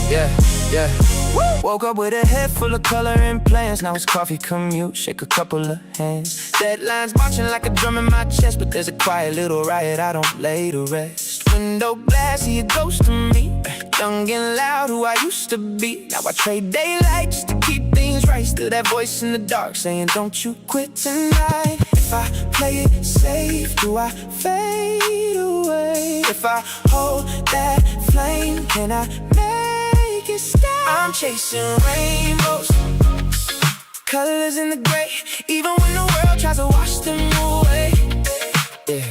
Yeah. Yeah. Woke up with a head full of color and plans. Now it's coffee commute, shake a couple of hands. Deadlines marching like a drum in my chest, but there's a quiet little riot I don't lay to rest. Window glass, see a ghost of me, young and loud, who I used to be. Now I trade daylight just to keep things right. Still that voice in the dark saying, don't you quit tonight. If I play it safe, do I fade away? If I hold that flame, can I make it stay? I'm chasing rainbows, colors in the gray, even when the world tries to wash them away. Yeah.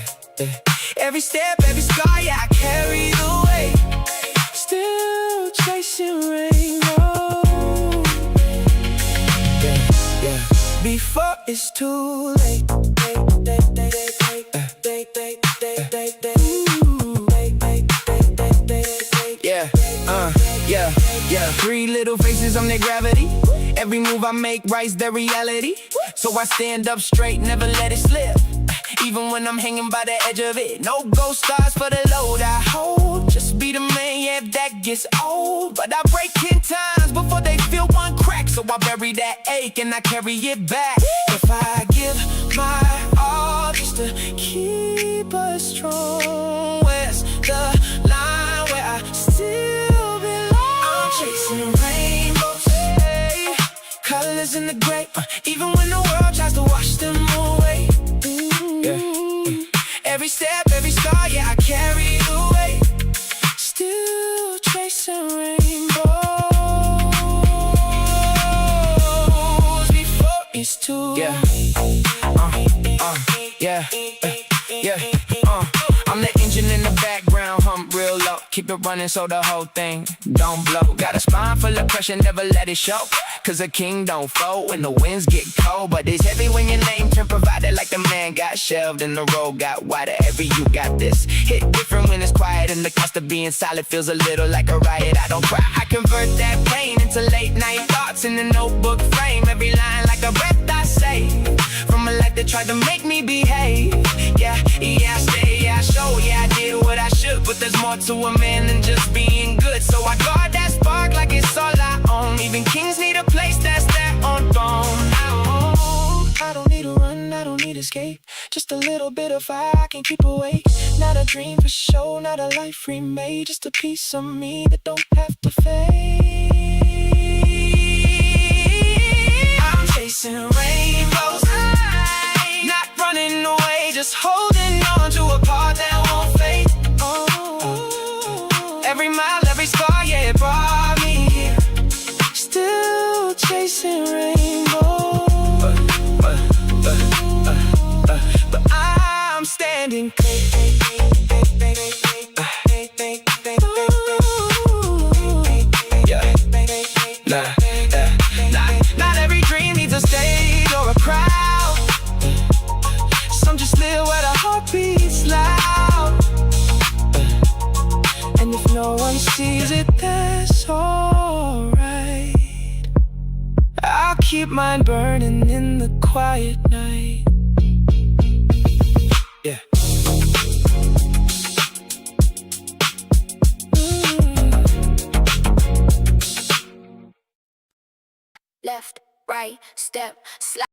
Every step, every scar, yeah, I carry the weight. Still chasing rainbows. Yeah. Before it's too late. Yeah. Three little faces on their gravity. Every move I make writes their reality. So I stand up straight, never let it slip, even when I'm hanging by the edge of it. No ghost stars for the load I hold. Just be the man, yeah, if that gets old. But I break 10 times before they feel one crack. So I bury that ache and I carry it back. If I give my all just to keep us strong, where's the line where I still belong? I'm chasing rainbows, colors in the gray, even when the world tries to wash them away. Every step, every star, yeah, I carry the weight. Still chasing rainbows before it's too late. I'm the engine in the background, hump real low. Keep it running so the whole thing don't blow. Got a spine full of pressure, never let it show. Cause a king don't fold when the winds get cold. But it's heavy when your name can provide it. Like the man got shelved and the road got wider. Every you got this. Hit different when it's quiet, and the cost of being solid feels a little like a riot. I don't cry, I convert that pain into late night thoughts in the notebook frame. Every line like a breath I say from a life that tried to make me behave. Yeah, I stay, yeah, I show, yeah, I did what I should. But there's more to a man than just being good. So I guard that spark like it's all I own. Even kings need a place that's their own throne. I don't need to run, I don't need escape. Just a little bit of fire I can keep awake. Not a dream for show, not a life remade. Just a piece of me that don't have to fade. I'm chasing rainbows, not running away, just holding on to a part that won't fade. Every mile, every scar, yeah, it brought me here. Still chasing rainbows, but I'm standing Not every dream needs a stage or a crowd. Some just live where the heart beats loud. And if no one sees it, that's alright. I'll keep mine burning in the quiet night. Yeah. Left, right, step, slide.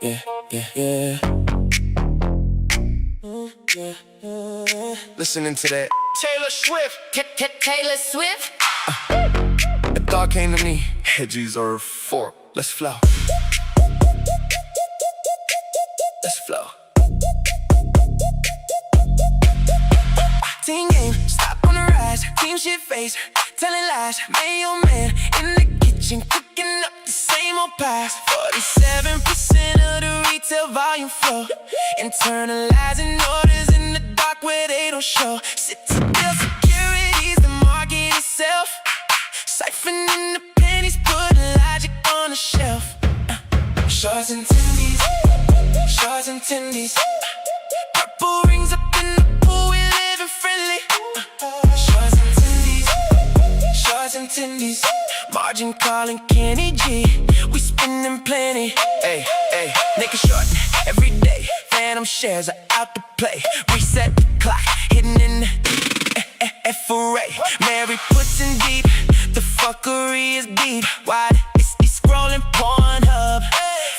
Yeah. Listening to that Taylor Swift. Taylor Swift. A thought came to me. Hedges or fork. Let's flow. Let's flow. Team game, stop on the rise. Team shit face, telling lies. Man, your man in the kitchen cooking up the same old pies. 47% of the retail volume flow. Internalizing orders in the dark where they don't show. Citadel securities, the market itself. Siphoning the pennies, putting logic on the shelf. Shorts and tendies, shorts and tendies. Purple rings up in the pool, we living friendly. Shorts and tendies, shorts and tendies. Margin calling Kenny G, we spending plenty. Hey, hey, naked short every day. Phantom shares are out to play. Reset the clock, hidden in the F-array. Mary puts in deep, the fuckery is deep. Wide, it's scrolling Pornhub,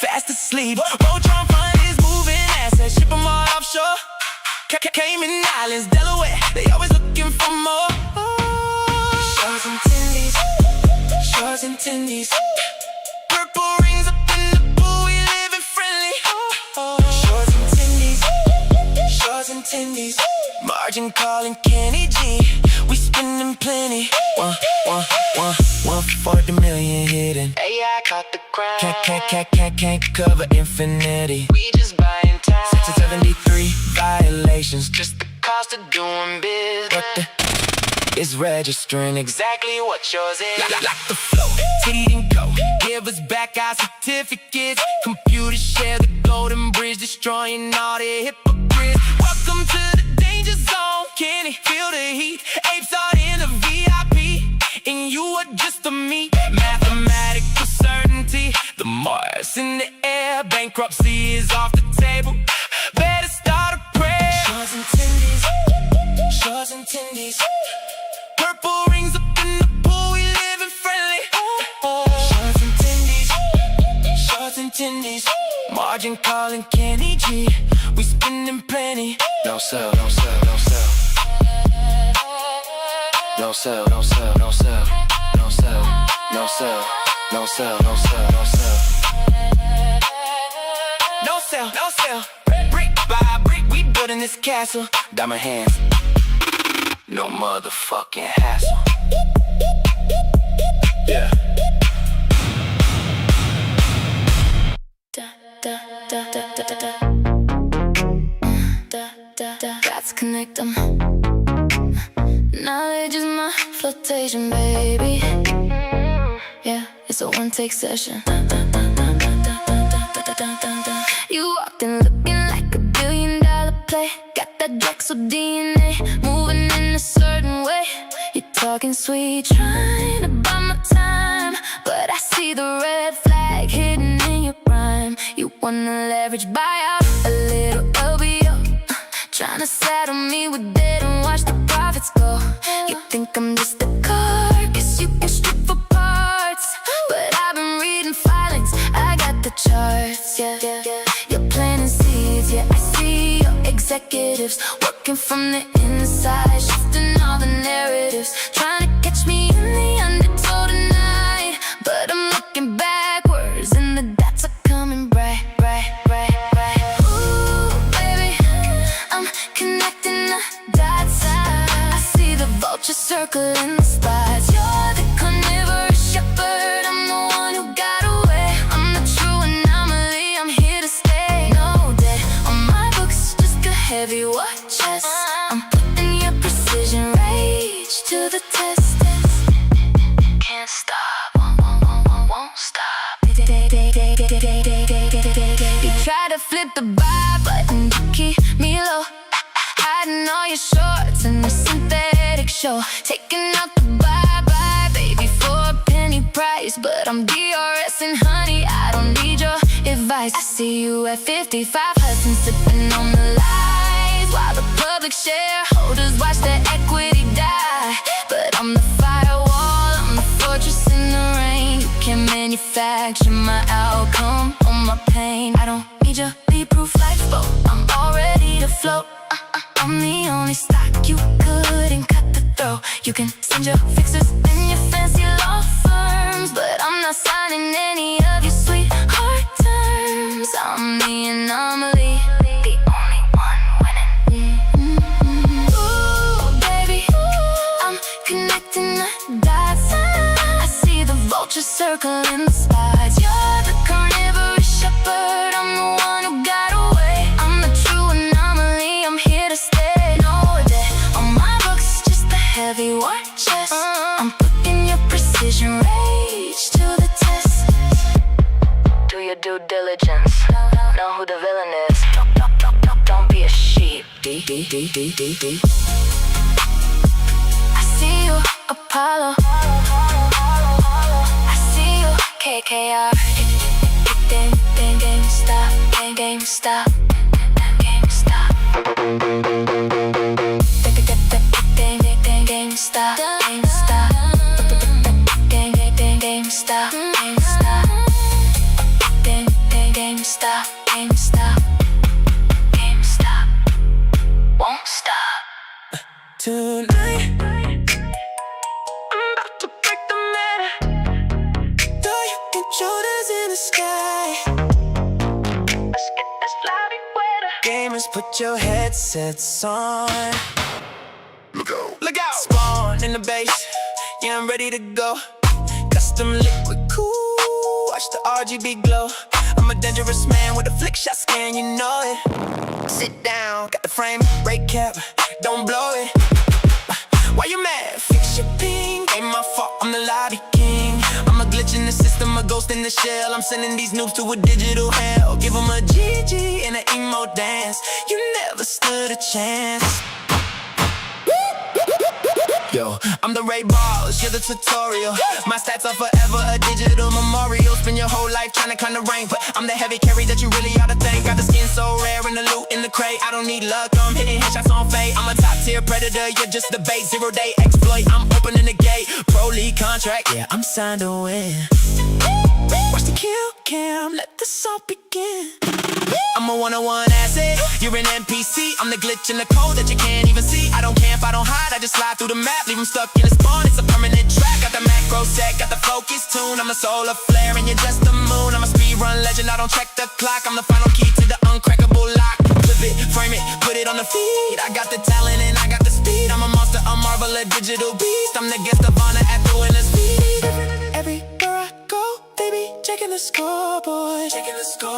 fast asleep. Voltron fund is moving assets, ship them all offshore. Cayman Islands, Delaware, they always looking for more. Shorts and tendies, shorts and tendies. Purple rings up in the pool, we living friendly. Shorts and tendies, shorts and tendies. Margin calling Kenny G, we spending plenty. One for the million hidden. AI caught the crown. Can't cover infinity. We just buying time. 673 violations, just the cost of doing business. But it's registering exactly what yours is. Like the flow, T and go. Give us back our certificates. Computers share the golden bridge, destroying all the hypocrites. Welcome to the danger zone. Can it feel the heat? Apes are in the VIP, and you are just a me. Mathematical certainty. The Mars in the air. Bankruptcy is off the table. Better start a prayer. Shorts and tendies, shorts and tendies. Purple rings up in the pool, we living friendly. Shorts and tendies, shorts and tendies. Margin calling Kenny G, we spending plenty. No sell, no sell, no sell. No sell, no sell, no sell. No sell, no sell, no sell, no sell, no sell. No sell, no sell. Brick by brick, we building this castle. Diamond hands, no motherfucking hassle. Yeah. Gotta connect them. Knowledge is my flotation, baby. Yeah, it's a one-take session. You walked in looking like $1 billion play. Got that Drexel DNA, moving in a certain way. You're talking sweet, trying to buy my time, but I see the red flag hidden in your prime. You wanna leverage buyout, a little LBO, trying to saddle me with debt and watch the profits go. You think I'm just a carcass you can strip for parts, but I've been reading filings, I got the charts. Yeah, you're planting seeds, yeah, I see your executives working from the inside, shifting all the narratives, trying to catch me in the undertow tonight. But I'm looking backwards and the dots are coming bright, bright, bright, bright. Ooh, baby, I'm connecting the dots. I see the vultures circling the spots. You're the carnivorous shepherd, I'm the one who got away. I'm the true anomaly, I'm here to stay. No debt on my books, just a heavy watch chest. I'm putting your precision rage to the test. Can't stop, won't stop. You try to flip the buy button to keep me low, hiding all your shorts in the synthetic show, taking out the bye-bye, baby, for a penny price. But I'm DRS and honey, I don't need your advice. I see you at 55 Hudson, sipping on the lies, while the public shareholders watch their equity die. But I'm the firewall, I'm the fortress in the rain. You can't manufacture my outcome or my pain. I don't need your lead-proof lifeboat, I'm all ready to float. I'm the only stock you couldn't cut the throat. You can send your fixers in your fancy law firms, but I'm not signing any of your sweetheart terms. I'm the anomaly, the only one winning. Ooh, baby, I'm connecting the dots. I see the vultures circling the spots. You're the carnivorous shepherd, I'm the one who got away. I'm the true anomaly, I'm here to stay. No debt on my books, just a heavy war chest. I'm putting your precision rage to the test. Do your due diligence. Know who the villain is. Don't be a sheep. I see you, Apollo. I see you, KKR. GameStop. GameStop. GameStop. GameStop. GameStop. Won't stop. Tonight, I'm about to break the matter. Throw your controllers in the sky. Let's get this lobby weather. Gamers, put your headsets on. Look out. Look out. Spawn in the base. Yeah, I'm ready to go. Custom liquid cool. Watch the RGB glow. I'm a dangerous man with a flick shot scan, you know it. Sit down, got the frame, brake cap, don't blow it. Why you mad? Fix your ping. Ain't my fault, I'm the lobby king. I'm a glitch in the system, a ghost in the shell. I'm sending these noobs to a digital hell. Give them a GG and an emo dance. You never stood a chance. Yo, I'm the Ray Balls, you're the tutorial. My stats are forever a digital memorial. Spend your whole life trying to climb the rank, but I'm the heavy carry that you really ought to thank. Got the skin so rare and the loot in the crate. I don't need luck, I'm hitting headshots on fate. I'm a top tier predator, you're just the bait. 0-day exploit, I'm opening the gate. Pro league contract, yeah, I'm signed to win. Watch the kill cam, let this all begin. I'm a one-on-one asset, you're an NPC. I'm the glitch in the code that you can't even see. I don't camp, I don't hide, I just slide through the map. Leave them stuck in the spawn, it's a permanent track. Got the macro set, got the focus tune. I'm a solar flare and you're just the moon. I'm a speedrun legend, I don't check the clock. I'm the final key to the uncrackable lock. Flip it, frame it, put it on the feed. I got the talent and I got the speed. I'm a monster, a marvel, a digital beast. I'm the guest of honor at the winner's feed. Everywhere I go, they be checking the scoreboard.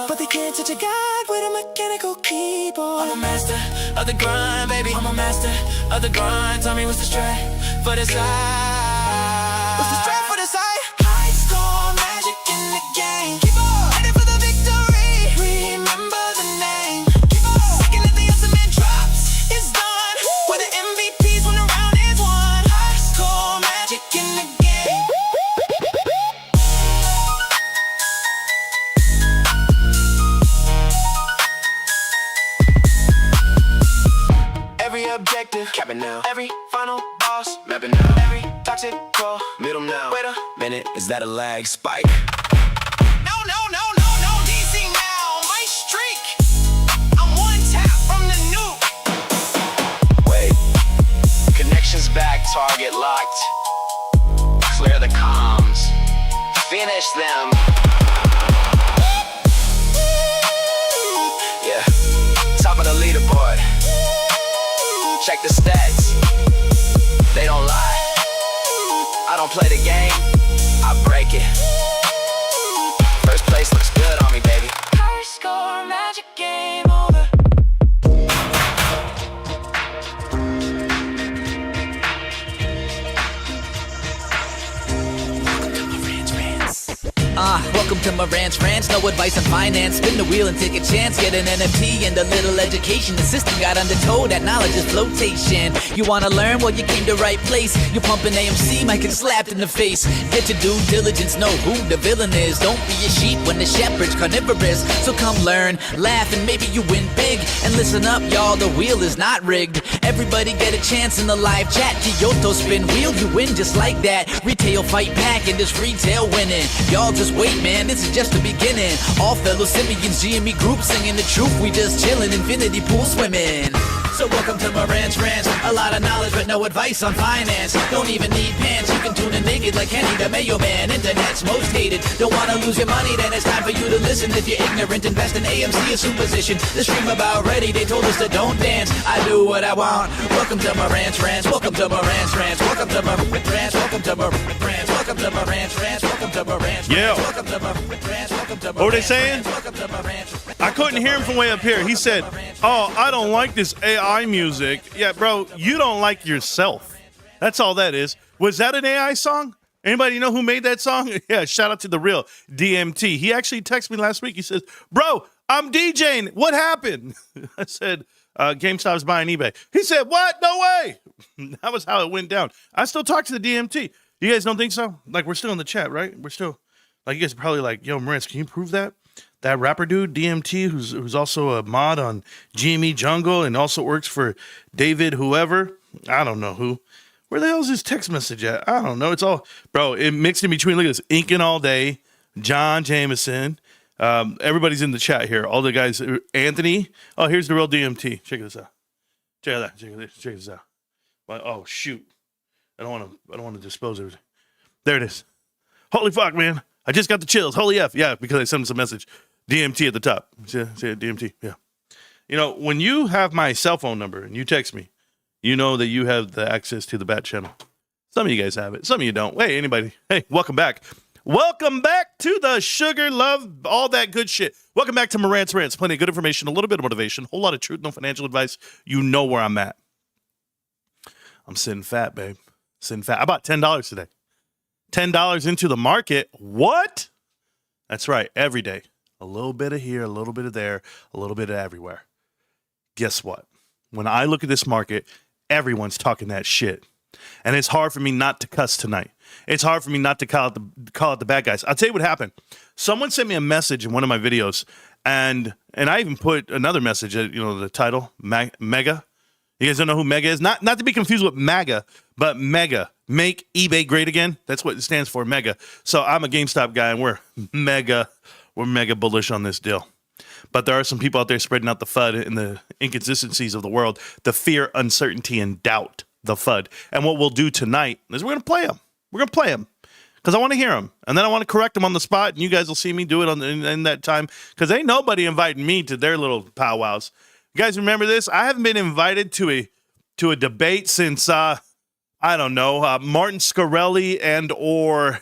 But they can't touch a guide with a mechanical keyboard. I'm a master of the grind, baby. I'm a master of the grind. Tell me what's the strat for the side? What's the strat for the side? High score magic in the game. Keep on heading for the victory. Remember the name. Keep on second at the ultimate drops. It's done. Where the MVPs when the round is won. High score magic in the game. Every objective, capping now. Every final boss, mapping now. Every toxic pro, middle now. Wait a minute, is that a lag spike? No, DC now, my streak. I'm one tap from the nuke. Wait, connections back, target locked. Clear the comms, finish them. Yeah, top of the leaderboard. Check the stats, they don't lie. I don't play the game, I break it. First place looks good on me, baby. High score, magic game over. Welcome to Marantz Rantz, no advice on finance. Spin the wheel and take a chance. Get an NFT and a little education. The system got undertold, that knowledge is flotation. You wanna learn? Well, you came to right place. You're pumping AMC, might get slapped in the face. Get your due diligence, know who the villain is. Don't be a sheep when the shepherd's carnivorous. So come learn, laugh, and maybe you win big. And listen up, y'all, the wheel is not rigged. Everybody get a chance in the live chat. Kyoto spin wheel, you win just like that. Retail fight back and this retail winning. Y'all just wait, man, this is just the beginning. All fellow simians, GME group singing the truth. We just chillin', infinity pool swimming. So welcome to Marantz Rantz. A lot of knowledge but no advice on finance. Don't even need pants, you can tune in naked like Henny the Mayo Man. Internet's most hated. Don't wanna lose your money, then it's time for you to listen. If you're ignorant, invest in AMC, a superstition. The stream about ready, they told us to don't dance. I do what I want. Welcome to Marantz Rantz. Welcome to Marantz Rantz. Welcome to Marantz Rantz. Welcome to Marantz Rantz. Welcome to Marantz Rantz. Welcome to Marantz Rantz. Yeah. Welcome to Marantz Rantz. Welcome to Marantz Rantz. What were they saying? I couldn't hear him from way up here. He said, "Oh, I don't like this AI music." Yeah, bro, you don't like yourself. That's all that is. Was that an AI song? Anybody know who made that song? Yeah, shout out to the real DMT. He actually texted me last week. He says, bro, I'm DJing. What happened? I said, GameStop's buying eBay. He said, what? No way. That was how it went down. I still talk to the DMT. You guys don't think so? Like, we're still in the chat, right? We're still, like, you guys are probably like, yo, Marantz, can you prove that? That rapper dude, DMT, who's also a mod on GME Jungle and also works for David whoever. I don't know who. Where the hell is his text message at? I don't know. It's all, bro, it mixed in between. Look at this. Inking all day. John Jameson. Everybody's in the chat here. All the guys. Anthony. Oh, here's the real DMT. Check this out. Check this out. Well, oh, shoot. I don't want to dispose of everything. There it is. Holy fuck, man. I just got the chills. Holy F. Yeah, because I sent him some message. DMT at the top. Say it, DMT. Yeah. You know, when you have my cell phone number and you text me, you know that you have the access to the bat channel. Some of you guys have it. Some of you don't. Hey, anybody. Hey, welcome back. Welcome back to the sugar, love, all that good shit. Welcome back to Marantz Rantz. Plenty of good information, a little bit of motivation, a whole lot of truth, no financial advice. You know where I'm at. I'm sitting fat, babe. Sitting fat. I bought $10 today. $10 into the market. What? That's right. Every day. A little bit of here, a little bit of there, a little bit of everywhere. Guess what? When I look at this market, everyone's talking that shit. And it's hard for me not to cuss tonight. It's hard for me not to call out the bad guys. I'll tell you what happened. Someone sent me a message in one of my videos, and I even put another message at, the title, Mega. You guys don't know who Mega is? Not to be confused with MAGA, but Mega. Make eBay great again. That's what it stands for, Mega. So I'm a GameStop guy, and we're mega bullish on this deal. But there are some people out there spreading out the FUD and the inconsistencies of the world, the fear, uncertainty, and doubt, the FUD. And what we'll do tonight is we're going to play them. We're going to play them because I want to hear them. And then I want to correct them on the spot, and you guys will see me do it in that time because ain't nobody inviting me to their little powwows. You guys remember this? I haven't been invited to a debate since, Martin Scarelli and or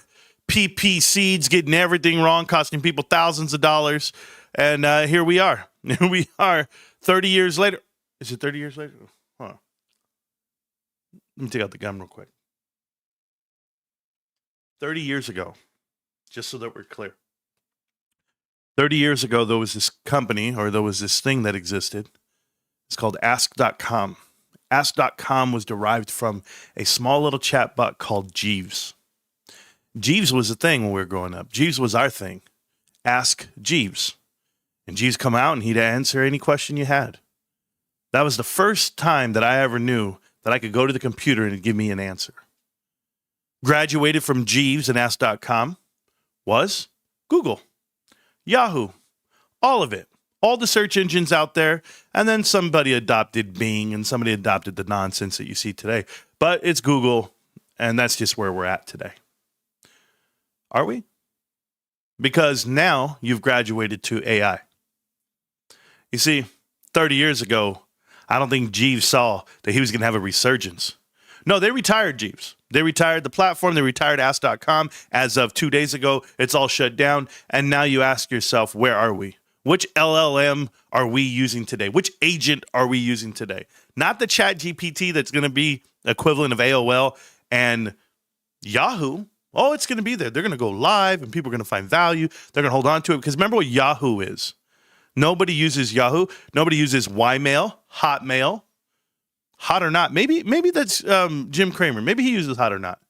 PP Seeds getting everything wrong, costing people thousands of dollars. And here we are. Here we are 30 years later. Is it 30 years later? Hold on. Let me take out the gun real quick. 30 years ago, just so that we're clear. 30 years ago, there was this company, or there was this thing that existed. It's called Ask.com. Ask.com was derived from a small little chatbot called Jeeves. Jeeves was a thing when we were growing up. Jeeves was our thing. Ask Jeeves. And Jeeves come out and he'd answer any question you had. That was the first time that I ever knew that I could go to the computer and it'd give me an answer. Graduated from Jeeves and Ask.com was Google, Yahoo, all of it. All the search engines out there. And then somebody adopted Bing and somebody adopted the nonsense that you see today. But it's Google, and that's just where we're at today. Are we? Because now you've graduated to AI. You see, 30 years ago, I don't think Jeeves saw that he was going to have a resurgence. No, they retired Jeeves. They retired the platform. They retired Ask.com. As of 2 days ago, it's all shut down. And now you ask yourself, where are we? Which LLM are we using today? Which agent are we using today? Not the Chat GPT that's going to be equivalent of AOL and Yahoo. Oh, it's going to be there. They're going to go live and people are going to find value. They're going to hold on to it. Because remember what Yahoo is. Nobody uses Yahoo. Nobody uses Ymail, Hotmail, Hot or Not. Maybe that's Jim Cramer. Maybe he uses Hot or Not.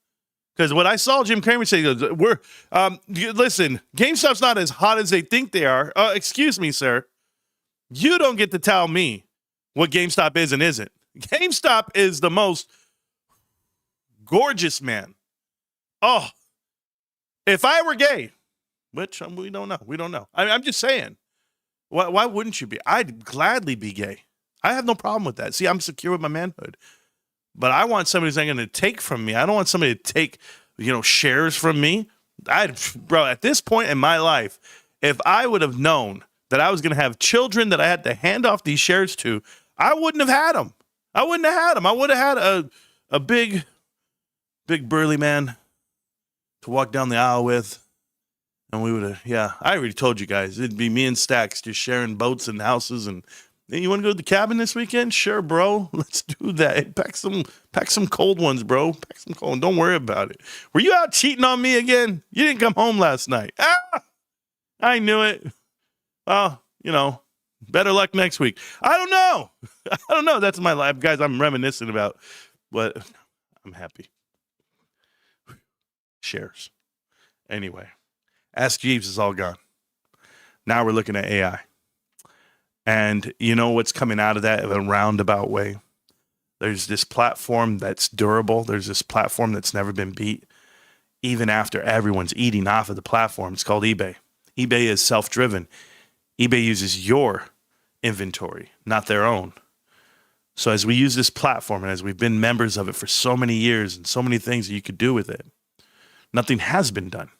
Because what I saw Jim Cramer say, listen, GameStop's not as hot as they think they are. Excuse me, sir. You don't get to tell me what GameStop is and isn't. GameStop is the most gorgeous man. Oh, if I were gay, which we don't know. We don't know. I'm just saying. Why wouldn't you be? I'd gladly be gay. I have no problem with that. See, I'm secure with my manhood. But I want somebody who's not going to take from me. I don't want somebody to take, shares from me. Bro, at this point in my life, if I would have known that I was going to have children that I had to hand off these shares to, I wouldn't have had them. I wouldn't have had them. I would have had a big burly man to walk down the aisle with. And we would have, I already told you guys, it'd be me and Stacks just sharing boats and houses and Hey, you want to go to the cabin this weekend? Sure, bro. Let's do that. Hey, pack some cold ones, bro. Pack some cold. Don't worry about it. Were you out cheating on me again? You didn't come home last night. I knew it. Well, better luck next week. I don't know. That's my life, guys. I'm reminiscing about what I'm happy. Shares. Anyway, Ask Jeeves is all gone. Now we're looking at AI. And you know what's coming out of that in a roundabout way? There's this platform that's durable. There's this platform that's never been beat, even after everyone's eating off of the platform. It's called eBay. eBay is self-driven. eBay uses your inventory, not their own. So as we use this platform and as we've been members of it for so many years and so many things that you could do with it, nothing has been done.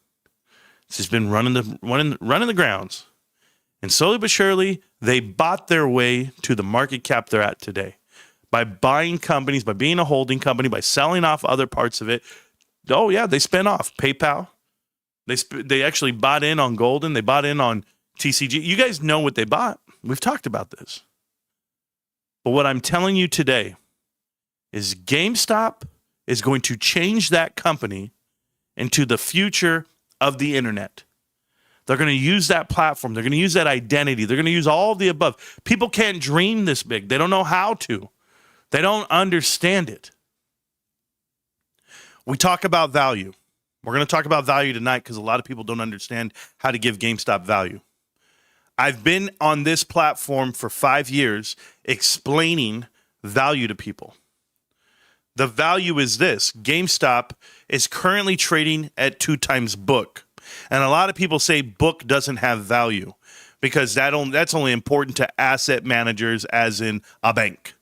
It's just been running the grounds. And slowly but surely, they bought their way to the market cap they're at today. By buying companies, by being a holding company, by selling off other parts of it. Oh, yeah, they spin off PayPal. They actually bought in on Golden. They bought in on TCG. You guys know what they bought. We've talked about this. But what I'm telling you today is GameStop is going to change that company into the future of the internet. They're going to use that platform. They're going to use that identity. They're going to use all of the above. People can't dream this big. They don't know how to. They don't understand it. We talk about value. We're going to talk about value tonight because a lot of people don't understand how to give GameStop value. I've been on this platform for 5 years explaining value to people. The value is this. GameStop is currently trading at 2 times book. And a lot of people say book doesn't have value because that's only important to asset managers as in a bank,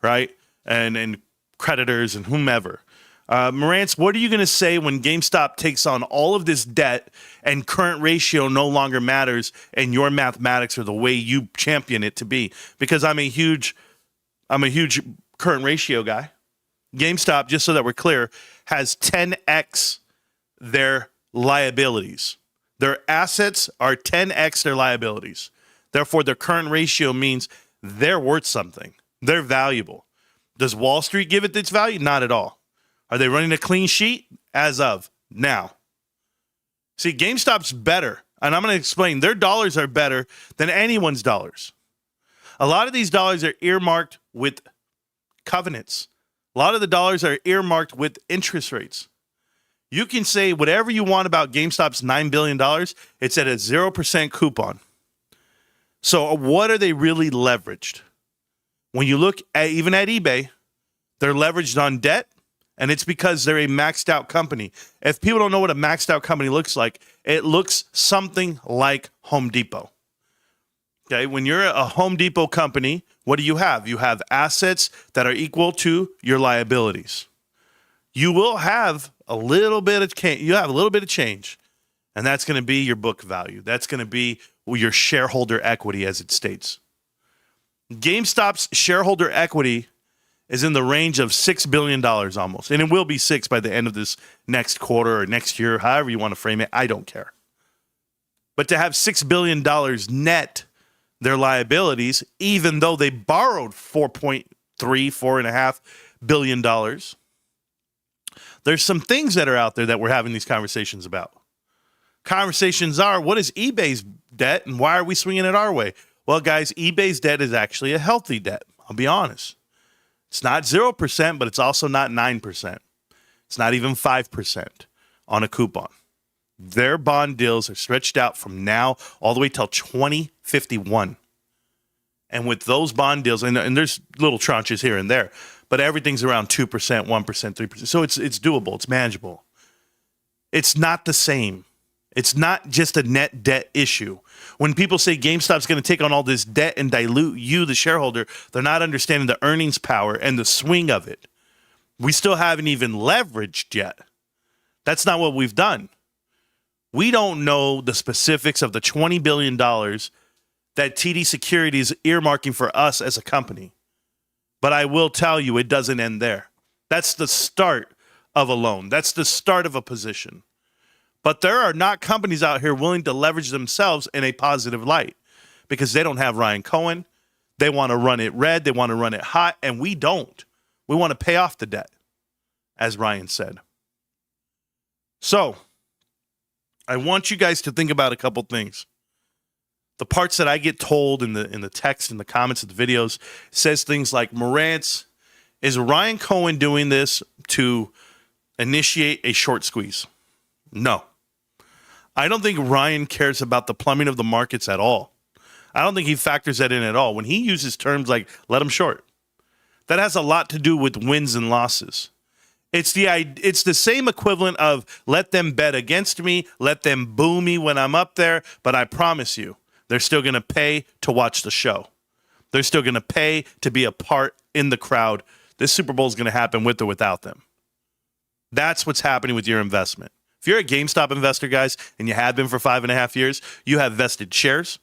right? And creditors and whomever. Marantz, what are you going to say when GameStop takes on all of this debt and current ratio no longer matters and your mathematics or the way you champion it to be? Because I'm a huge current ratio guy. GameStop, just so that we're clear, has 10x their liabilities. Their assets are 10x their liabilities. Therefore, their current ratio means they're worth something. They're valuable. Does Wall Street give it its value? Not at all. Are they running a clean sheet? As of now. See, GameStop's better, and I'm going to explain. Their dollars are better than anyone's dollars. A lot of these dollars are earmarked with covenants. A lot of the dollars are earmarked with interest rates. You can say whatever you want about GameStop's $9 billion. It's at a 0% coupon. So what are they really leveraged? When you look at even at eBay, they're leveraged on debt, and it's because they're a maxed out company. If people don't know what a maxed out company looks like, it looks something like Home Depot. Okay, when you're a Home Depot company, what do you have? You have assets that are equal to your liabilities. You will have a little bit of change, and that's going to be your book value. That's going to be your shareholder equity, as it states. GameStop's shareholder equity is in the range of $6 billion almost, and it will be 6 by the end of this next quarter or next year, however you want to frame it. I don't care. But to have $6 billion net their liabilities, even though they borrowed $4.5 billion, there's some things that are out there that we're having these conversations about. Conversations are, what is eBay's debt and why are we swinging it our way? Well, guys, eBay's debt is actually a healthy debt. I'll be honest. It's not 0%, but it's also not 9%. It's not even 5% on a coupon. Their bond deals are stretched out from now all the way till 2051. And with those bond deals, and there's little tranches here and there, but everything's around 2%, 1%, 3%. So it's doable. It's manageable. It's not the same. It's not just a net debt issue. When people say GameStop's going to take on all this debt and dilute you, the shareholder, they're not understanding the earnings power and the swing of it. We still haven't even leveraged yet. That's not what we've done. We don't know the specifics of the $20 billion that TD Security is earmarking for us as a company. But I will tell you, it doesn't end there. That's the start of a loan. That's the start of a position. But there are not companies out here willing to leverage themselves in a positive light because they don't have Ryan Cohen. They want to run it red. They want to run it hot, and we don't. We want to pay off the debt, as Ryan said. So I want you guys to think about a couple things. The parts that I get told in the text, in the comments of the videos, says things like, Marantz, is Ryan Cohen doing this to initiate a short squeeze? No. I don't think Ryan cares about the plumbing of the markets at all. I don't think he factors that in at all. When he uses terms like let them short, that has a lot to do with wins and losses. It's the same equivalent of let them bet against me, let them boo me when I'm up there, but I promise you, they're still going to pay to watch the show. They're still going to pay to be a part in the crowd. This Super Bowl is going to happen with or without them. That's what's happening with your investment. If you're a GameStop investor, guys, and you have been for 5.5 years, you have vested shares.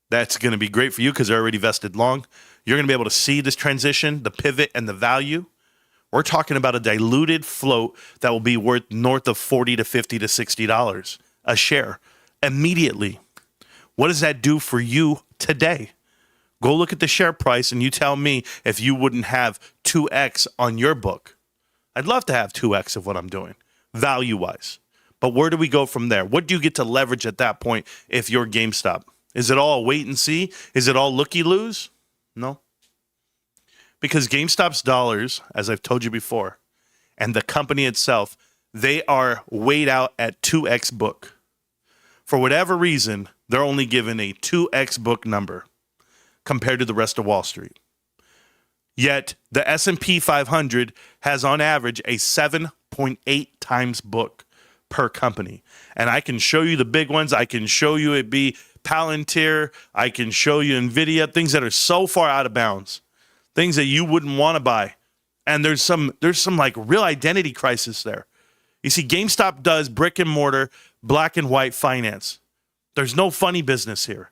That's going to be great for you because they're already vested long. You're going to be able to see this transition, the pivot, and the value. We're talking about a diluted float that will be worth north of $40 to $50 to $60 a share immediately. What does that do for you today? Go look at the share price and you tell me if you wouldn't have 2x on your book. I'd love to have 2x of what I'm doing, value-wise. But where do we go from there? What do you get to leverage at that point if you're GameStop? Is it all wait and see? Is it all looky-loos? No. Because GameStop's dollars, as I've told you before, and the company itself, they are weighed out at 2x book. For whatever reason, they're only given a 2x book number compared to the rest of Wall Street. Yet the S&P 500 has on average a 7.8 times book per company. And I can show you the big ones. I can show you it be Palantir. I can show you NVIDIA, things that are so far out of bounds, things that you wouldn't want to buy. And there's some like real identity crisis there. You see, GameStop does brick and mortar, black and white finance. There's no funny business here.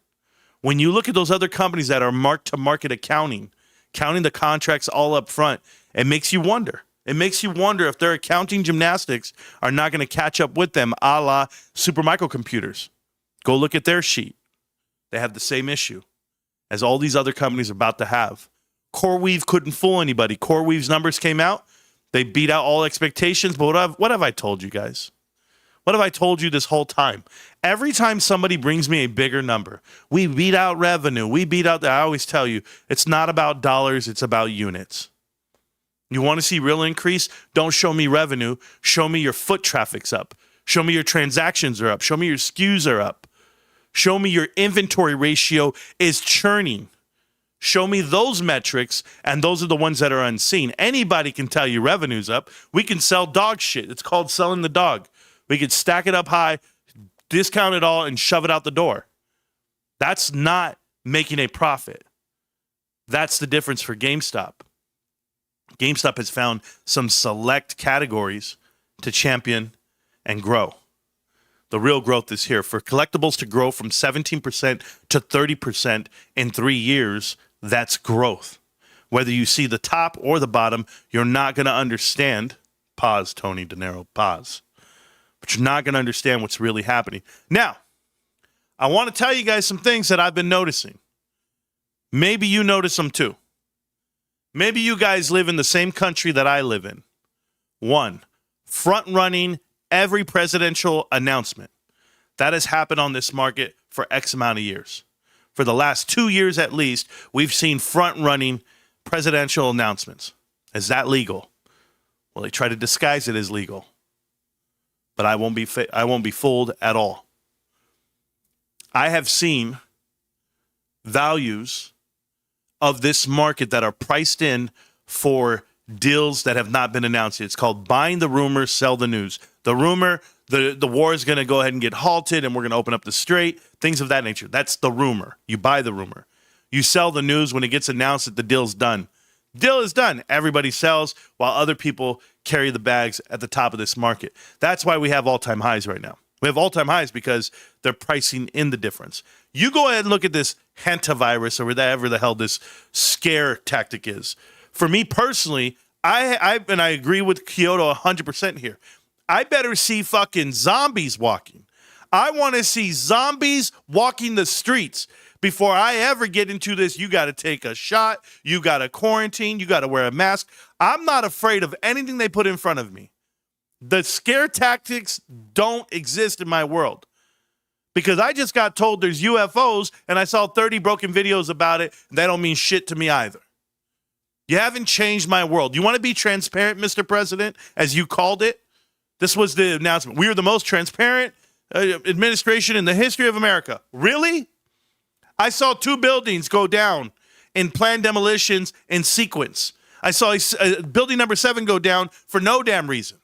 When you look at those other companies that are mark-to-market accounting, counting the contracts all up front, it makes you wonder. It makes you wonder if their accounting gymnastics are not going to catch up with them, a la Supermicro computers. Go look at their sheet. They have the same issue as all these other companies are about to have. CoreWeave couldn't fool anybody. CoreWeave's numbers came out. They beat out all expectations. But what have I told you guys? What have I told you this whole time? Every time somebody brings me a bigger number, we beat out revenue. We beat out I always tell you, it's not about dollars. It's about units. You want to see real increase? Don't show me revenue. Show me your foot traffic's up. Show me your transactions are up. Show me your SKUs are up. Show me your inventory ratio is churning. Show me those metrics, and those are the ones that are unseen. Anybody can tell you revenue's up. We can sell dog shit. It's called selling the dog. We could stack it up high, discount it all, and shove it out the door. That's not making a profit. That's the difference for GameStop. GameStop has found some select categories to champion and grow. The real growth is here. For Collectibles to grow from 17% to 30% in 3 years, that's growth. Whether you see the top or the bottom, you're not going to understand. Pause, Tony De Niro, pause. But you're not going to understand what's really happening. Now, I want to tell you guys some things that I've been noticing. Maybe you notice them too. Maybe you guys live in the same country that I live in. 1, front-running every presidential announcement. That has happened on this market for X amount of years. For the last 2 years at least, we've seen front-running presidential announcements. Is that legal? Well, they try to disguise it as legal. But I won't be fooled at all. I have seen values of this market that are priced in for deals that have not been announced yet. It's called buying the rumor, sell the news. The rumor, the war is going to go ahead and get halted and we're going to open up the strait, things of that nature. That's the rumor. You buy the rumor. You sell the news when it gets announced that the deal's done. Deal is done. Everybody sells while other people carry the bags at the top of this market. That's why we have all-time highs right now. We have all-time highs because they're pricing in the difference. You go ahead and look at this hantavirus or whatever the hell this scare tactic is. For me personally, I agree with Kyoto 100% here. I better see fucking zombies walking. I want to see zombies walking the streets. Before I ever get into this, you got to take a shot. You got to quarantine. You got to wear a mask. I'm not afraid of anything they put in front of me. The scare tactics don't exist in my world because I just got told there's UFOs and I saw 30 broken videos about it. And that don't mean shit to me either. You haven't changed my world. You want to be transparent, Mr. President, as you called it? This was the announcement. We are the most transparent administration in the history of America. Really? I saw 2 buildings go down in planned demolitions in sequence. I saw building number 7 go down for no damn reason.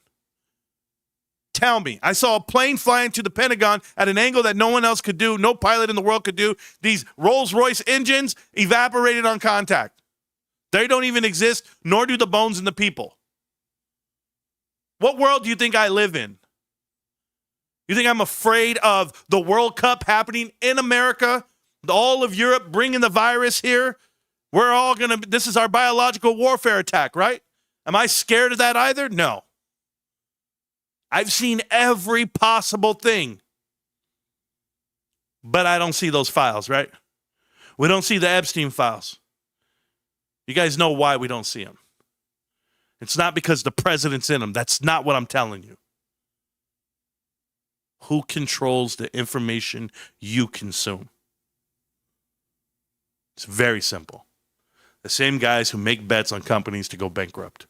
Tell me. I saw a plane fly into the Pentagon at an angle that no one else could do, no pilot in the world could do. These Rolls-Royce engines evaporated on contact. They don't even exist, nor do the bones in the people. What world do you think I live in? You think I'm afraid of the World Cup happening in America? All of Europe bringing the virus here? We're all going to, this is our biological warfare attack, right? Am I scared of that either? No. I've seen every possible thing. But I don't see those files, right? We don't see the Epstein files. You guys know why we don't see them. It's not because the president's in them. That's not what I'm telling you. Who controls the information you consume? It's very simple. The same guys who make bets on companies to go bankrupt.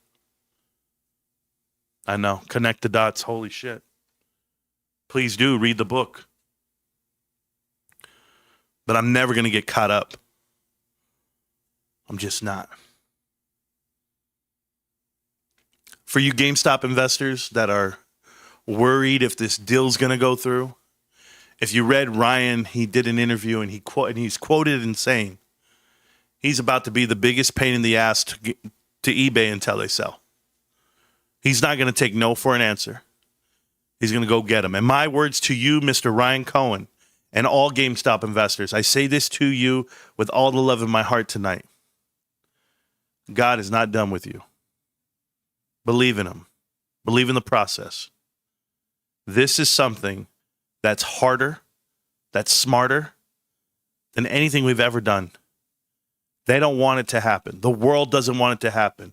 I know. Connect the dots. Holy shit. Please do read the book. But I'm never going to get caught up. I'm just not. For you GameStop investors that are worried if this deal's going to go through, if you read Ryan, he did an interview and he's quoted in saying, he's about to be the biggest pain in the ass to eBay until they sell. He's not going to take no for an answer. He's going to go get them. And my words to you, Mr. Ryan Cohen, and all GameStop investors, I say this to you with all the love in my heart tonight. God is not done with you. Believe in him. Believe in the process. This is something that's harder, that's smarter than anything we've ever done. They don't want it to happen. The world doesn't want it to happen.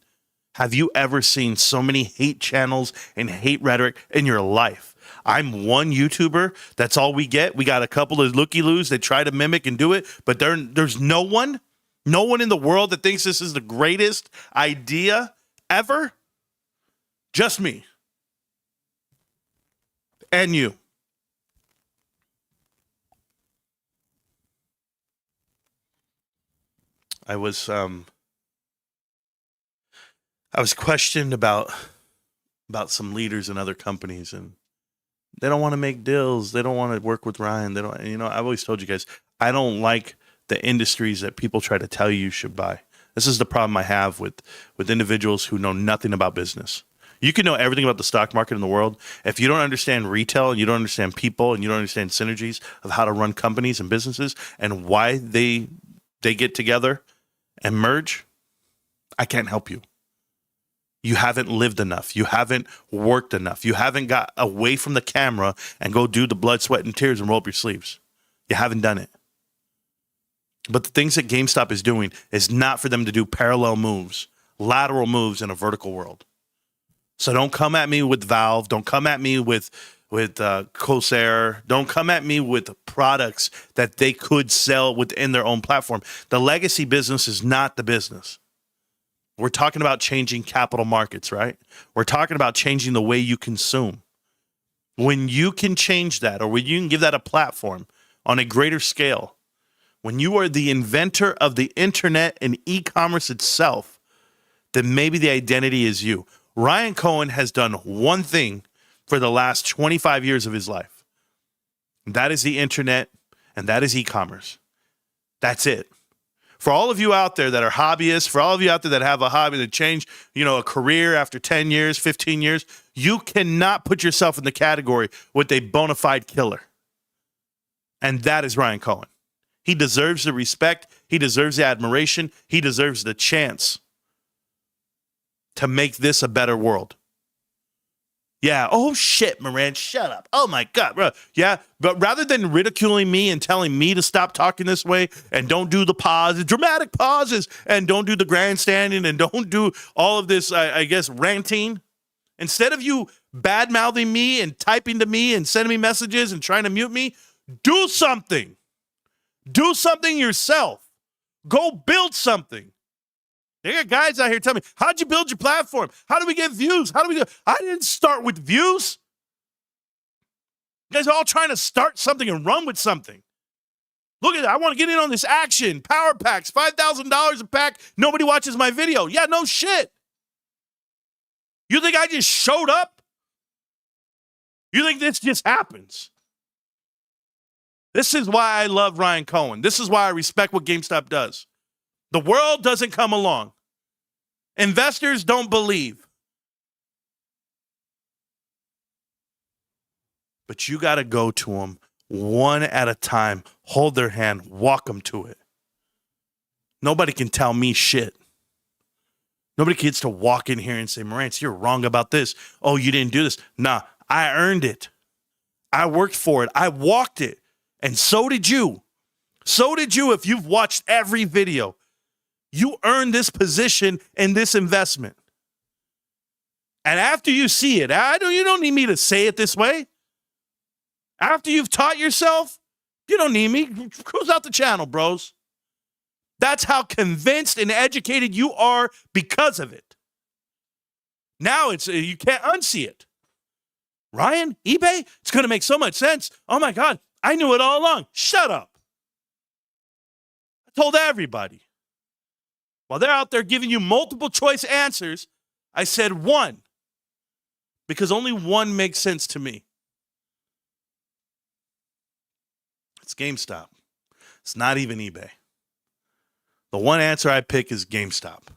Have you ever seen so many hate channels and hate rhetoric in your life? I'm one YouTuber. That's all we get. We got a couple of looky-loos that try to mimic and do it, but there's no one in the world that thinks this is the greatest idea ever. Just me. And you. I was questioned about some leaders in other companies, and they don't want to make deals. They don't want to work with Ryan. They don't. I've always told you guys, I don't like the industries that people try to tell you should buy. This is the problem I have with individuals who know nothing about business. You can know everything about the stock market in the world. If you don't understand retail and you don't understand people and you don't understand synergies of how to run companies and businesses and why they get together and merge, I can't help you. You haven't lived enough. You haven't worked enough. You haven't got away from the camera and go do the blood, sweat, and tears and roll up your sleeves. You haven't done it. But the things that GameStop is doing is not for them to do parallel moves, lateral moves in a vertical world. So don't come at me with Valve. Don't come at me with Corsair. Don't come at me with products that they could sell within their own platform. The legacy business is not the business. We're talking about changing capital markets, right? We're talking about changing the way you consume. When you can change that, or when you can give that a platform on a greater scale, when you are the inventor of the internet and e-commerce itself, then maybe the identity is you. Ryan Cohen has done one thing for the last 25 years of his life. That is the internet, and that is e-commerce. That's it. For all of you out there that are hobbyists, for all of you out there that have a hobby that change, a career after 10 years, 15 years, you cannot put yourself in the category with a bona fide killer. And that is Ryan Cohen. He deserves the respect. He deserves the admiration. He deserves the chance to make this a better world. Yeah. Oh, shit, Marantz, shut up. Oh, my God, bro. Yeah. But rather than ridiculing me and telling me to stop talking this way and don't do the pauses, dramatic pauses, and don't do the grandstanding and don't do all of this, I guess, ranting, instead of you bad-mouthing me and typing to me and sending me messages and trying to mute me, do something. Do something yourself. Go build something. There got guys out here telling me, how'd you build your platform? How do we get views? How do we do? I didn't start with views. You guys are all trying to start something and run with something. Look at that. I want to get in on this action. Power packs, $5,000 a pack. Nobody watches my video. Yeah, no shit. You think I just showed up? You think this just happens? This is why I love Ryan Cohen. This is why I respect what GameStop does. The world doesn't come along. Investors don't believe. But you got to go to them one at a time, hold their hand, walk them to it. Nobody can tell me shit. Nobody gets to walk in here and say, Marantz, you're wrong about this. Oh, you didn't do this. Nah, I earned it. I worked for it. I walked it. And so did you. So did you if you've watched every video. You earned this position and this investment. And after you see it, you don't need me to say it this way. After you've taught yourself, you don't need me. Cruise out the channel, bros. That's how convinced and educated you are because of it. Now you can't unsee it. Ryan, eBay, it's going to make so much sense. Oh my God, I knew it all along. Shut up. I told everybody. While they're out there giving you multiple choice answers, I said one, because only one makes sense to me. It's GameStop. It's not even eBay. The one answer I pick is GameStop.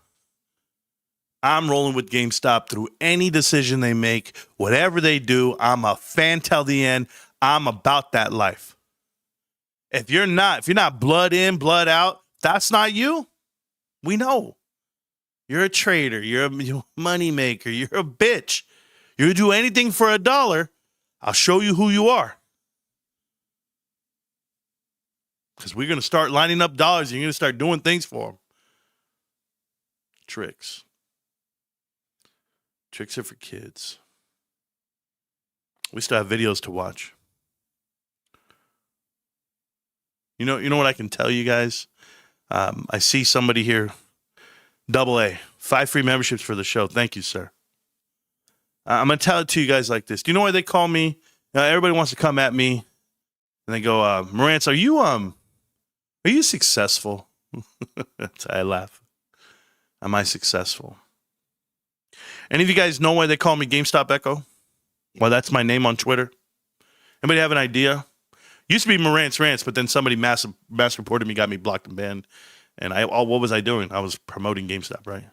I'm rolling with GameStop through any decision they make, whatever they do. I'm a fan till the end. I'm about that life. If you're not blood in, blood out, that's not you. We know. You're a trader. You're a money maker. You're a bitch. You do anything for $1, I'll show you who you are. Because we're going to start lining up dollars and you're going to start doing things for them. Tricks. Tricks are for kids. We still have videos to watch. You know what I can tell you guys? I see somebody here, AA, 5 free memberships for the show. Thank you, sir. I'm going to tell it to you guys like this. Do you know why they call me? Everybody wants to come at me and they go, Marantz, are you successful? I laugh. Am I successful? Any of you guys know why they call me GameStop Echo? Well, that's my name on Twitter. Anybody have an idea? Used to be Marantz Rantz, but then somebody mass reported me, got me blocked and banned. And what was I doing? I was promoting GameStop, right?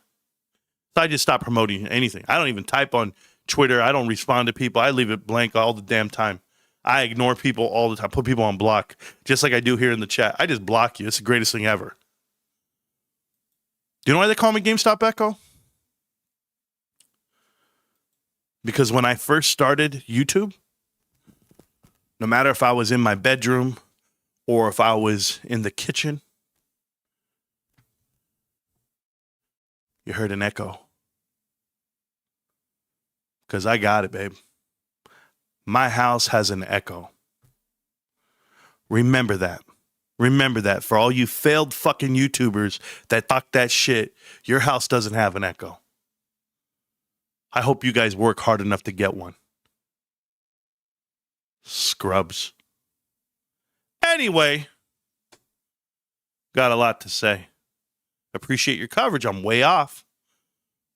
So I just stopped promoting anything. I don't even type on Twitter. I don't respond to people. I leave it blank all the damn time. I ignore people all the time. Put people on block, just like I do here in the chat. I just block you. It's the greatest thing ever. Do you know why they call me GameStop Echo? Because when I first started YouTube, no matter if I was in my bedroom or if I was in the kitchen, you heard an echo. Because I got it, babe. My house has an echo. Remember that. Remember that. For all you failed fucking YouTubers that talk that shit, your house doesn't have an echo. I hope you guys work hard enough to get one. Scrubs. Anyway, got a lot to say. Appreciate your coverage. I'm way off.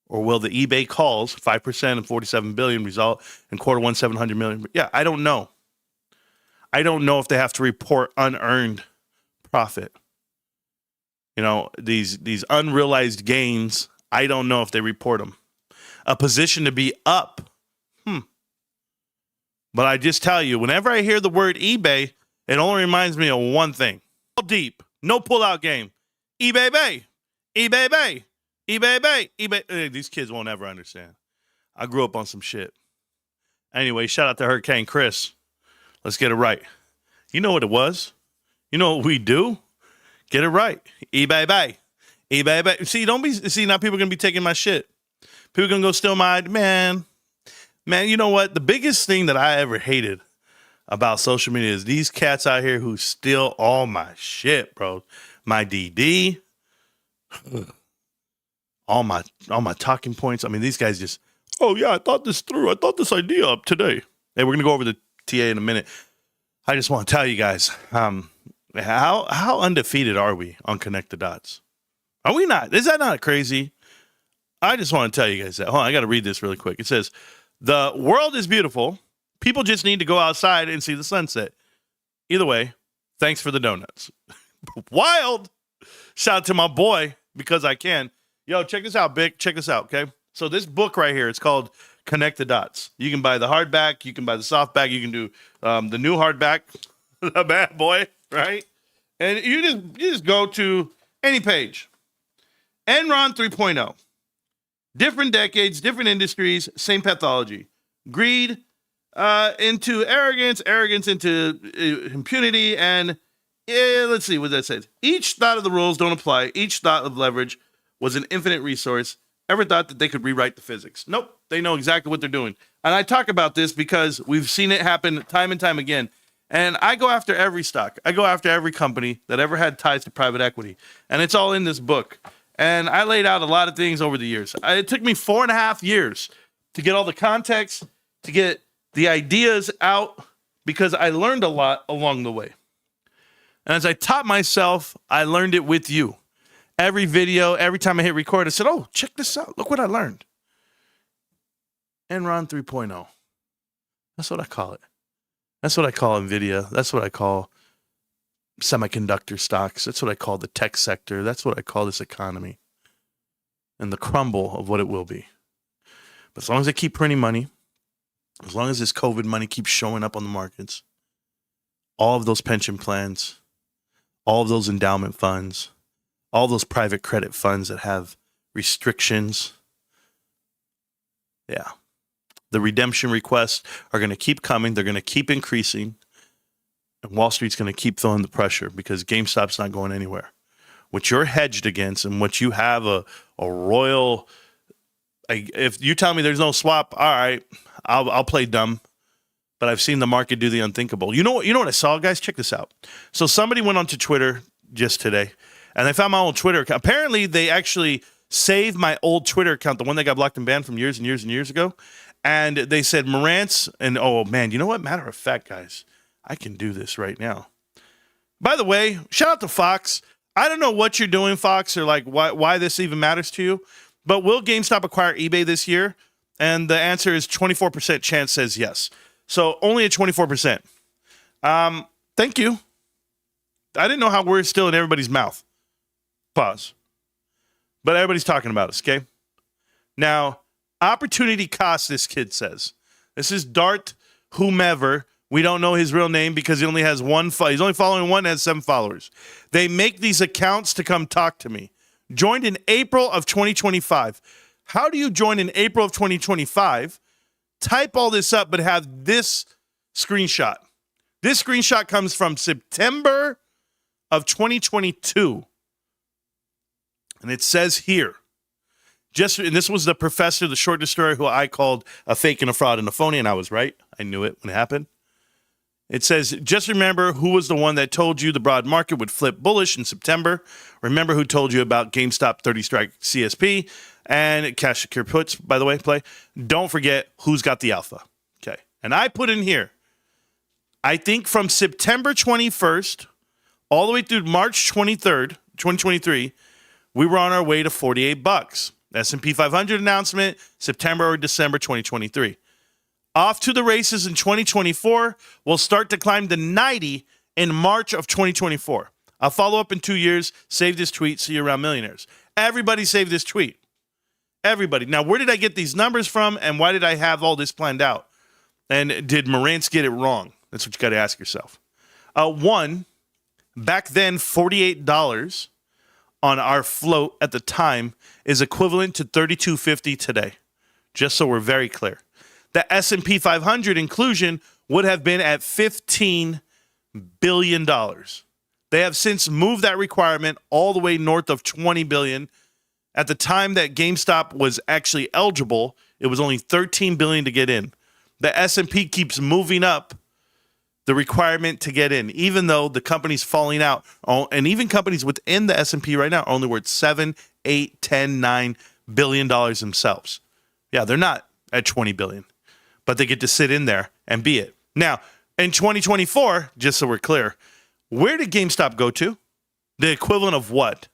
Or will the eBay calls, 5% and 47 billion result in Q1 700 million? Yeah, I don't know. I don't know if they have to report unearned profit. You know, these unrealized gains, I don't know if they report them. A position to be up. But I just tell you, whenever I hear the word eBay, it only reminds me of one thing. All deep. No pull-out game. eBay Bay. eBay Bay. eBay Bay. eBay. These kids won't ever understand. I grew up on some shit. Anyway, shout out to Hurricane Chris. Let's get it right. You know what it was? You know what we do? Get it right. eBay, bye. eBay, bye. See, now people are going to be taking my shit. People are going to go steal my, man, you know what? The biggest thing that I ever hated about social media is these cats out here who steal all my shit, bro. My DD, all my talking points. I mean, these guys just, oh yeah, I thought this through. I thought this idea up today. Hey, we're gonna go over the TA in a minute. I just want to tell you guys, how undefeated are we on Connect the Dots? Are we not? Is that not crazy? I just want to tell you guys that. Hold on, I got to read this really quick. It says, the world is beautiful. People just need to go outside and see the sunset. Either way, thanks for the donuts. Wild. Shout out to my boy, because I can. Yo, check this out, Bick. Check this out, okay? So this book right here, it's called Connect the Dots. You can buy the hardback. You can buy the softback. You can do the new hardback, the bad boy, right? And you just go to any page. Enron 3.0. Different decades, different industries, same pathology. Greed into arrogance, arrogance into impunity, and let's see what that says. Each thought of the rules don't apply. Each thought of leverage was an infinite resource. Ever thought that they could rewrite the physics? Nope. They know exactly what they're doing. And I talk about this because we've seen it happen time and time again. And I go after every stock. I go after every company that ever had ties to private equity. And it's all in this book. And I laid out a lot of things over the years. It took me 4.5 years to get all the context, to get the ideas out, because I learned a lot along the way. And as I taught myself, I learned it with you. Every video, every time I hit record, I said, oh, check this out. Look what I learned. Enron 3.0. That's what I call it. That's what I call NVIDIA. That's what I call semiconductor stocks. That's what I call the tech sector. That's what I call this economy and the crumble of what it will be. But as long as they keep printing money, as long as this COVID money keeps showing up on the markets, all of those pension plans, all of those endowment funds, all those private credit funds that have restrictions, yeah, the redemption requests are going to keep coming. They're going to keep increasing. And Wall Street's going to keep feeling the pressure because GameStop's not going anywhere. What you're hedged against and what you have a royal, if you tell me there's no swap, all right, I'll play dumb. But I've seen the market do the unthinkable. You know what I saw, guys? Check this out. So somebody went onto Twitter just today, and they found my old Twitter account. Apparently, they actually saved my old Twitter account, the one that got blocked and banned from years and years and years ago. And they said Marantz, and oh man, you know what? Matter of fact, guys, I can do this right now. By the way, shout out to Fox. I don't know what you're doing, Fox, or like why this even matters to you, but will GameStop acquire eBay this year? And the answer is 24% chance says yes. So only at 24%. Thank you. I didn't know how we're still in everybody's mouth. Pause. But everybody's talking about us, okay? Now, opportunity cost, this kid says. This is Dart whomever. We don't know his real name because he only has one. He's only following one and has 7 followers. They make these accounts to come talk to me. Joined in April of 2025. How do you join in April of 2025? Type all this up, but have this screenshot. This screenshot comes from September of 2022. And it says here, and this was the professor, the short story who I called a fake and a fraud and a phony, and I was right. I knew it when it happened. It says, just remember who was the one that told you the broad market would flip bullish in September. Remember who told you about GameStop 30 strike CSP and cash secure puts, by the way, play. Don't forget who's got the alpha. Okay. And I put in here, I think from September 21st all the way through March 23rd, 2023, we were on our way to $48. S&P 500 announcement, September or December 2023. Off to the races in 2024. We'll start to climb to 90 in March of 2024. I'll follow up in 2 years. Save this tweet. See you around, millionaires. Everybody save this tweet. Everybody. Now, where did I get these numbers from, and why did I have all this planned out? And did Marantz get it wrong? That's what you got to ask yourself. One, back then, $48 on our float at the time is equivalent to $32.50 today. Just so we're very clear. The S&P 500 inclusion would have been at $15 billion. They have since moved that requirement all the way north of $20 billion. At the time that GameStop was actually eligible, it was only $13 billion to get in. The S&P keeps moving up the requirement to get in, even though the company's falling out. And even companies within the S&P right now are only worth $7, $8, $10, $9 billion themselves. Yeah, they're not at $20 billion, but they get to sit in there and be it. Now, in 2024, just so we're clear, where did GameStop go to? The equivalent of what?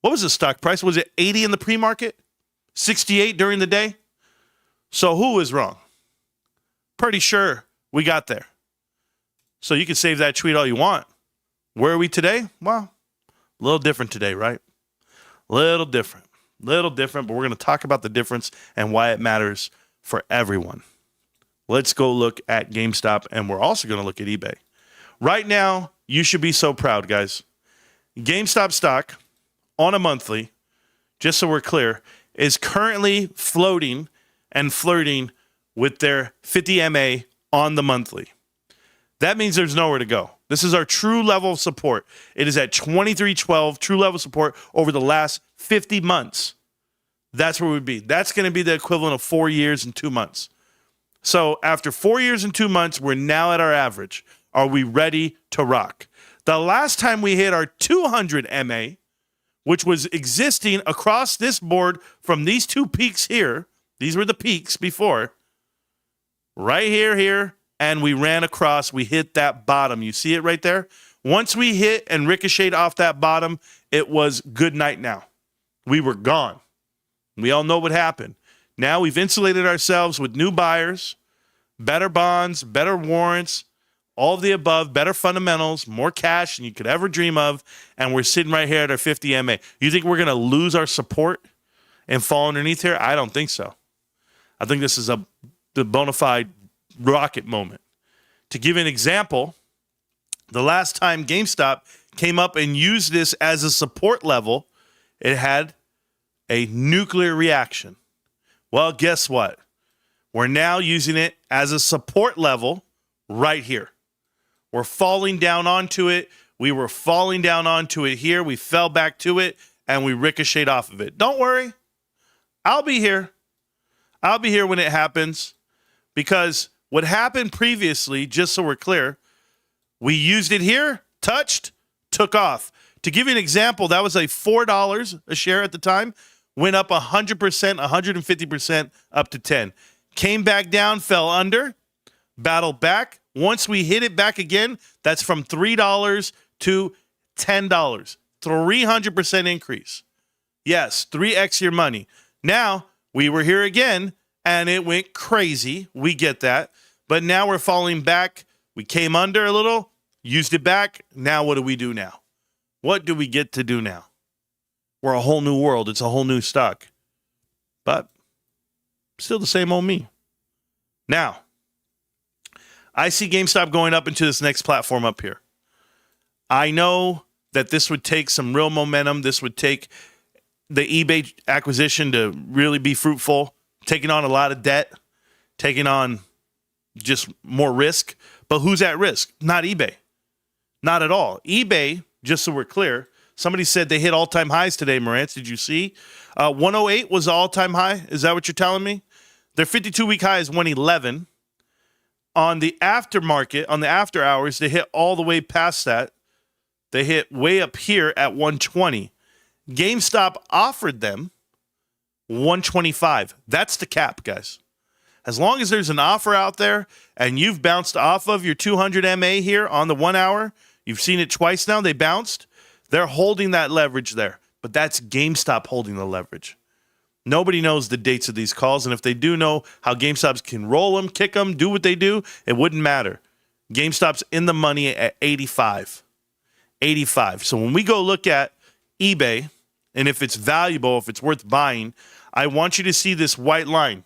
What was the stock price? Was it 80 in the pre-market? 68 during the day? So who is wrong? Pretty sure we got there. So you can save that tweet all you want. Where are we today? Well, a little different today, right? Little different, but we're going to talk about the difference and why it matters for everyone. Let's go look at GameStop, and we're also going to look at eBay. Right now, you should be so proud, guys. GameStop stock on a monthly, just so we're clear, is currently floating and flirting with their 50 MA on the monthly. That means there's nowhere to go. This is our true level of support. It is at 2312, true level support over the last 50 months. That's where we'd be. That's going to be the equivalent of 4 years and 2 months. So after 4 years and 2 months, we're now at our average. Are we ready to rock? The last time we hit our 200 MA, which was existing across this board from these two peaks here, these were the peaks before, right here, and we ran across, we hit that bottom. You see it right there? Once we hit and ricocheted off that bottom, it was good night now. We were gone. We all know what happened. Now we've insulated ourselves with new buyers, better bonds, better warrants, all of the above, better fundamentals, more cash than you could ever dream of, and we're sitting right here at our 50 MA. You think we're going to lose our support and fall underneath here? I don't think so. I think this is the bona fide rocket moment. To give an example, the last time GameStop came up and used this as a support level, it had a nuclear reaction. Well, guess what? We're now using it as a support level right here. We're falling down onto it. We were falling down onto it here. We fell back to it, and we ricocheted off of it. Don't worry. I'll be here. I'll be here when it happens, because what happened previously, just so we're clear, we used it here, touched, took off. To give you an example, that was a $4 a share at the time, went up 100%, 150% up to 10. Came back down, fell under, battled back. Once we hit it back again, that's from $3 to $10. 300% increase. Yes, 3x your money. Now, we were here again, and it went crazy. We get that. But now we're falling back. We came under a little, used it back. Now what do we do now? What do we get to do now? We're a whole new world. It's a whole new stock. But still the same old me. Now, I see GameStop going up into this next platform up here. I know that this would take some real momentum. This would take the eBay acquisition to really be fruitful, taking on a lot of debt, taking on just more risk. But who's at risk? Not eBay. Not at all. eBay, just so we're clear, somebody said they hit all-time highs today, Marantz. Did you see? 108 was the all-time high. Is that what you're telling me? Their 52-week high is 111. On the aftermarket, on the after hours, they hit all the way past that. They hit way up here at 120. GameStop offered them 125. That's the cap, guys. As long as there's an offer out there and you've bounced off of your 200 MA here on the 1 hour, you've seen it twice now, they bounced, they're holding that leverage there. But that's GameStop holding the leverage. Nobody knows the dates of these calls, and if they do know how GameStops can roll them, kick them, do what they do, it wouldn't matter. GameStop's in the money at 85. 85. So when we go look at eBay, and if it's valuable, if it's worth buying, I want you to see this white line.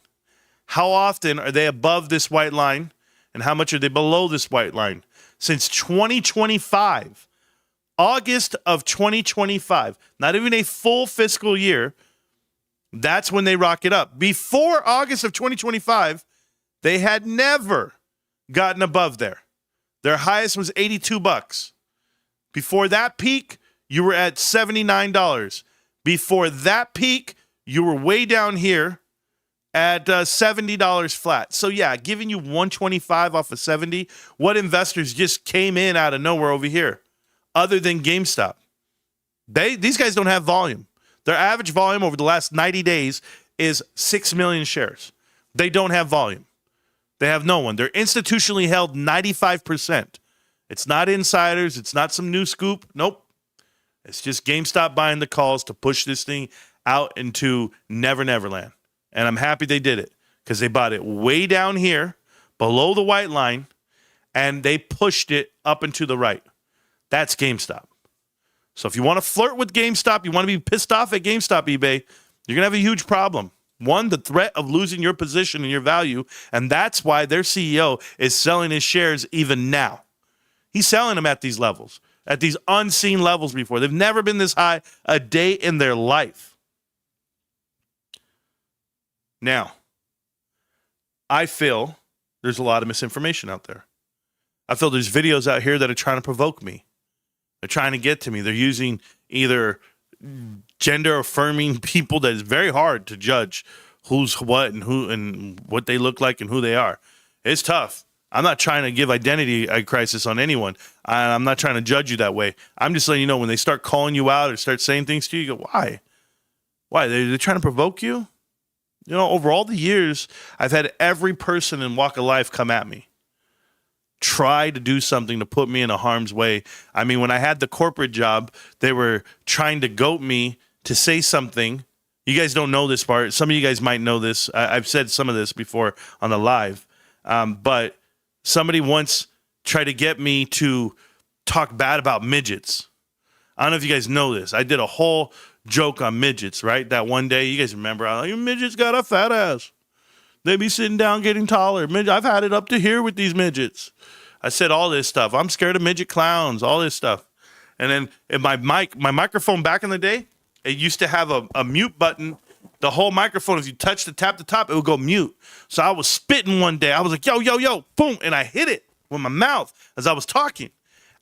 How often are they above this white line, and how much are they below this white line? Since 2025, August of 2025, not even a full fiscal year, that's when they rock it up. Before August of 2025, They had never gotten above there. Their highest was $82. Before that peak, you were at $79. Before that peak, you were way down here at $70 flat. So yeah, giving you 125 off of 70, what investors just came in out of nowhere over here, other than GameStop? These guys don't have volume. Their average volume over the last 90 days is 6 million shares. They don't have volume. They have no one. They're institutionally held 95%. It's not insiders. It's not some new scoop. Nope. It's just GameStop buying the calls to push this thing out into Never land. And I'm happy they did it because they bought it way down here below the white line and they pushed it up and to the right. That's GameStop. So if you want to flirt with GameStop, you want to be pissed off at GameStop, eBay, you're going to have a huge problem. One, the threat of losing your position and your value, and that's why their CEO is selling his shares even now. He's selling them at these levels, at these unseen levels before. They've never been this high a day in their life. Now, I feel there's a lot of misinformation out there. I feel there's videos out here that are trying to provoke me. They're trying to get to me. They're using either gender affirming people that is very hard to judge who's what and who and what they look like and who they are. It's tough. I'm not trying to give identity crisis on anyone. I'm not trying to judge you that way. I'm just letting you know when they start calling you out or start saying things to you, you go, why? Why? They're trying to provoke you? You know, over all the years, I've had every person in walk of life come at me, try to do something to put me in a harm's way. I mean, when I had the corporate job, they were trying to goat me to say something. You guys don't know this part. Some of you guys might know this. I've said some of this before on the live. But somebody once tried to get me to talk bad about midgets. I don't know if you guys know this. I did a whole joke on midgets, right? That one day, you guys remember, I was like, midgets got a fat ass. They be sitting down getting taller. I've had it up to here with these midgets. I said all this stuff. I'm scared of midget clowns, all this stuff. And then in my microphone back in the day, it used to have a mute button. The whole microphone, if you tap the top, it would go mute. So I was spitting one day. I was like, yo, boom. And I hit it with my mouth as I was talking.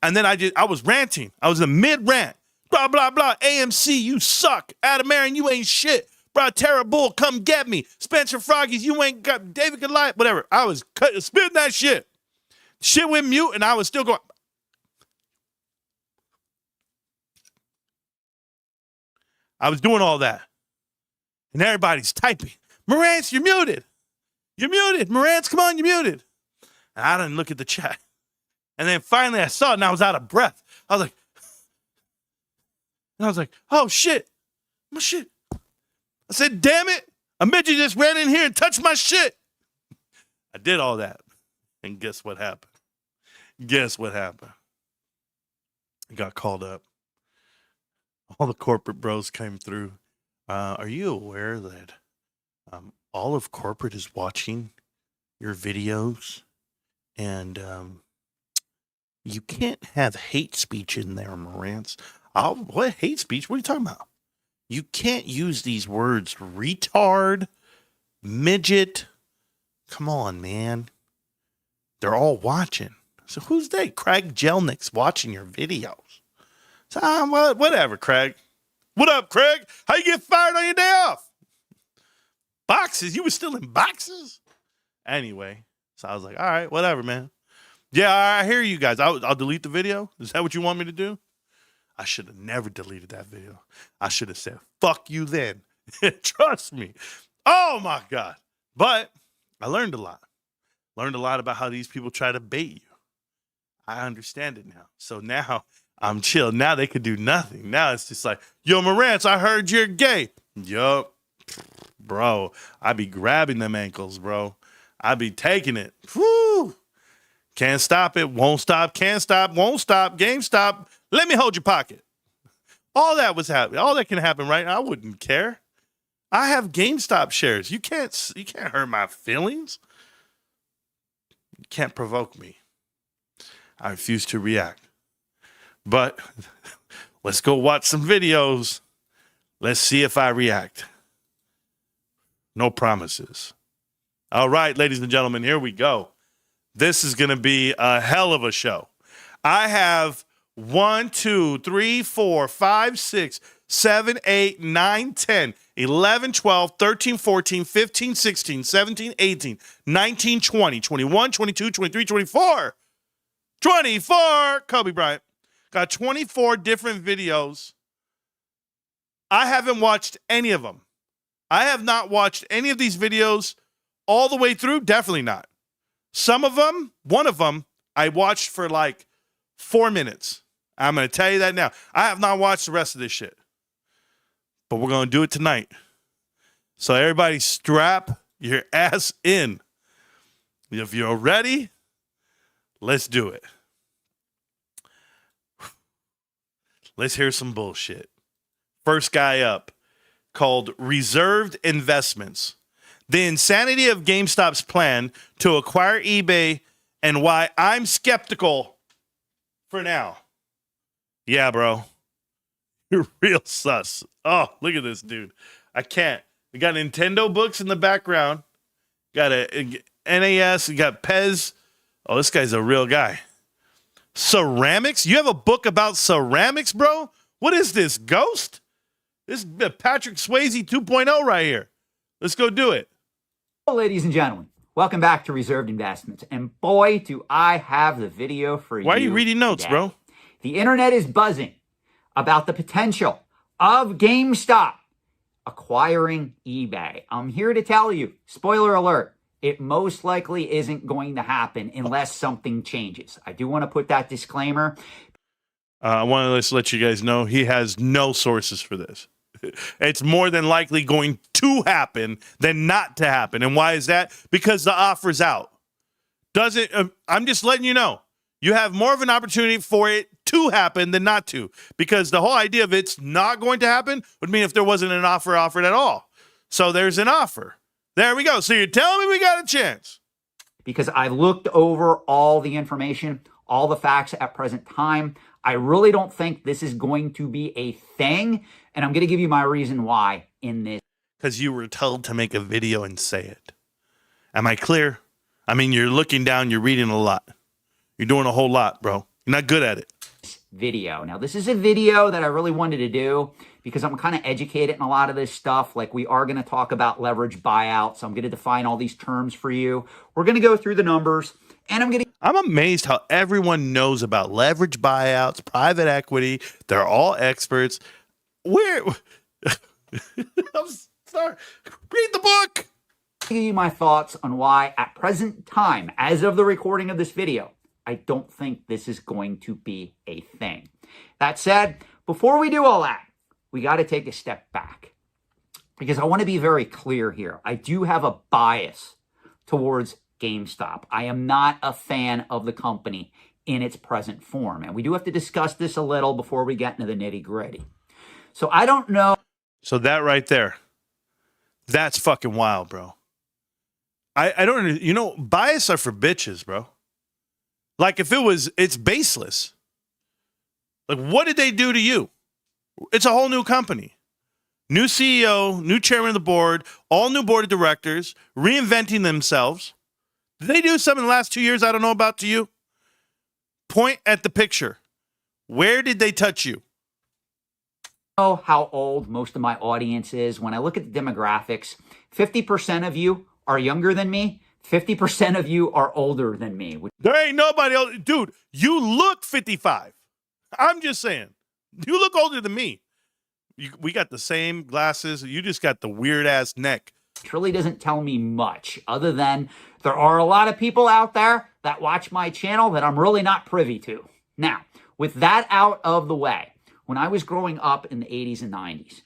And then I was ranting. I was in mid-rant. Blah, blah, blah. AMC, you suck. Adam Aaron, you ain't shit. Bro, Tara Bull, come get me. Spencer Froggies, you ain't got David Goliath, whatever. I was spitting that shit. Shit went mute, and I was still going. I was doing all that. And everybody's typing. Marantz, you're muted. You're muted. Marantz, come on, you're muted. And I didn't look at the chat. And then finally I saw it, and I was out of breath. I was like, oh, shit. My shit. I said, damn it. A midget just ran in here and touched my shit. I did all that. And guess what happened? I got called up. All the corporate bros came through. Are you aware that all of corporate is watching your videos? And you can't have hate speech in there, Marantz. What hate speech? What are you talking about? You can't use these words, retard, midget. Come on, man. They're all watching. So who's they? Craig Jelnick's watching your videos. So, whatever, Craig. What up, Craig? How you get fired on your day off? Boxes? You were still in boxes? Anyway, so I was like, all right, whatever, man. Yeah, I hear you guys. I'll delete the video. Is that what you want me to do? I should have never deleted that video. I should have said, fuck you then. Trust me. Oh, my God. But I learned a lot. Learned a lot about how these people try to bait you. I understand it now. So now I'm chill. Now they could do nothing. Now it's just like, yo, Marantz, I heard you're gay. Yup. Bro, I be grabbing them ankles, bro. I be taking it. Whew. Can't stop it. Won't stop. Can't stop. Won't stop. GameStop. Let me hold your pocket. All that was happening. All that can happen right now. I wouldn't care. I have GameStop shares. You can't hurt my feelings. You can't provoke me. I refuse to react. But let's go watch some videos. Let's see if I react. No promises. All right, ladies and gentlemen, here we go. This is going to be a hell of a show. I have 1, 2, 3, 4, 5, 6, 7, 8, 9, 10, 11, 12, 13, 14, 15, 16, 17, 18, 19, 20, 21, 22, 23, 24. 24, Kobe Bryant. Got 24 different videos. I haven't watched any of them. I have not watched any of these videos all the way through. Definitely not. Some of them, one of them, I watched for like 4 minutes. I'm going to tell you that now. I have not watched the rest of this shit. But we're going to do it tonight. So everybody strap your ass in. If you're ready, let's do it. Let's hear some bullshit. First guy up, called Reserved Investments. The insanity of GameStop's plan to acquire eBay and why I'm skeptical for now. Yeah, bro. You're real sus. Oh, look at this dude. I can't. We got Nintendo books in the background. Got a NAS. We got Pez. Oh, this guy's a real guy. Ceramics? You have a book about ceramics, bro? What is this, Ghost? This is Patrick Swayze 2.0 right here. Let's go do it. Hello, ladies and gentlemen. Welcome back to Reserved Investments. And boy, do I have the video for you. Why are you reading notes, today. bro? The internet is buzzing about the potential of GameStop acquiring eBay. I'm here to tell you, spoiler alert, it most likely isn't going to happen unless something changes. I do want to put that disclaimer. I want to let you guys know he has no sources for this. It's more than likely going to happen than not to happen. And why is that? Because the offer's out. I'm just letting you know. You have more of an opportunity for it to happen than not to. Because the whole idea of it's not going to happen would mean if there wasn't an offer offered at all. So there's an offer. There we go. So you're telling me we got a chance. Because I looked over all the information, all the facts at present time. I really don't think this is going to be a thing. And I'm going to give you my reason why in this. Because you were told to make a video and say it. Am I clear? I mean, you're looking down, you're reading a lot. You're doing a whole lot, bro. You're not good at it. Video. Now, this is a video that I really wanted to do because I'm kind of educated in a lot of this stuff. Like, we are going to talk about leverage buyouts. So I'm going to define all these terms for you. We're going to go through the numbers, and I'm amazed how everyone knows about leverage buyouts, private equity. They're all experts. I'm sorry. Read the book. give you my thoughts on why, at present time, as of the recording of this video, I don't think this is going to be a thing. That said, before we do all that, we got to take a step back because I want to be very clear here. I do have a bias towards GameStop. I am not a fan of the company in its present form. And we do have to discuss this a little before we get into the nitty gritty. So I don't know. So that right there, that's fucking wild, bro. I don't, you know, bias are for bitches, bro. Like if it's baseless. Like what did they do to you? It's a whole new company. New CEO, new chairman of the board, all new board of directors, reinventing themselves. Did they do something in the last 2 years I don't know about to you? Point at the picture. Where did they touch you? I know how old most of my audience is. When I look at the demographics, 50% of you are younger than me. 50% of you are older than me. There ain't nobody else. Dude, you look 55. I'm just saying. You look older than me. We got the same glasses. You just got the weird-ass neck. It really doesn't tell me much other than there are a lot of people out there that watch my channel that I'm really not privy to. Now, with that out of the way, when I was growing up in the 80s and 90s,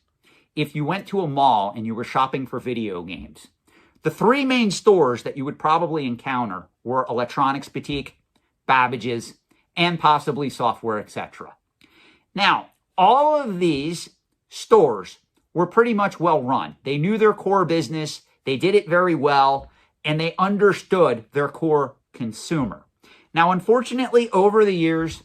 if you went to a mall and you were shopping for video games, the three main stores that you would probably encounter were Electronics Boutique, Babbage's, and possibly Software, etc. Now, all of these stores were pretty much well run. They knew their core business, they did it very well, and they understood their core consumer. Now, unfortunately, over the years,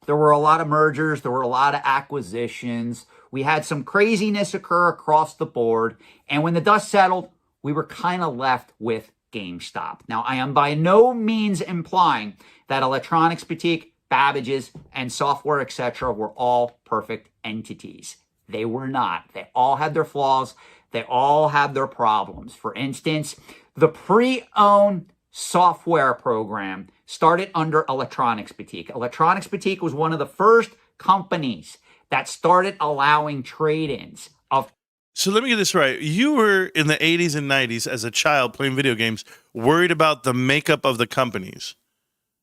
there were a lot of mergers, there were a lot of acquisitions. We had some craziness occur across the board, and when the dust settled, we were kind of left with GameStop. Now, I am by no means implying that Electronics Boutique, Babbage's, and Software, etc. were all perfect entities. They were not. They all had their flaws. They all had their problems. For instance, the pre-owned software program started under Electronics Boutique. Electronics Boutique was one of the first companies that started allowing trade-ins of. So let me get this right. You were in the 80s and 90s as a child playing video games, worried about the makeup of the companies.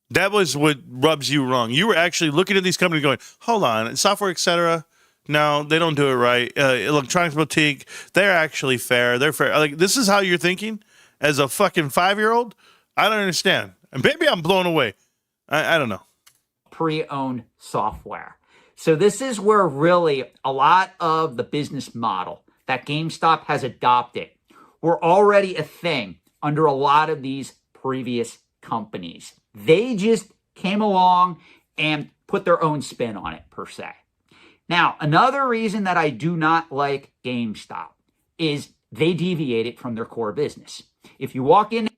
That was what rubs you wrong. You were actually looking at these companies going, hold on, Software, etc. No, they don't do it right. Electronics Boutique, they're actually fair. They're fair. Like, this is how you're thinking as a fucking 5-year-old? I don't understand. And maybe I'm blown away. I don't know. Pre-owned software. So this is where really a lot of the business model that GameStop has adopted were already a thing under a lot of these previous companies. They just came along and put their own spin on it, per se. Now, another reason that I do not like GameStop is they deviated from their core business. If you walk into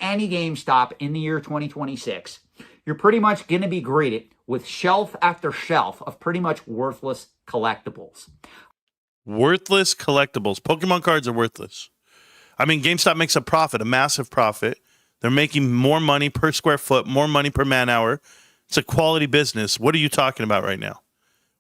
any GameStop in the year 2026, you're pretty much going to be greeted with shelf after shelf of pretty much worthless collectibles. Worthless collectibles. Pokemon cards are worthless. I mean, GameStop makes a profit, a massive profit. They're making more money per square foot, more money per man hour. It's a quality business. What are you talking about right now?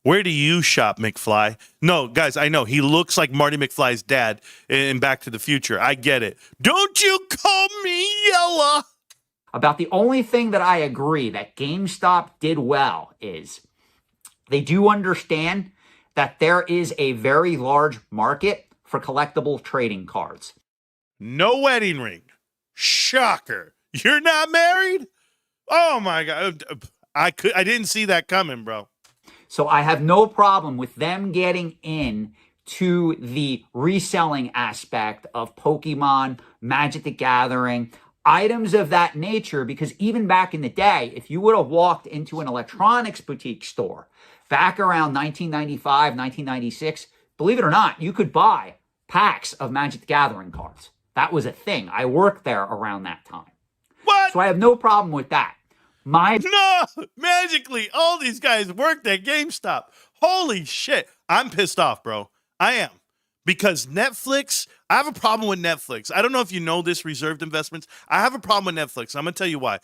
Where do you shop, McFly? No, guys, I know. He looks like Marty McFly's dad in Back to the Future. I get it. Don't you call me Yella. About the only thing that I agree that GameStop did well is they do understand that there is a very large market for collectible trading cards. No wedding ring. Shocker. You're not married? Oh, my God. I didn't see that coming, bro. So I have no problem with them getting in to the reselling aspect of Pokemon, Magic the Gathering, items of that nature, because even back in the day, if you would have walked into an electronics boutique store back around 1995, 1996, believe it or not, you could buy packs of Magic the Gathering cards. That was a thing. I worked there around that time. What? So I have no problem with that. No, magically, all these guys worked at GameStop. Holy shit. I'm pissed off, bro. I am. Because Netflix, I have a problem with Netflix. I don't know if you know this, reserved investments. I have a problem with Netflix. I'm going to tell you why.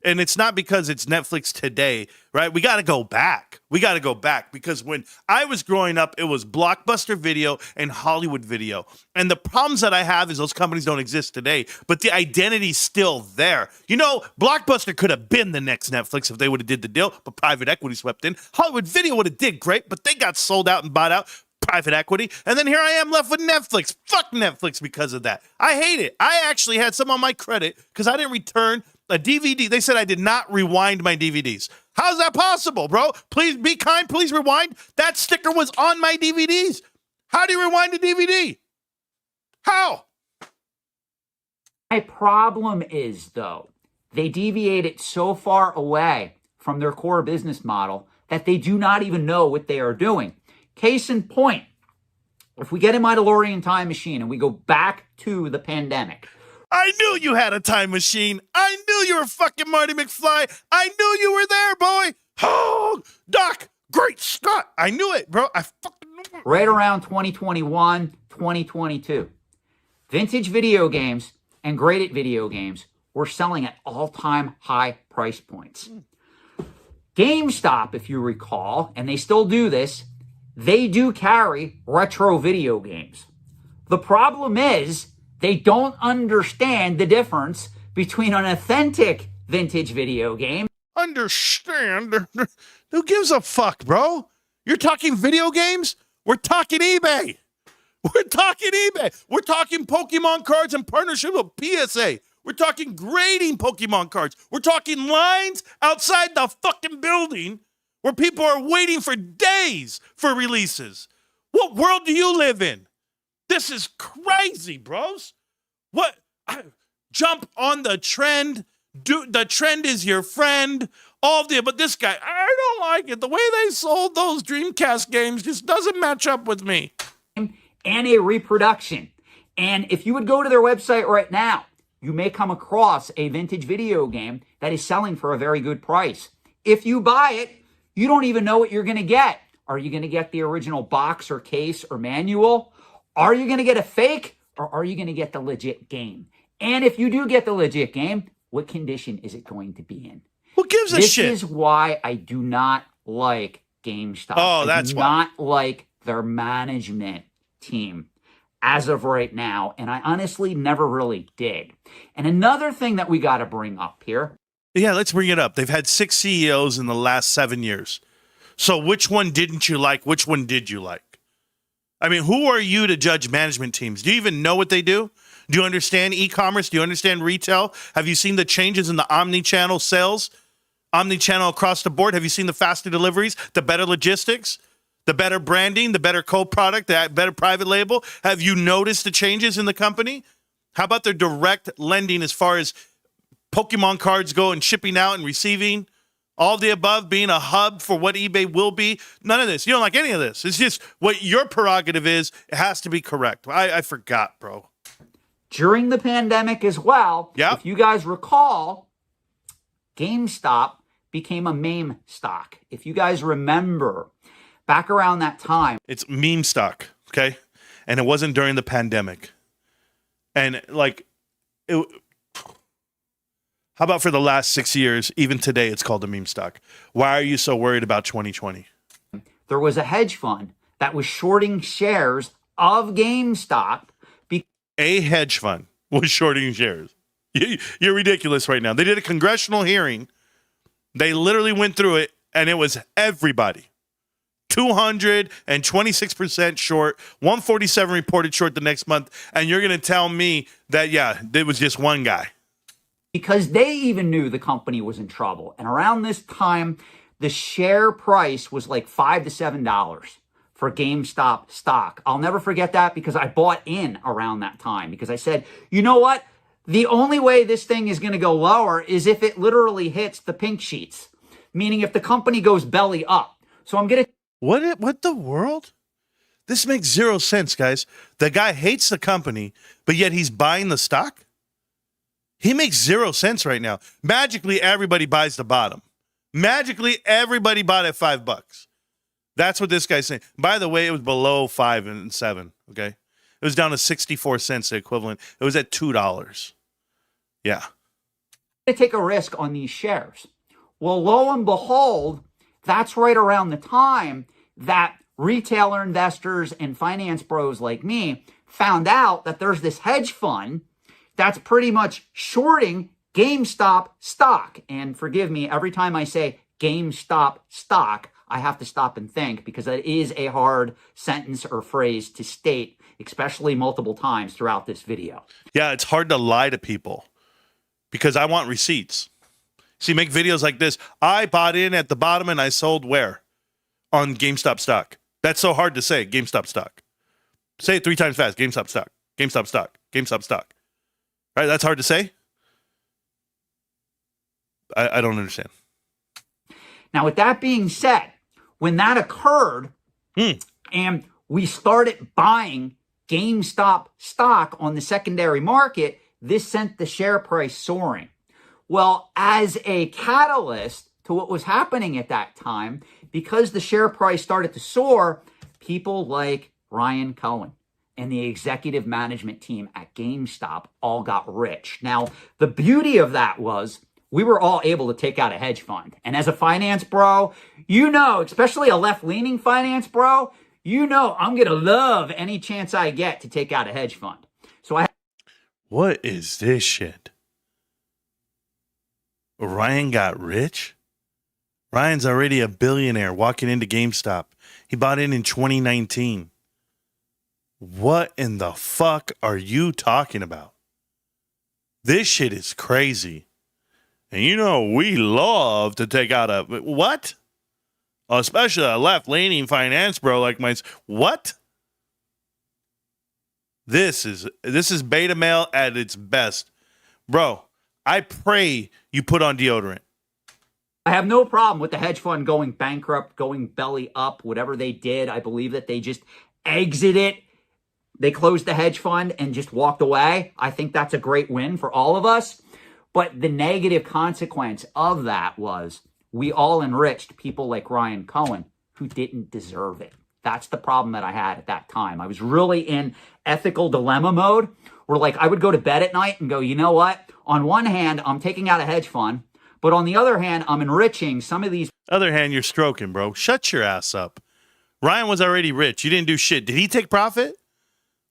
And it's not because it's Netflix today, right? We got to go back. Because when I was growing up, it was Blockbuster Video and Hollywood Video. And the problems that I have is those companies don't exist today, but the identity's still there. You know, Blockbuster could have been the next Netflix if they would have did the deal, but private equity swept in. Hollywood Video would have did great, but they got sold out and bought out. Private equity, and then here I am left with Netflix. Fuck Netflix because of that. I hate it. I actually had some on my credit because I didn't return a DVD. They said I did not rewind my DVDs. How's that possible, bro? Please be kind. Please rewind. That sticker was on my DVDs. How do you rewind a DVD? How? My problem is, though, they deviated so far away from their core business model that they do not even know what they are doing. Case in point, if we get in my DeLorean time machine and we go back to the pandemic. I knew you had a time machine. I knew you were fucking Marty McFly. I knew you were there, boy. Oh, Doc, great Scott. I knew it, bro. I fucking knew it. Right around 2021, 2022. Vintage video games and graded video games were selling at all-time high price points. GameStop, if you recall, and they still do this, they do carry retro video games. The problem is they don't understand the difference between an authentic vintage video game. Understand? Who gives a fuck, bro? You're talking video games? We're talking eBay. We're talking Pokemon cards in partnership with PSA. We're talking grading Pokemon cards. We're talking lines outside the fucking building where people are waiting for days for releases. What world do you live in? This is crazy, bros. Jump on the trend. The trend is your friend. But this guy, I don't like it. The way they sold those Dreamcast games just doesn't match up with me. And a reproduction. And if you would go to their website right now, you may come across a vintage video game that is selling for a very good price. If you buy it, you don't even know what you're going to get. Are you going to get the original box or case or manual? Are you going to get a fake, or are you going to get the legit game? And if you do get the legit game, what condition is it going to be in? Who gives a shit? This is why I do not like GameStop. Oh, that's why. I do not like their management team as of right now, and I honestly never really did. And another thing that we got to bring up here. Yeah, let's bring it up. They've had 6 CEOs in the last 7 years. So which one didn't you like? Which one did you like? I mean, who are you to judge management teams? Do you even know what they do? Do you understand e-commerce? Do you understand retail? Have you seen the changes in the omni-channel sales? Omni-channel across the board? Have you seen the faster deliveries, the better logistics, the better branding, the better co-product, the better private label? Have you noticed the changes in the company? How about their direct lending as far as Pokemon cards go and shipping out and receiving? All of the above, being a hub for what eBay will be. None of this. You don't like any of this. It's just what your prerogative is. It has to be correct. I forgot, bro. During the pandemic as well, if you guys recall, GameStop became a meme stock. If you guys remember, back around that time. It's meme stock, okay? And it wasn't during the pandemic. And like, how about for the last 6 years, even today, it's called a meme stock. Why are you so worried about 2020? There was a hedge fund that was shorting shares of GameStop. A hedge fund was shorting shares. You're ridiculous right now. They did a congressional hearing. They literally went through it, and it was everybody. 226% short, 147 reported short the next month, and you're going to tell me that, yeah, it was just one guy. Because they even knew the company was in trouble. And around this time, the share price was like $5 to $7 for GameStop stock. I'll never forget that because I bought in around that time because I said, you know what? The only way this thing is going to go lower is if it literally hits the pink sheets, meaning if the company goes belly up. So I'm going to... What the world? This makes zero sense, guys. The guy hates the company, but yet he's buying the stock? He makes zero sense right now. Magically, everybody buys the bottom. Magically, everybody bought at $5. That's what this guy's saying. By the way, it was below 5 and 7, okay? It was down to 64 cents, the equivalent. It was at $2. Yeah. To take a risk on these shares. Well, lo and behold, that's right around the time that retailer investors and finance bros like me found out that there's this hedge fund that's pretty much shorting GameStop stock. And forgive me, every time I say GameStop stock, I have to stop and think because that is a hard sentence or phrase to state, especially multiple times throughout this video. Yeah, it's hard to lie to people because I want receipts. See, make videos like this. I bought in at the bottom and I sold where? On GameStop stock. That's so hard to say, GameStop stock. Say it 3 times fast. GameStop stock. GameStop stock. GameStop stock. All right, that's hard to say? I don't understand. Now, with that being said, when that occurred and we started buying GameStop stock on the secondary market, this sent the share price soaring. Well, as a catalyst to what was happening at that time, because the share price started to soar, people like Ryan Cohen and the executive management team at GameStop all got rich. Now, the beauty of that was we were all able to take out a hedge fund. And as a finance bro, you know, especially a left-leaning finance bro, you know I'm going to love any chance I get to take out a hedge fund. So What is this shit? Ryan got rich? Ryan's already a billionaire walking into GameStop. He bought in 2019. What in the fuck are you talking about? This shit is crazy. And you know, we love to take out a... What? Especially a left-leaning finance bro like mine. What? This is beta male at its best. Bro, I pray you put on deodorant. I have no problem with the hedge fund going bankrupt, going belly up, whatever they did. I believe that they just exited they closed the hedge fund and just walked away. I think that's a great win for all of us. But the negative consequence of that was we all enriched people like Ryan Cohen who didn't deserve it. That's the problem that I had at that time. I was really in ethical dilemma mode where like I would go to bed at night and go, you know what? On one hand, I'm taking out a hedge fund, but on the other hand, I'm enriching some of these. Other hand, you're stroking, bro. Shut your ass up. Ryan was already rich. You didn't do shit. Did he take profit?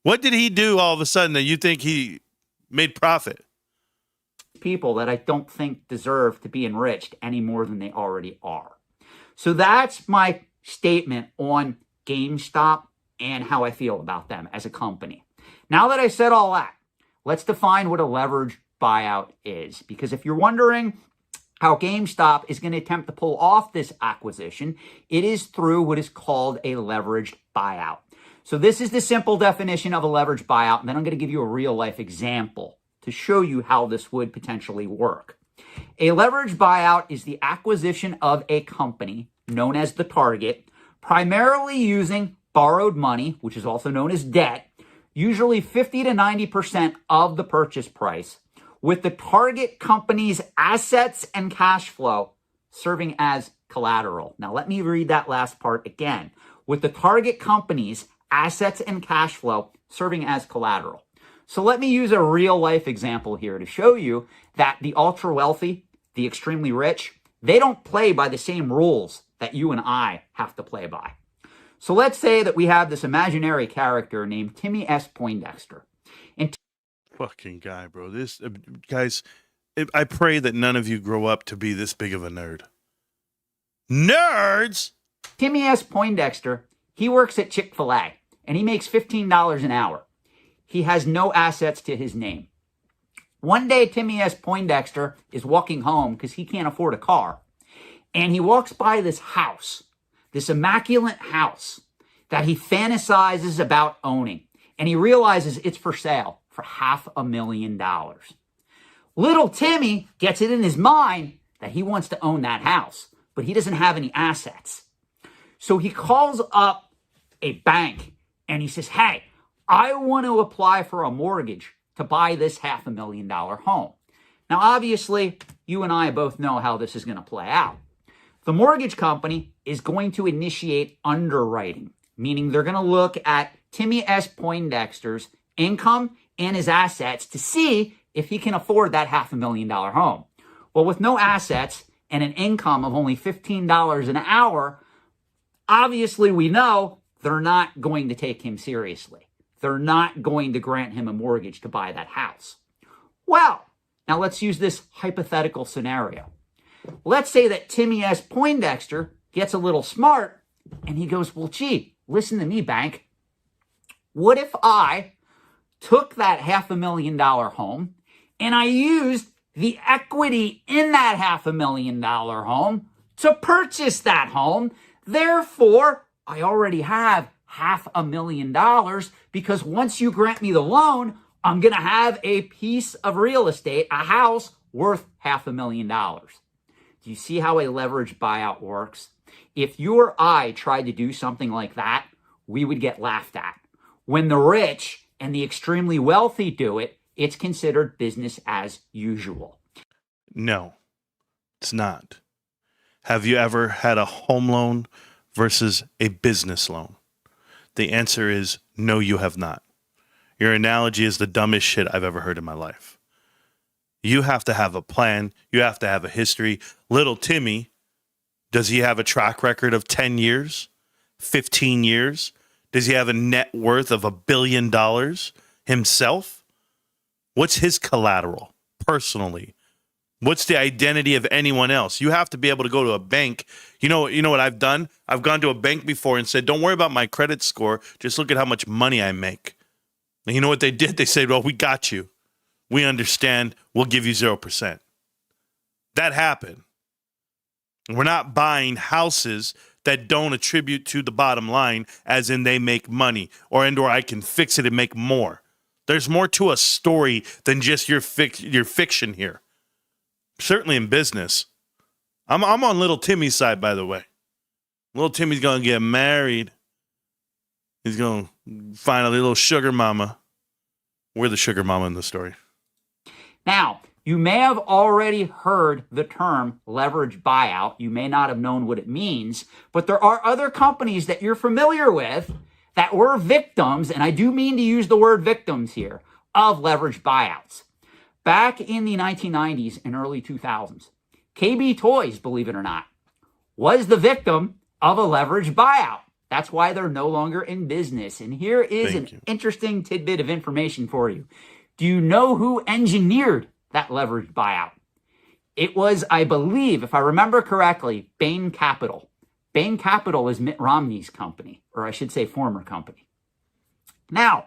What did he do all of a sudden that you think he made profit? People that I don't think deserve to be enriched any more than they already are. So that's my statement on GameStop and how I feel about them as a company. Now that I said all that, let's define what a leveraged buyout is. Because if you're wondering how GameStop is going to attempt to pull off this acquisition, it is through what is called a leveraged buyout. So this is the simple definition of a leveraged buyout, and then I'm going to give you a real-life example to show you how this would potentially work. A leveraged buyout is the acquisition of a company known as the target, primarily using borrowed money, which is also known as debt, usually 50 to 90% of the purchase price, with the target company's assets and cash flow serving as collateral. Now, let me read that last part again. With the target company's assets and cash flow serving as collateral. So let me use a real life example here to show you that the ultra wealthy, the extremely rich, they don't play by the same rules that you and I have to play by. So let's say that we have this imaginary character named Timmy S. Poindexter. And Fucking guy, bro. This guys, I pray that none of you grow up to be this big of a nerd. Nerds! Timmy S. Poindexter, he works at Chick-fil-A and he makes $15 an hour. He has no assets to his name. One day, Timmy S. Poindexter is walking home because he can't afford a car. And he walks by this house, this immaculate house that he fantasizes about owning. And he realizes it's for sale for $500,000. Little Timmy gets it in his mind that he wants to own that house, but he doesn't have any assets. So he calls up a bank and he says, hey, I want to apply for a mortgage to buy this $500,000 home. Now, obviously, you and I both know how this is going to play out. The mortgage company is going to initiate underwriting, meaning they're going to look at Timmy S. Poindexter's income and his assets to see if he can afford that $500,000 home. Well, with no assets and an income of only $15 an hour, obviously we know they're not going to take him seriously. They're not going to grant him a mortgage to buy that house. Well, now let's use this hypothetical scenario. Let's say that Timmy S. Poindexter gets a little smart and he goes, well, gee, listen to me, bank. What if I took that $500,000 home and I used the equity in that $500,000 home to purchase that home? Therefore, I already have $500,000 because once you grant me the loan, I'm going to have a piece of real estate, a house worth $500,000. Do you see how a leveraged buyout works? If you or I tried to do something like that, we would get laughed at. When the rich and the extremely wealthy do it, it's considered business as usual. No, it's not. Have you ever had a home loan versus a business loan? The answer is no, you have not. Your analogy is the dumbest shit I've ever heard in my life. You have to have a plan. You have to have a history. Little Timmy, does he have a track record of 10 years, 15 years? Does he have a net worth of $1 billion himself? What's his collateral personally? What's the identity of anyone else? You have to be able to go to a bank. You know what I've done? I've gone to a bank before and said, don't worry about my credit score. Just look at how much money I make. And you know what they did? They said, well, we got you. We understand. We'll give you 0%. That happened. We're not buying houses that don't attribute to the bottom line, as in they make money, or I can fix it and make more. There's more to a story than just your fiction here. Certainly in business. I'm on little Timmy's side, by the way. Little Timmy's going to get married. He's going to Finally, little sugar mama. We're the sugar mama in the story. Now, you may have already heard the term leverage buyout. You may not have known what it means, but there are other companies that you're familiar with that were victims, and I do mean to use the word victims here, of leverage buyouts. Back in the 1990s and early 2000s, KB Toys, believe it or not, was the victim of a leverage buyout. That's why they're no longer in business. And here is an interesting tidbit of information for you. Do you know who engineered that leverage buyout? It was, I believe, if I remember correctly, Bain Capital. Bain Capital is Mitt Romney's company, or I should say former company. Now,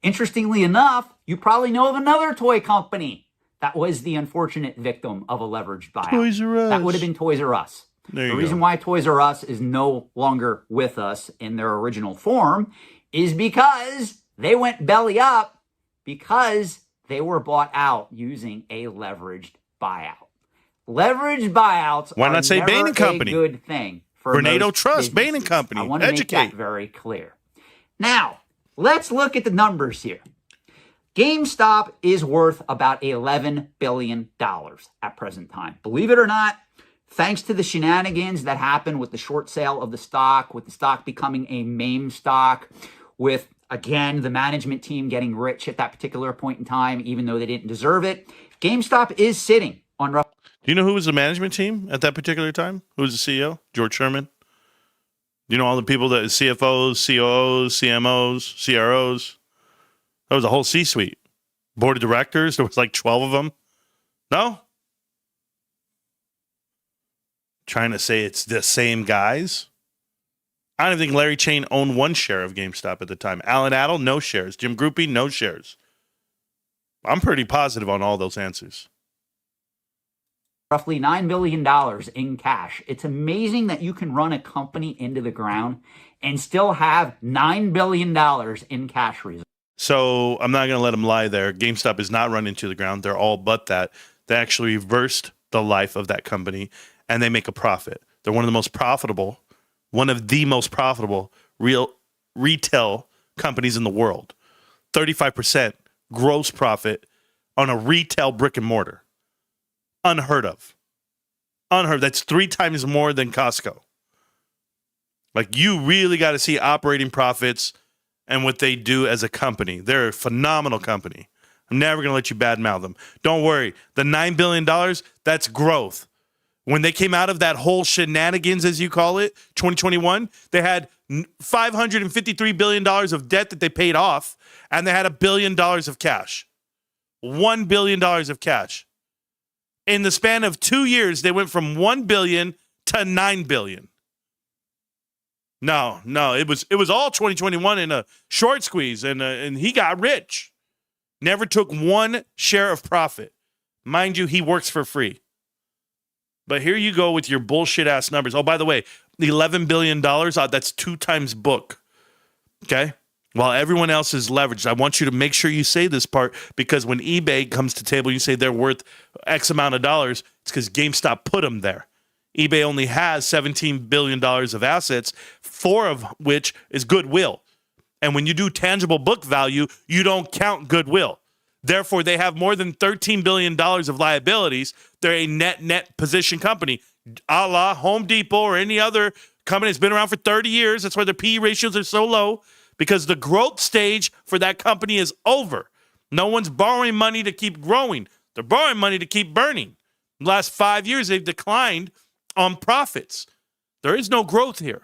interestingly enough, you probably know of another toy company that was the unfortunate victim of a leveraged buyout. Toys R Us. That would have been Toys R Us. The reason why Toys R Us is no longer with us in their original form is because they went belly up because they were bought out using a leveraged buyout. Leveraged buyouts Why are not say never Bain & Company? a good thing for Vornado most Trust, Bain & businesses. Company. I want to make that very clear. Now, let's look at the numbers here. GameStop is worth about $11 billion at present time. Believe it or not, thanks to the shenanigans that happened with the short sale of the stock, with the stock becoming a meme stock, with, again, the management team getting rich at that particular point in time, even though they didn't deserve it, GameStop is sitting on roughly... Do you know who was the management team at that particular time? Who was the CEO? George Sherman? Do you know all the people that CFOs, COOs, CMOs, CROs? That was a whole C-suite. Board of directors, there was like 12 of them. No? Trying to say it's the same guys? I don't think Larry Chain owned one share of GameStop at the time. Alan Adel, no shares. Jim Groupie, no shares. I'm pretty positive on all those answers. Roughly $9 billion in cash. It's amazing that you can run a company into the ground and still have $9 billion in cash reserves. So I'm not going to let them lie there. GameStop is not run into the ground. They're all but that. They actually reversed the life of that company, and they make a profit. They're one of the most profitable real retail companies in the world. 35% gross profit on a retail brick and mortar. Unheard of. That's 3 times more than Costco. Like, you really got to see operating profits and what they do as a company. They're a phenomenal company. I'm never going to let you badmouth them. Don't worry. The $9 billion, that's growth. When they came out of that whole shenanigans, as you call it, 2021, they had $553 billion of debt that they paid off, and they had $1 billion of cash. $1 billion of cash. In the span of 2 years, they went from $1 billion to $9 billion. No, it was all 2021 in a short squeeze, and he got rich. Never took one share of profit. Mind you, he works for free. But here you go with your bullshit ass numbers. Oh, by the way, the $11 billion, that's 2 times book. Okay? While everyone else is leveraged, I want you to make sure you say this part, because when eBay comes to table, you say they're worth X amount of dollars. It's because GameStop put them there. eBay only has $17 billion of assets, 4 of which is goodwill. And when you do tangible book value, you don't count goodwill. Therefore, they have more than $13 billion of liabilities. They're a net position company, a la Home Depot or any other company that's been around for 30 years. That's why their PE ratios are so low, because the growth stage for that company is over. No one's borrowing money to keep growing. They're borrowing money to keep burning. In the last 5 years, they've declined on profits. There is no growth here.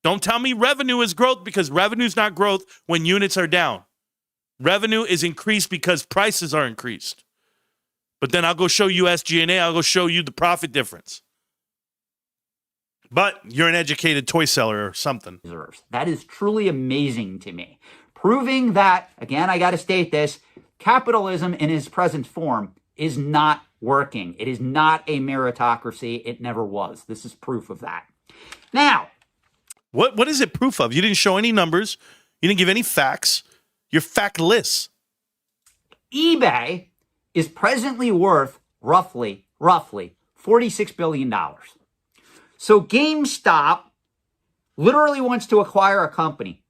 Don't tell me revenue is growth, because revenue is not growth when units are down. Revenue is increased because prices are increased. But then I'll go show you SG&A. I'll go show you the profit difference. But you're an educated toy seller or something. That is truly amazing to me. Proving that, again, I got to state this, capitalism in its present form is not working. It is not a meritocracy. It never was. This is proof of that. Now, what is it proof of? You didn't show any numbers. You didn't give any facts. You're factless. eBay is presently worth roughly $46 billion. So GameStop literally wants to acquire a company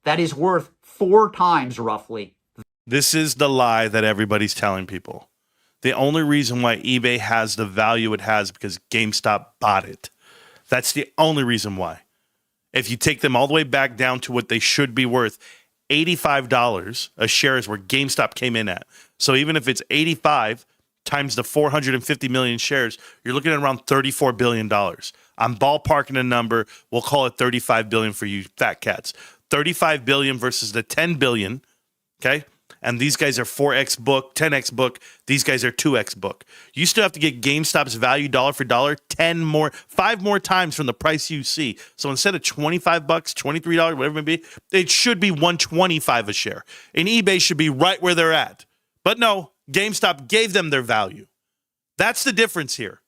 that is worth 4 times roughly. This is the lie that everybody's telling people. The only reason why eBay has the value it has because GameStop bought it. That's the only reason why. If you take them all the way back down to what they should be worth, $85 a share is where GameStop came in at. So even if it's 85 times the 450 million shares, you're looking at around $34 billion. I'm ballparking a number. We'll call it $35 billion for you fat cats. $35 billion versus the $10 billion, okay? And these guys are 4x book, 10x book. These guys are 2x book. You still have to get GameStop's value dollar for dollar 5 more times from the price you see. So instead of $25, $23, whatever it may be, it should be $125 a share. And eBay should be right where they're at. But no, GameStop gave them their value. That's the difference here.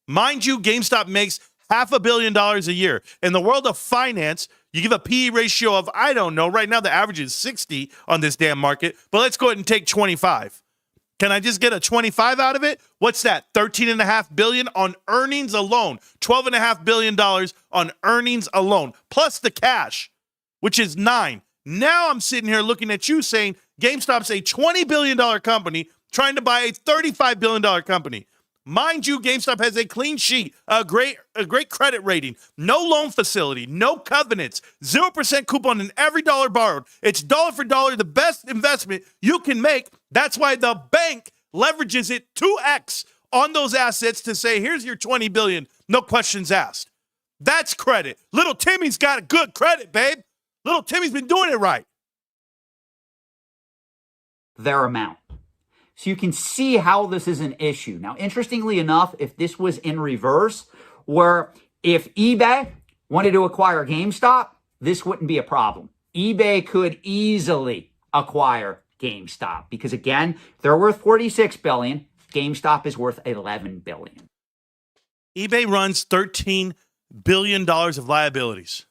Mind you, GameStop makes $500 million a year. In the world of finance, you give a PE ratio of, I don't know, right now the average is 60 on this damn market, but let's go ahead and take 25. Can I just get a 25 out of it? What's that? $13.5 billion on earnings alone. $12.5 billion on earnings alone, plus the cash, which is 9. Now I'm sitting here looking at you saying GameStop's a $20 billion company trying to buy a $35 billion company. Mind you, GameStop has a clean sheet, a great credit rating, no loan facility, no covenants, 0% coupon in every dollar borrowed. It's dollar for dollar, the best investment you can make. That's why the bank leverages it 2x on those assets to say, here's your $20 billion, no questions asked. That's credit. Little Timmy's got a good credit, babe. Little Timmy's been doing it right. Their amount. So you can see how this is an issue. Now, interestingly enough, if this was in reverse, where if eBay wanted to acquire GameStop, this wouldn't be a problem. eBay could easily acquire GameStop because, again, they're worth $46 billion. GameStop is worth $11 billion. eBay runs $13 billion of liabilities.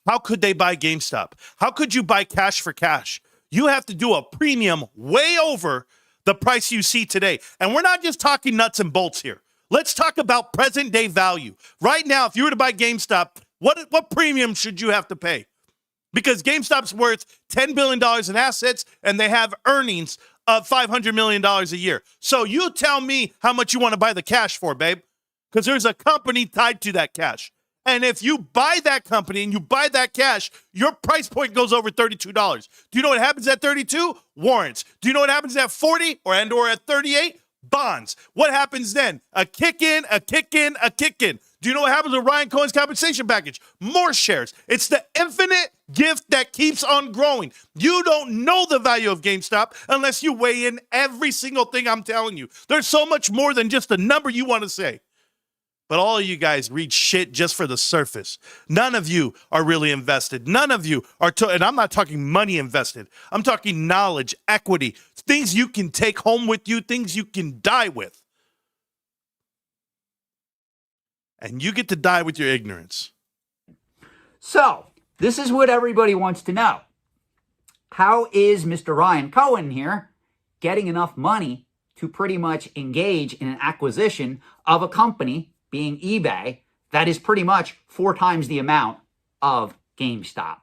How could they buy GameStop? How could you buy cash for cash? You have to do a premium way over the price you see today. And we're not just talking nuts and bolts here. Let's talk about present day value. Right now, if you were to buy GameStop, what premium should you have to pay? Because GameStop's worth $10 billion in assets and they have earnings of $500 million a year. So you tell me how much you want to buy the cash for, babe, because there's a company tied to that cash. And if you buy that company and you buy that cash, your price point goes over $32. Do you know what happens at 32? Warrants. Do you know what happens at 40 or at 38? Bonds. What happens then? A kick in, a kick in, a kick in. Do you know what happens with Ryan Cohen's compensation package? More shares. It's the infinite gift that keeps on growing. You don't know the value of GameStop unless you weigh in every single thing I'm telling you. There's so much more than just a number you want to say. But all of you guys read shit just for the surface. None of you are really invested. None of you are, and I'm not talking money invested. I'm talking knowledge, equity, things you can take home with you, things you can die with. And you get to die with your ignorance. So, this is what everybody wants to know. How is Mr. Ryan Cohen here getting enough money to pretty much engage in an acquisition of a company, being eBay, that is pretty much 4 times the amount of GameStop?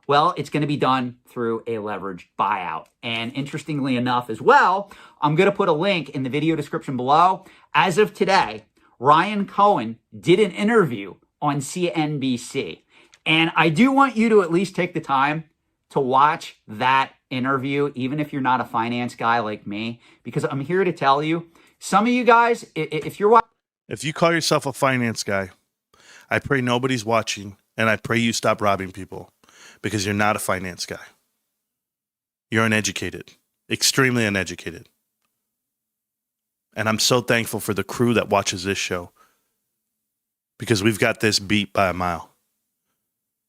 Well, it's going to be done through a leveraged buyout. And interestingly enough as well, I'm going to put a link in the video description below. As of today, Ryan Cohen did an interview on CNBC. And I do want you to at least take the time to watch that interview, even if you're not a finance guy like me, because I'm here to tell you, some of you guys, if you're watching, if you call yourself a finance guy, I pray nobody's watching, and I pray you stop robbing people because you're not a finance guy. You're uneducated, extremely uneducated. And I'm so thankful for the crew that watches this show because we've got this beat by a mile.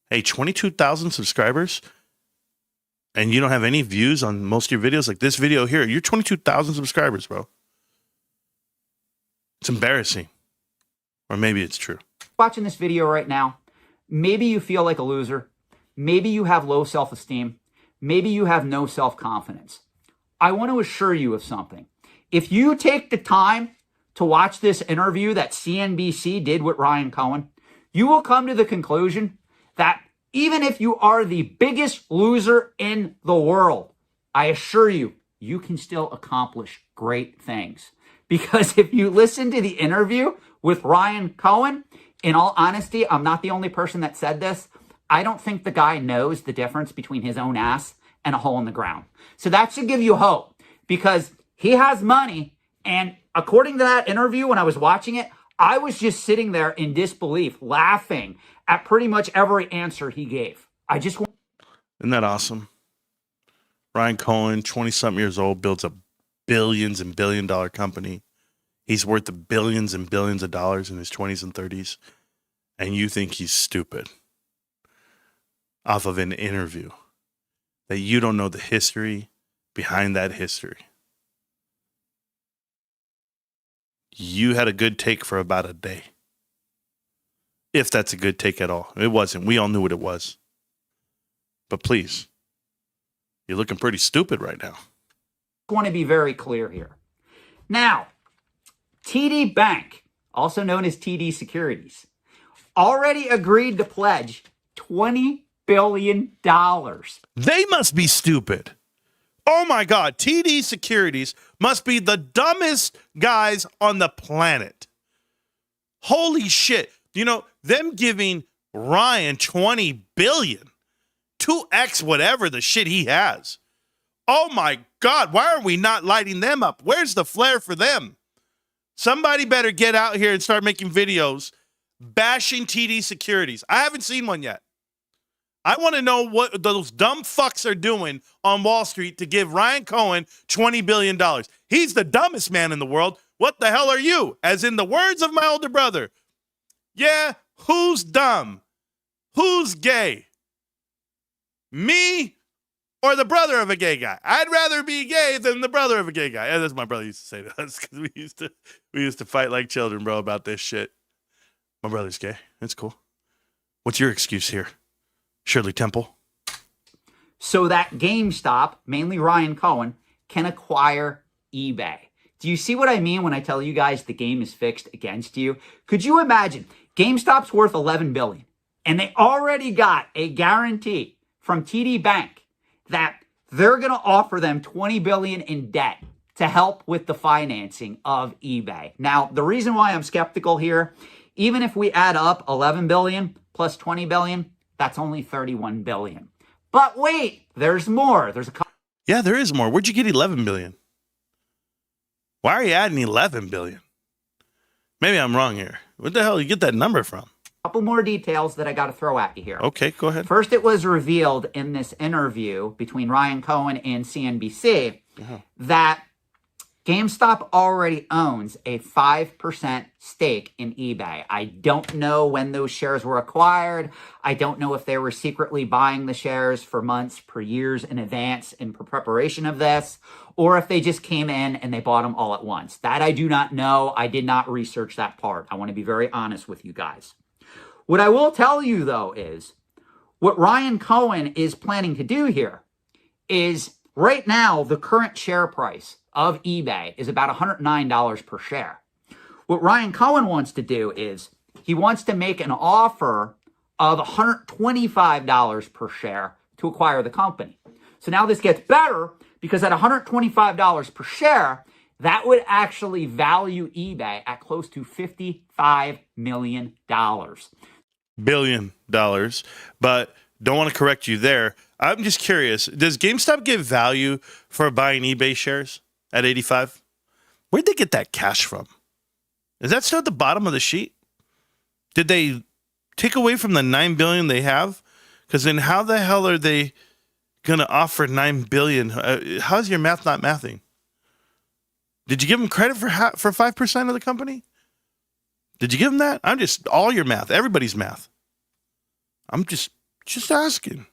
Hey, 22,000 subscribers, and you don't have any views on most of your videos? Like this video here, you're 22,000 subscribers, bro. It's embarrassing. Or maybe it's true. Watching this video right now, maybe you feel like a loser. Maybe you have low self-esteem. Maybe you have no self-confidence. I want to assure you of something. If you take the time to watch this interview that CNBC did with Ryan Cohen, you will come to the conclusion that Even if you are the biggest loser in the world, I assure you, you can still accomplish great things. Because if you listen to the interview with Ryan Cohen, in all honesty, I'm not the only person that said this. I don't think the guy knows the difference between his own ass and a hole in the ground. So that should give you hope, because he has money. And according to that interview, when I was watching it, I was just sitting there in disbelief, laughing at pretty much every answer he gave. Isn't that awesome? Ryan Cohen, 20-something years old, builds a billions and billion-dollar company. He's worth the billions and billions of dollars in his 20s and 30s. And you think he's stupid off of an interview that you don't know the history behind that history. You had a good take for about a day. If that's a good take at all. It wasn't. We all knew what it was. But please, you're looking pretty stupid right now. I want to be very clear here. Now, TD Bank, also known as TD Securities, already agreed to pledge $20 billion. They must be stupid. Oh my God, TD Securities must be the dumbest guys on the planet. Holy shit. You know, them giving Ryan $20 billion, 2x whatever the shit he has. Oh my God, why are we not lighting them up? Where's the flair for them? Somebody better get out here and start making videos bashing TD Securities. I haven't seen one yet. I want to know what those dumb fucks are doing on Wall Street to give Ryan Cohen $20 billion. He's the dumbest man in the world. What the hell are you? As in the words of my older brother. Yeah, who's dumb? Who's gay? Me or the brother of a gay guy? I'd rather be gay than the brother of a gay guy. And that's what my brother used to say to us, because we used to fight like children, bro, about this shit. My brother's gay. It's cool. What's your excuse here, Shirley Temple? So that GameStop, mainly Ryan Cohen, can acquire eBay. Do you see what I mean when I tell you guys the game is fixed against you? Could you imagine? GameStop's worth $11 billion, and they already got a guarantee from TD Bank that they're going to offer them $20 billion in debt to help with the financing of eBay. Now, the reason why I'm skeptical here, even if we add up $11 billion plus $20 billion, that's only $31 billion. But wait, there's more. Yeah, there is more. Where'd you get $11 billion? Why are you adding $11 billion? Maybe I'm wrong here. What the hell did you get that number from? Couple more details that I got to throw at you here. Okay, go ahead. First, it was revealed in this interview between Ryan Cohen and CNBC that GameStop already owns a 5% stake in eBay. I don't know when those shares were acquired. I don't know if they were secretly buying the shares for months, per years in advance in preparation of this, or if they just came in and they bought them all at once. That I do not know. I did not research that part. I want to be very honest with you guys. What I will tell you, though, is what Ryan Cohen is planning to do here is right now, the current share price of eBay is about $109 per share. What Ryan Cohen wants to do is he wants to make an offer of $125 per share to acquire the company. So now this gets better because at $125 per share, that would actually value eBay at close to $55 million. $billion. But don't want to correct you there. I'm just curious. Does GameStop give value for buying eBay shares at 85? Where'd they get that cash from? Is that still at the bottom of the sheet? Did they take away from the $9 billion they have? Because then how the hell are they going to offer $9 billion? How's your math not mathing? Did you give them credit for 5% of the company? Did you give them that? I'm just all your math, everybody's math. I'm just asking.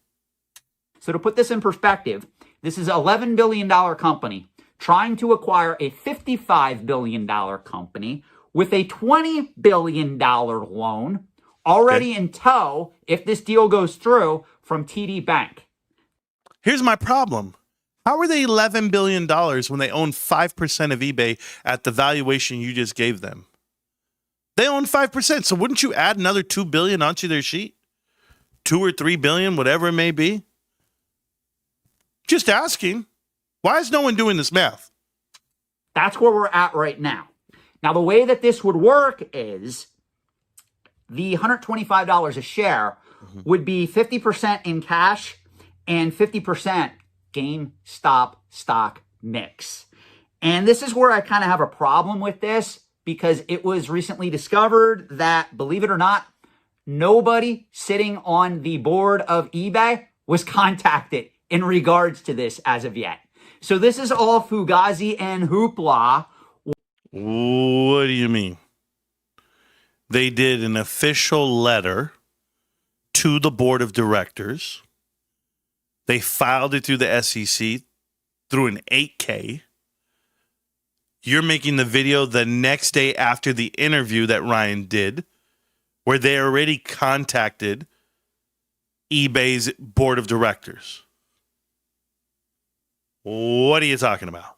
So to put this in perspective, this is an $11 billion company trying to acquire a $55 billion company with a $20 billion loan already in tow if this deal goes through from TD Bank. Here's my problem. How are they $11 billion when they own 5% of eBay at the valuation you just gave them? They own 5%, so wouldn't you add another $2 billion onto their sheet? 2 or 3 billion, whatever it may be? Just asking. Why is no one doing this math? That's where we're at right now. Now, the way that this would work is the $125 a share would be 50% in cash and 50% GameStop stock mix. And this is where I kind of have a problem with this, because it was recently discovered that, believe it or not, nobody sitting on the board of eBay was contacted in regards to this as of yet. So this is all fugazi and hoopla. What do you mean? They did an official letter to the board of directors. They filed it through the SEC through an 8K. You're making the video the next day after the interview that Ryan did, where they already contacted eBay's board of directors. What are you talking about?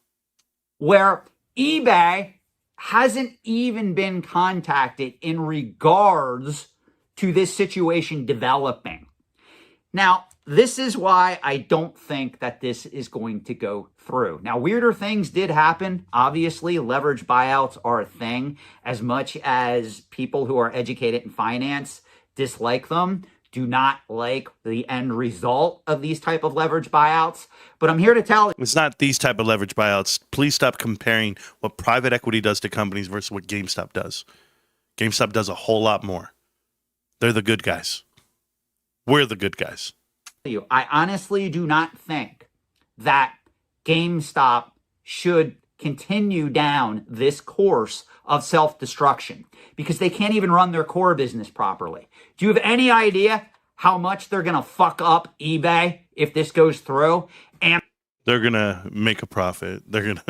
Where eBay hasn't even been contacted in regards to this situation developing. Now, this is why I don't think that this is going to go through. Now, weirder things did happen. Obviously, leverage buyouts are a thing. As much as people who are educated in finance dislike them, do not like the end result of these type of leverage buyouts. But I'm here to tell you, it's not these type of leverage buyouts. Please stop comparing what private equity does to companies versus what GameStop does. GameStop does a whole lot more. They're the good guys. We're the good guys. I honestly do not think that GameStop should continue down this course of self-destruction, because they can't even run their core business properly. Do you have any idea how much they're going to fuck up eBay if this goes through? And they're going to make a profit. They're going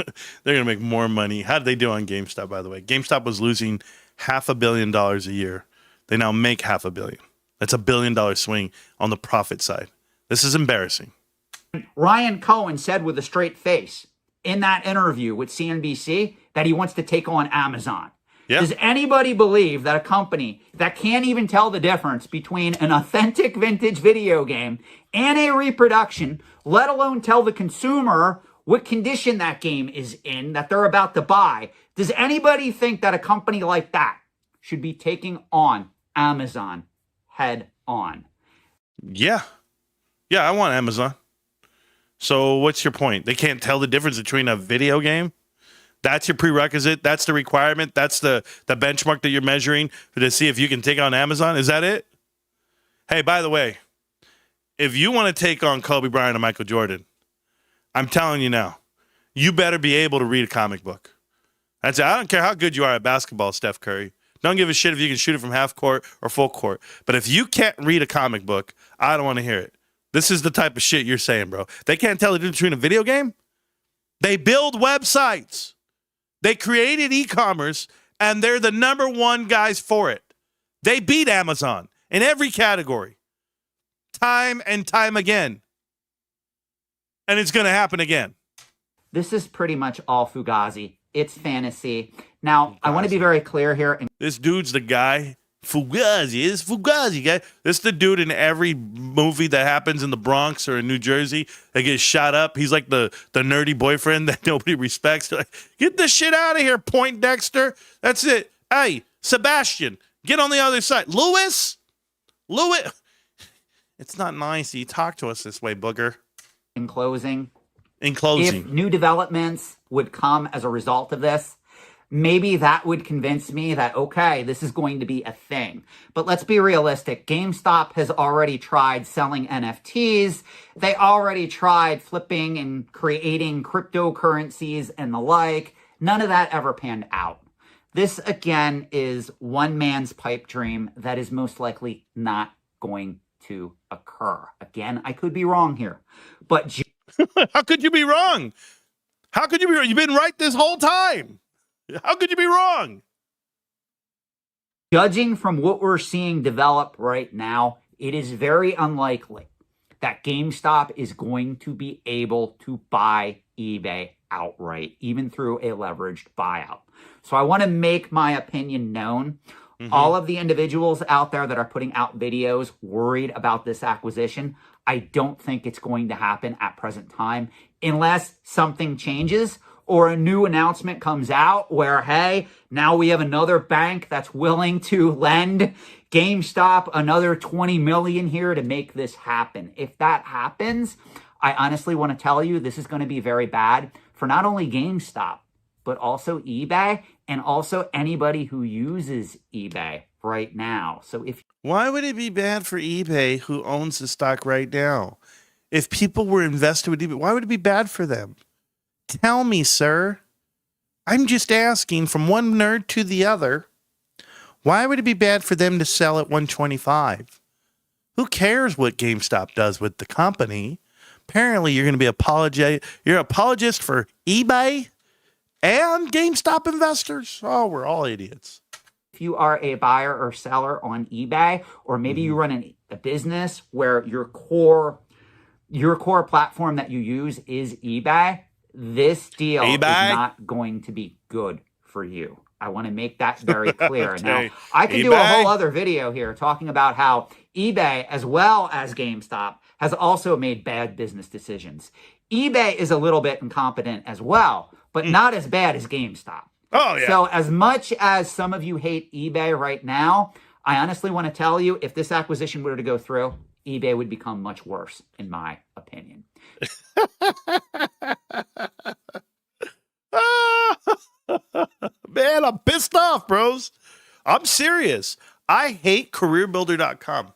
to make more money. How did they do on GameStop, by the way? GameStop was losing $500 million a year. They now make $500 million. That's $1 billion swing on the profit side. This is embarrassing. Ryan Cohen said with a straight face in that interview with CNBC that he wants to take on Amazon. Yeah. Does anybody believe that a company that can't even tell the difference between an authentic vintage video game and a reproduction, let alone tell the consumer what condition that game is in that they're about to buy, does anybody think that a company like that should be taking on Amazon head on? Yeah. Yeah, I want Amazon. So what's your point? They can't tell the difference between a video game? That's your prerequisite? That's the requirement? That's the benchmark that you're measuring to see if you can take on Amazon? Is that it? Hey, by the way, if you want to take on Kobe Bryant and Michael Jordan, I'm telling you now, you better be able to read a comic book. That's it. I don't care how good you are at basketball, Steph Curry. Don't give a shit if you can shoot it from half court or full court. But if you can't read a comic book, I don't want to hear it. This is the type of shit you're saying, bro. They can't tell the difference between a video game. They build websites. They created e-commerce, and they're the #1 guys for it. They beat Amazon in every category, time and time again. And it's going to happen again. This is pretty much all fugazi. It's fantasy. Now, I want to be very clear here. This dude's the guy. Fugazi. This Fugazi guy. This is the dude in every movie that happens in the Bronx or in New Jersey that gets shot up. He's like the nerdy boyfriend that nobody respects. They're like, get the shit out of here, Poindexter. That's it. Hey, Sebastian, get on the other side. Louis. It's not nice you talk to us this way, booger. In closing, if new developments would come as a result of this, maybe that would convince me that, okay, this is going to be a thing. But let's be realistic. GameStop has already tried selling NFTs. They already tried flipping and creating cryptocurrencies and the like. None of that ever panned out. This, again, is one man's pipe dream that is most likely not going to occur. Again, I could be wrong here. But how could you be wrong? How could you be wrong? You've been right this whole time. How could you be wrong? Judging from what we're seeing develop right now, it is very unlikely that GameStop is going to be able to buy eBay outright, even through a leveraged buyout. So I want to make my opinion known All of the individuals out there that are putting out videos worried about this acquisition, I don't think it's going to happen at present time unless something changes or a new announcement comes out where, hey, now we have another bank that's willing to lend GameStop another $20 million here to make this happen. If that happens, I honestly want to tell you this is going to be very bad for not only GameStop, but also eBay and also anybody who uses eBay right now. So if Why would it be bad for eBay, who owns the stock right now? If people were invested with eBay, why would it be bad for them? Tell me, sir. I'm just asking from one nerd to the other. Why would it be bad for them to sell at 125? Who cares what GameStop does with the company? Apparently, you're going to be you're an apologist for eBay and GameStop investors. Oh, we're all idiots. if you are a buyer or seller on eBay, or maybe you run a business where your core platform that you use is eBay, this deal is not going to be good for you. I want to make that very clear. Okay. Now, I could do a whole other video here talking about how eBay, as well as GameStop, has also made bad business decisions. eBay is a little bit incompetent as well, but not as bad as GameStop. Oh, yeah. So as much as some of you hate eBay right now, I honestly want to tell you, if this acquisition were to go through, eBay would become much worse, in my opinion. Man, I'm pissed off, bros. I'm serious. I hate careerbuilder.com.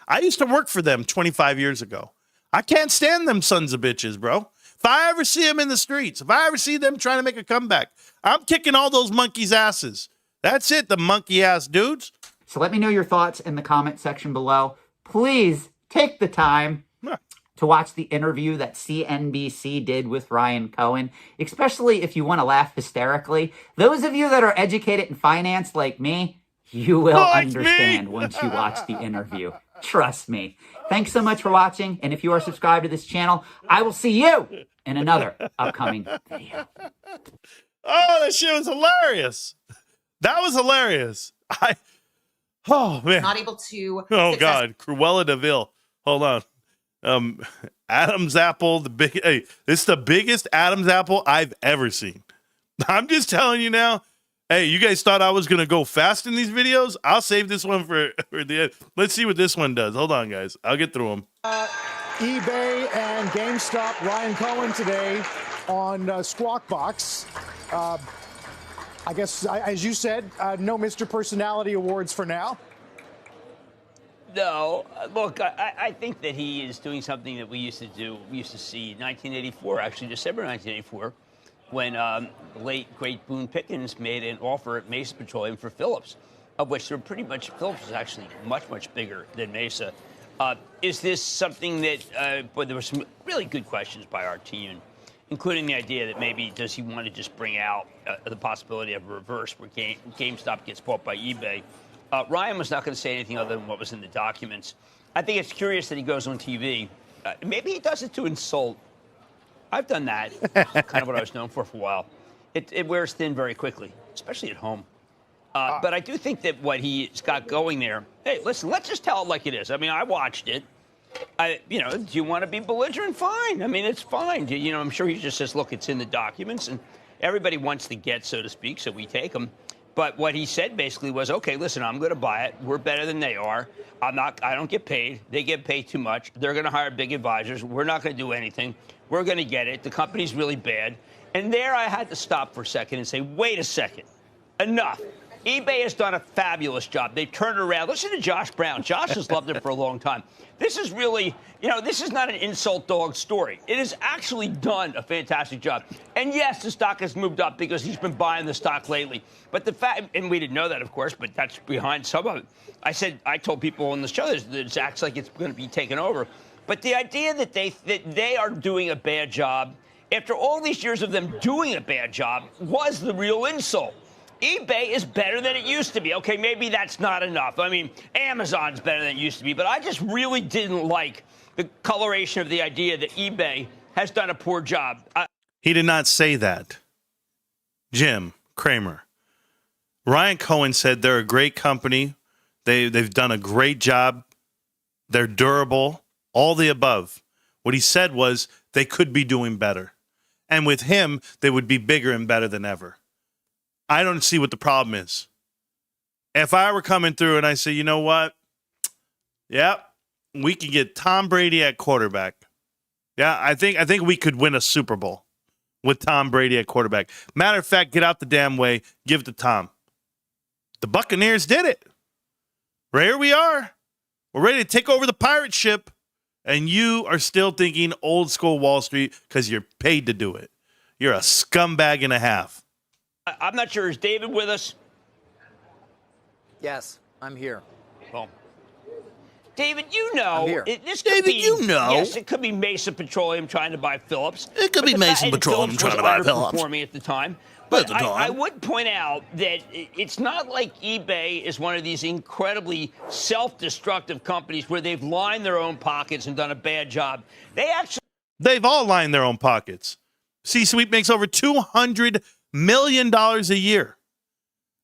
I used to work for them 25 years ago. I can't stand them sons of bitches, bro. If I ever see them in the streets, if I ever see them trying to make a comeback, I'm kicking all those monkeys' asses. That's it, the monkey ass dudes. So let me know your thoughts in the comment section below. Please take the time to watch the interview that CNBC did with Ryan Cohen, especially if you want to laugh hysterically. Those of you that are educated in finance like me, you will understand once you watch the interview. Trust me. Thanks so much for watching. And if you are subscribed to this channel, I will see you in another upcoming video. Oh, that shit was hilarious. That was hilarious. Oh, man. Not able to. Oh, God. Cruella DeVille. Hold on. Adam's apple. This is the biggest Adam's apple I've ever seen. I'm just telling you now. Hey, you guys thought I was going to go fast in these videos? I'll save this one for the end. Let's see what this one does. Hold on, guys. I'll get through them. eBay and GameStop. Ryan Cohen today on Squawk Box. I guess, as you said, no Mr. Personality Awards for now. No, look, I think that he is doing something that we used to do. We used to see in 1984, actually December 1984, when the late, great Boone Pickens made an offer at Mesa Petroleum for Phillips, of which they're pretty much, Phillips is actually much, much bigger than Mesa. Is this something that, but there were some really good questions by our team, including the idea that maybe does he want to just bring out the possibility of a reverse where GameStop gets bought by eBay. Ryan was not going to say anything other than what was in the documents. I think it's curious that he goes on TV. Maybe he does it to insult. I've done that, kind of what I was known for a while. It wears thin very quickly, especially at home. But I do think that what he's got going there, hey, listen, let's just tell it like it is. I mean, I watched it. Do you want to be belligerent? Fine. I mean, it's fine. I'm sure he just says, look, it's in the documents, and everybody wants to get, so to speak, so we take them. But what he said basically was, okay, listen, I'm going to buy it. We're better than they are. I don't get paid. They get paid too much. They're going to hire big advisors. We're not going to do anything. We're going to get it. The company's really bad. And there I had to stop for a second and say, wait a second. Enough. eBay has done a fabulous job. They've turned it around. Listen to Josh Brown. Josh has loved it for a long time. This is really, this is not an insult dog story. It has actually done a fantastic job. And yes, the stock has moved up because he's been buying the stock lately. But the fact, and we didn't know that, of course, but that's behind some of it. I told people on the show that it acts like it's going to be taken over. But the idea that they are doing a bad job, after all these years of them doing a bad job, was the real insult. eBay is better than it used to be. Okay, maybe that's not enough. I mean, Amazon's better than it used to be. But I just really didn't like the coloration of the idea that eBay has done a poor job. He did not say that. Jim Cramer. Ryan Cohen said they're a great company. They've done a great job. They're durable, all the above. What he said was they could be doing better. And with him, they would be bigger and better than ever. I don't see what the problem is. If I were coming through and I say, you know what? Yep, we can get Tom Brady at quarterback. Yeah, I think we could win a Super Bowl with Tom Brady at quarterback. Matter of fact, get out the damn way, give it to Tom. The Buccaneers did it. Right here we are. We're ready to take over the pirate ship, and you are still thinking old school Wall Street because you're paid to do it. You're a scumbag and a half. I'm not sure. Is David with us? Yes, I'm here. Well, David, you know, I'm here. This could be, yes, it could be Mesa Petroleum trying to buy Phillips. It could be Mesa Petroleum trying to buy Phillips. Performing at the time. But I would point out that it's not like eBay is one of these incredibly self-destructive companies where they've lined their own pockets and done a bad job. They've all lined their own pockets. C-Suite makes over $200 million a year.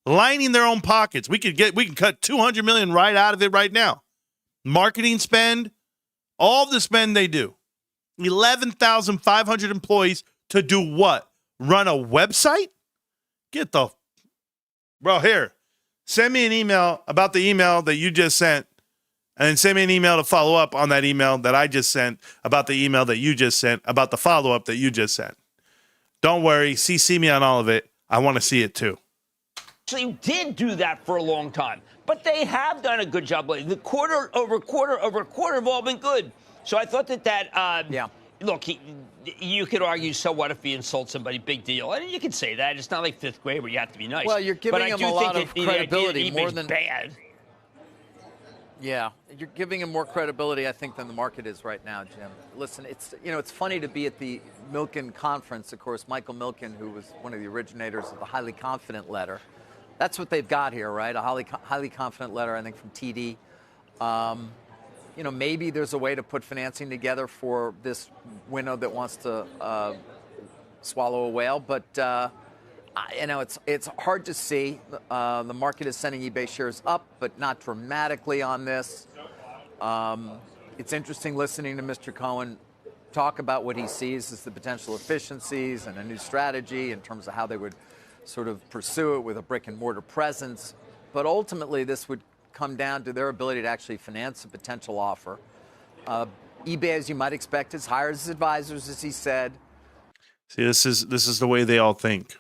Lining their own pockets. We can cut $200 million right out of it right now. Marketing spend, all the spend they do. 11,500 employees to do what? Run a website? Get the... Bro, here. Send me an email about the email that you just sent, and then send me an email to follow up on that email that I just sent about the email that you just sent about the follow-up that you just sent. Don't worry. CC me on all of it. I want to see it too. Actually did do that for a long time, but they have done a good job lately. The quarter over quarter have all been good. So I thought that look, you could argue, so what if he insults somebody? Big deal. And you could say that. It's not like fifth grade where you have to be nice. Well, you're giving him a lot of credibility more than bad. Yeah, you're giving him more credibility, I think, than the market is right now, Jim. Listen, it's funny to be at the Milken conference. Of course, Michael Milken, who was one of the originators of the highly confident letter. That's what they've got here, right? A highly confident letter, I think, from TD. Maybe there's a way to put financing together for this window that wants to swallow a whale, but it's hard to see. The market is sending eBay shares up, but not dramatically on this. It's interesting listening to Mr. Cohen talk about what he sees as the potential efficiencies and a new strategy in terms of how they would sort of pursue it with a brick and mortar presence. But ultimately, this would come down to their ability to actually finance a potential offer. eBay, as you might expect, has hired his advisors, as he said. See, this is the way they all think.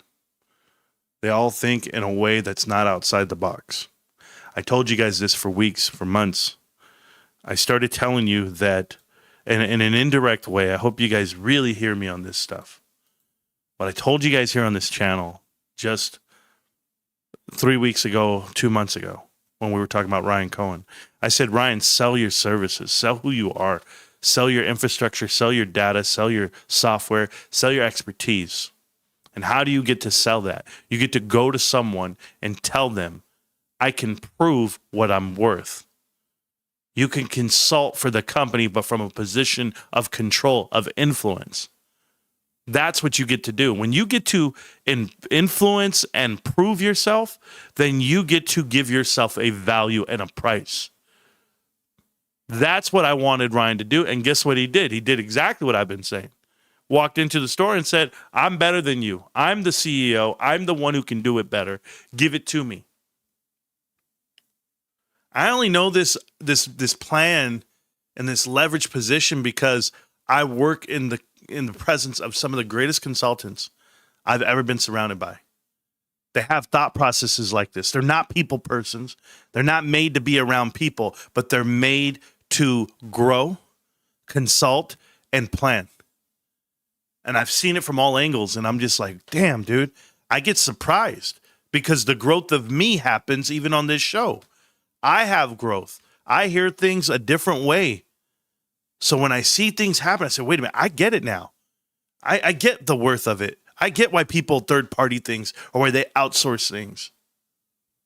They all think in a way that's not outside the box. I told you guys this for weeks, for months. I started telling you that in an indirect way. I hope you guys really hear me on this stuff. What I told you guys here on this channel just 3 weeks ago, 2 months ago, when we were talking about Ryan Cohen. I said, Ryan, sell your services, sell who you are, sell your infrastructure, sell your data, sell your software, sell your expertise. And how do you get to sell that? You get to go to someone and tell them, I can prove what I'm worth. You can consult for the company, but from a position of control, of influence. That's what you get to do. When you get to influence and prove yourself, then you get to give yourself a value and a price. That's what I wanted Ryan to do. And guess what he did? He did exactly what I've been saying. Walked into the store and said, I'm better than you. I'm the CEO. I'm the one who can do it better. Give it to me. I only know this plan and this leverage position because I work in the presence of some of the greatest consultants I've ever been surrounded by. They have thought processes like this. They're not people persons. They're not made to be around people, but they're made to grow, consult, and plan. And I've seen it from all angles, and I'm just like, damn, dude, I get surprised because the growth of me happens even on this show. I have growth. I hear things a different way. So when I see things happen, I say, wait a minute, I get it now. I get the worth of it. I get why people third-party things or why they outsource things.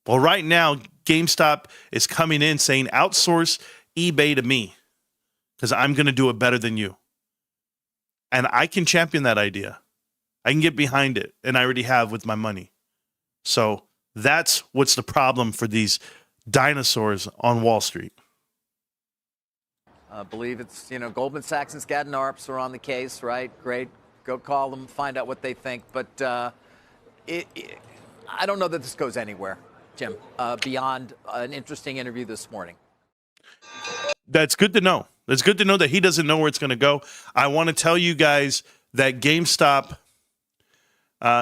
Well, right now, GameStop is coming in saying, outsource eBay to me because I'm going to do it better than you. And I can champion that idea. I can get behind it, and I already have with my money. So That's what's the problem for these dinosaurs on Wall Street. I believe it's, Goldman Sachs and Skadden Arps are on the case, right? Great. Go call them, find out what they think. But I don't know that this goes anywhere, Jim, beyond an interesting interview this morning. That's good to know. It's good to know that he doesn't know where it's going to go. I want to tell you guys that GameStop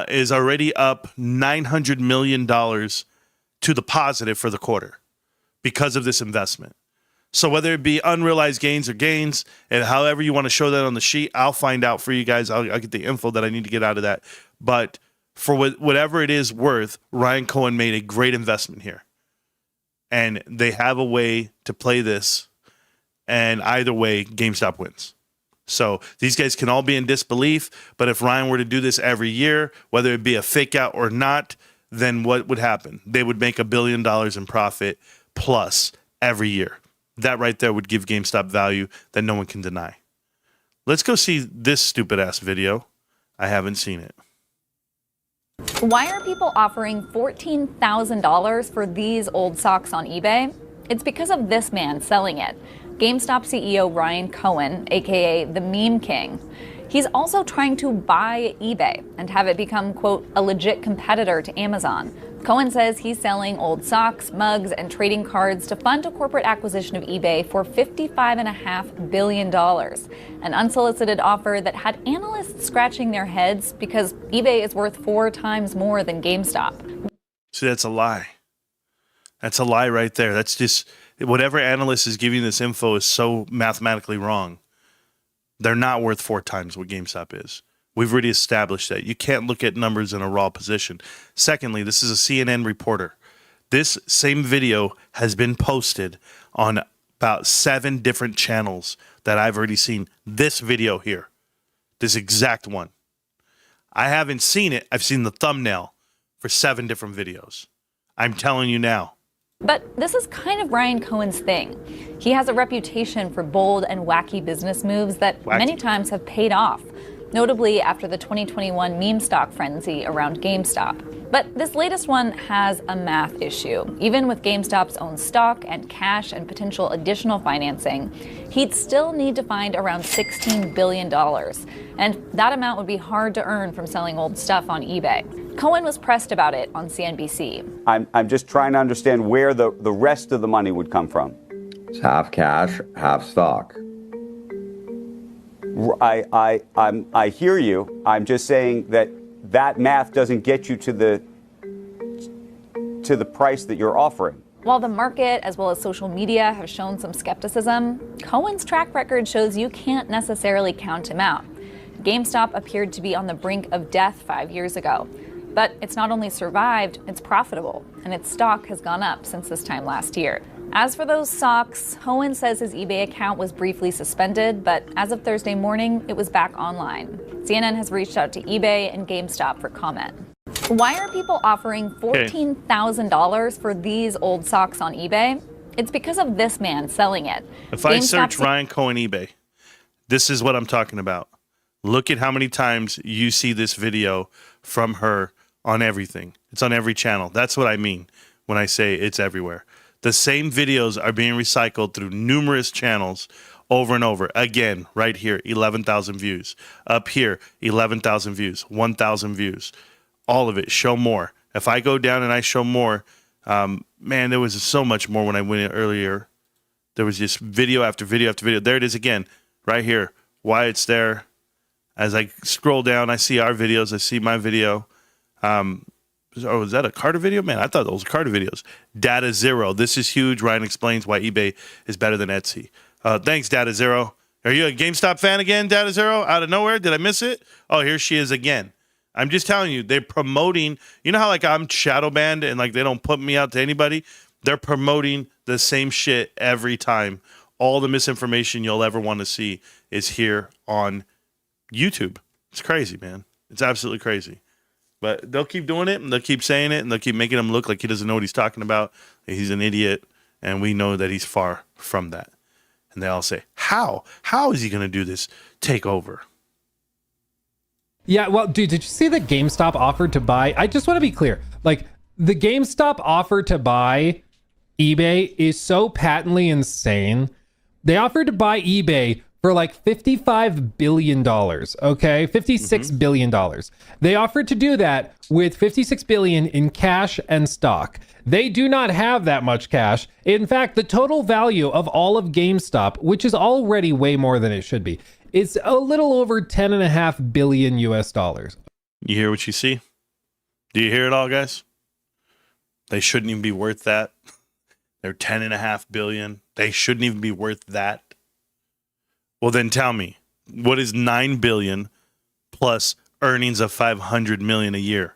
is already up $900 million to the positive for the quarter because of this investment. So whether it be unrealized gains or gains, and however you want to show that on the sheet, I'll find out for you guys. I'll get the info that I need to get out of that. But for whatever it is worth, Ryan Cohen made a great investment here. And they have a way to play this. And either way, GameStop wins. So these guys can all be in disbelief. But if Ryan were to do this every year, whether it be a fake out or not, then what would happen? They would make $1 billion in profit plus every year. That right there would give GameStop value that no one can deny. Let's go see this stupid ass video. I haven't seen it. Why are people offering $14,000 for these old socks on eBay? It's because of this man selling it. GameStop CEO Ryan Cohen, aka the Meme King. He's also trying to buy eBay and have it become, quote, a legit competitor to Amazon. Cohen says he's selling old socks, mugs, and trading cards to fund a corporate acquisition of eBay for $55.5 billion, an unsolicited offer that had analysts scratching their heads because eBay is worth 4 times more than GameStop. See, that's a lie. That's a lie right there. That's just, whatever analyst is giving this info is so mathematically wrong. They're not worth 4 times what GameStop is. We've already established that. You can't look at numbers in a raw position. Secondly, this is a CNN reporter. This same video has been posted on about 7 different channels that I've already seen. This video here, this exact one. I haven't seen it. I've seen the thumbnail for 7 different videos. I'm telling you now. But this is kind of Ryan Cohen's thing. He has a reputation for bold and wacky business moves that many times have paid off, notably after the 2021 meme stock frenzy around GameStop. But this latest one has a math issue. Even with GameStop's own stock and cash and potential additional financing, he'd still need to find around $16 billion. And that amount would be hard to earn from selling old stuff on eBay. Cohen was pressed about it on CNBC. I'm just trying to understand where the rest of the money would come from. It's half cash, half stock. I hear you. I'm just saying that math doesn't get you to the price that you're offering. While the market as well as social media have shown some skepticism, Cohen's track record shows you can't necessarily count him out. GameStop appeared to be on the brink of death 5 years ago. But it's not only survived, it's profitable, and its stock has gone up since this time last year. As for those socks, Cohen says his eBay account was briefly suspended, but as of Thursday morning, it was back online. CNN has reached out to eBay and GameStop for comment. Why are people offering $14,000 for these old socks on eBay? It's because of this man selling it. If I search Ryan Cohen eBay, this is what I'm talking about. Look at how many times you see this video from her on everything. It's on every channel. That's what I mean when I say it's everywhere. The same videos are being recycled through numerous channels over and over. Again, right here, 11,000 views. Up here, 11,000 views, 1,000 views. All of it. Show more. If I go down and I show more, man, there was so much more when I went in earlier. There was just video after video after video. There it is again, right here. Why it's there. As I scroll down, I see our videos. I see my video. Oh, is that a Carter video? Man, I thought those were Carter videos. Data Zero. This is huge. Ryan explains why eBay is better than Etsy. Thanks, Data Zero. Are you a GameStop fan again, Data Zero? Out of nowhere? Did I miss it? Oh, here she is again. I'm just telling you, they're promoting. You know how like I'm shadow banned and like they don't put me out to anybody? They're promoting the same shit every time. All the misinformation you'll ever want to see is here on YouTube. It's crazy, man. It's absolutely crazy. But they'll keep doing it, and they'll keep saying it, and they'll keep making him look like he doesn't know what he's talking about. He's an idiot, and we know that he's far from that. And they all say, how? How is he going to do this takeover? Yeah, well, dude, did you see that GameStop offered to buy? I just want to be clear. Like, The GameStop offer to buy eBay is so patently insane. They offered to buy eBay for like $55 billion, okay? $56 billion. They offered to do that with $56 billion in cash and stock. They do not have that much cash. In fact, the total value of all of GameStop, which is already way more than it should be, is a little over 10.5 billion US dollars. You hear what you see? Do you hear it all, guys? They shouldn't even be worth that. They're 10.5 billion. They shouldn't even be worth that. Well, then tell me, what is 9 billion plus earnings of 500 million a year?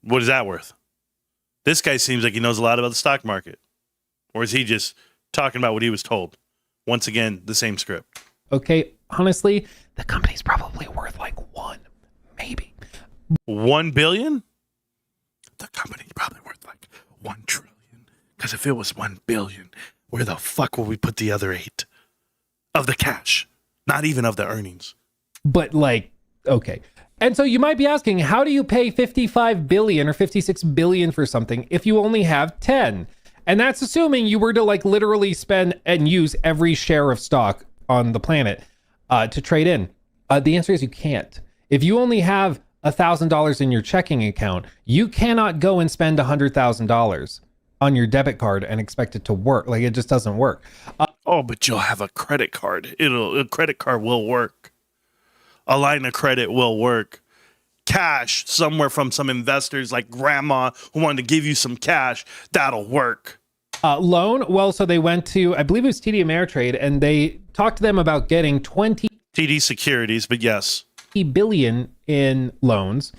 What is that worth? This guy seems like he knows a lot about the stock market. Or is he just talking about what he was told? Once again, the same script. Okay, honestly, the company's probably worth like maybe 1 billion? The company's probably worth like 1 trillion. Because if it was 1 billion, where the fuck will we put the other 8? Of the cash, not even of the earnings. But like, okay. And so you might be asking, how do you pay 55 billion or 56 billion for something if you only have 10? And that's assuming you were to like literally spend and use every share of stock on the planet to trade in. The answer is you can't. If you only have $1,000 in your checking account, you cannot go and spend $100,000 on your debit card and expect it to work. Like, it just doesn't work. Oh, but you'll have a credit card. A credit card will work. A line of credit will work. Cash somewhere from some investors like grandma who wanted to give you some cash, that'll work. Loan, well, so they went to, I believe it was TD Ameritrade, and they talked to them about getting TD Securities, but yes. $20 billion in loans.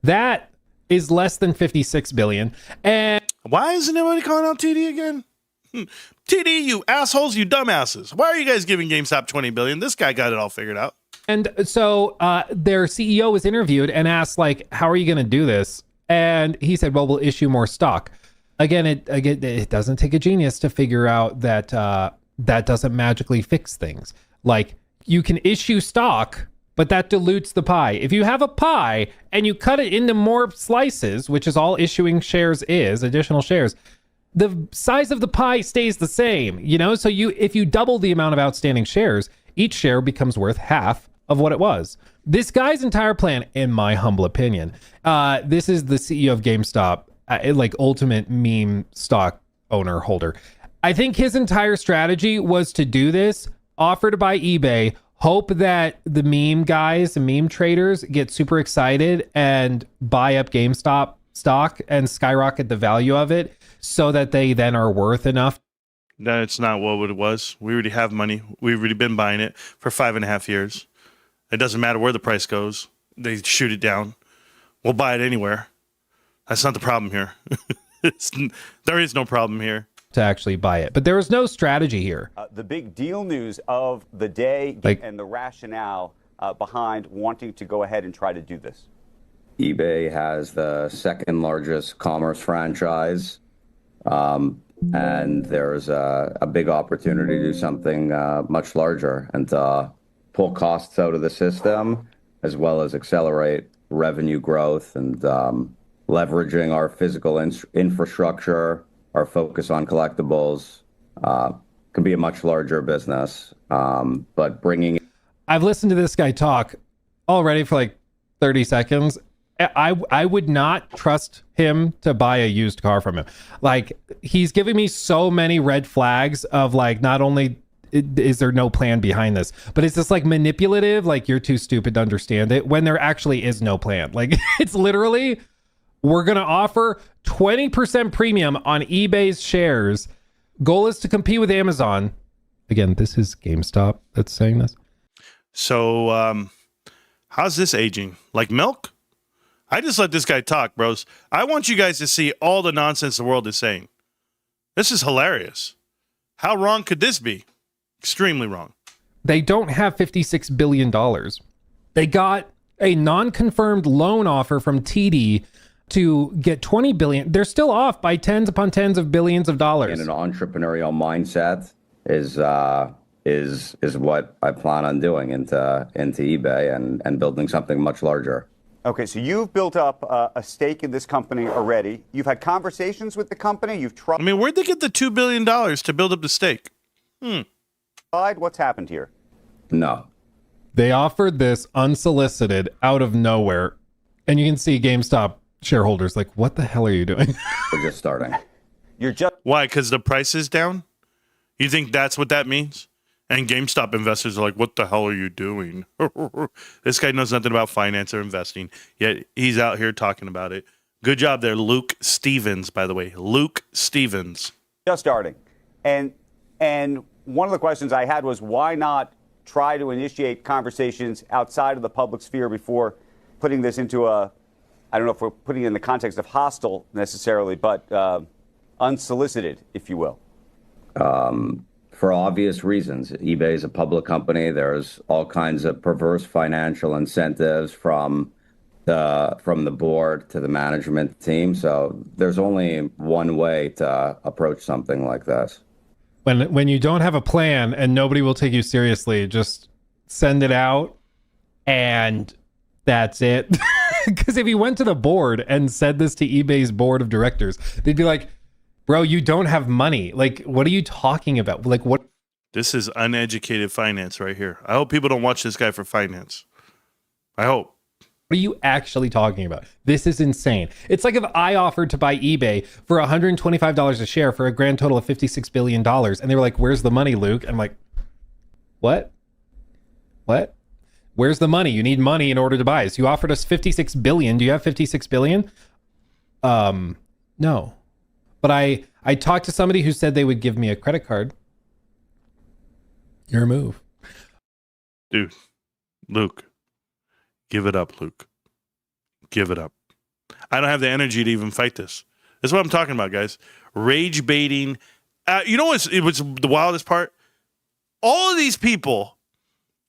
That is less than 56 billion. And why isn't anybody calling out TD again? TD, you assholes, you dumbasses. Why are you guys giving GameStop 20 billion? This guy got it all figured out. And so their CEO was interviewed and asked, like, how are you going to do this? And he said, well, we'll issue more stock. Again, it doesn't take a genius to figure out that that doesn't magically fix things. Like, you can issue stock, but that dilutes the pie. If you have a pie and you cut it into more slices, which is all issuing shares is, additional shares, the size of the pie stays the same, you know? So if you double the amount of outstanding shares, each share becomes worth half of what it was. This guy's entire plan, in my humble opinion, this is the CEO of GameStop, like ultimate meme stock owner holder. I think his entire strategy was to do this, offer to buy eBay, hope that the meme guys, the meme traders get super excited and buy up GameStop stock and skyrocket the value of it so that they then are worth enough. That's not what it was. We already have money. We've already been buying it for 5.5 years. It doesn't matter where the price goes. They shoot it down. We'll buy it anywhere. That's not the problem here. There is no problem here. To actually buy it. But there was no strategy here. The big deal news of the day and the rationale behind wanting to go ahead and try to do this. eBay has the second largest commerce franchise, and there's a big opportunity to do something much larger and pull costs out of the system, as well as accelerate revenue growth and leveraging our physical infrastructure, our focus on collectibles, can be a much larger business. But bringing... I've listened to this guy talk already for like 30 seconds. I would not trust him to buy a used car from him. Like, he's giving me so many red flags of like, not only is there no plan behind this, but it's just like manipulative, like you're too stupid to understand it, when there actually is no plan. Like, it's literally, we're going to offer 20% premium on eBay's shares. Goal is to compete with Amazon. Again, this is GameStop that's saying this. So, how's this aging? Like milk? I just let this guy talk, bros. I want you guys to see all the nonsense the world is saying. This is hilarious. How wrong could this be? Extremely wrong. They don't have $56 billion. They got a non-confirmed loan offer from TD to get 20 billion. They're still off by tens upon tens of billions of dollars. And an entrepreneurial mindset is what I plan on doing into eBay and building something much larger. Okay, so you've built up a stake in this company already. You've had conversations with the company. You've tried. I mean, where'd they get the $2 billion to build up the stake? What's happened here? No. They offered this unsolicited out of nowhere. And you can see GameStop shareholders like, what the hell are you doing? We're just starting. You're just Why? Because the price is down? You think that's what that means? And GameStop investors are like, what the hell are you doing? This guy knows nothing about finance or investing, yet he's out here talking about it. Good job there, Luke Stevens, by the way. Luke Stevens. just starting. And one of the questions I had was, why not try to initiate conversations outside of the public sphere before putting this into a, I don't know if we're putting it in the context of hostile necessarily, but unsolicited, if you will. For obvious reasons. eBay is a public company. There's all kinds of perverse financial incentives from the board to the management team. So there's only one way to approach something like this. When you don't have a plan and nobody will take you seriously, just send it out and that's it. Because if you went to the board and said this to eBay's board of directors, they'd be like, bro, you don't have money. Like, what are you talking about? Like, what? This is uneducated finance right here. I hope people don't watch this guy for finance. I hope. What are you actually talking about? This is insane. It's like if I offered to buy eBay for $125 a share for a grand total of $56 billion. And they were like, where's the money, Luke? I'm like, what? What? Where's the money? You need money in order to buy. So you offered us $56 billion. Do you have $56 billion? No. But I talked to somebody who said they would give me a credit card. Your move. Dude, Luke, give it up, Luke. Give it up. I don't have the energy to even fight this. That's what I'm talking about, guys. Rage baiting. You know what's the wildest part? All of these people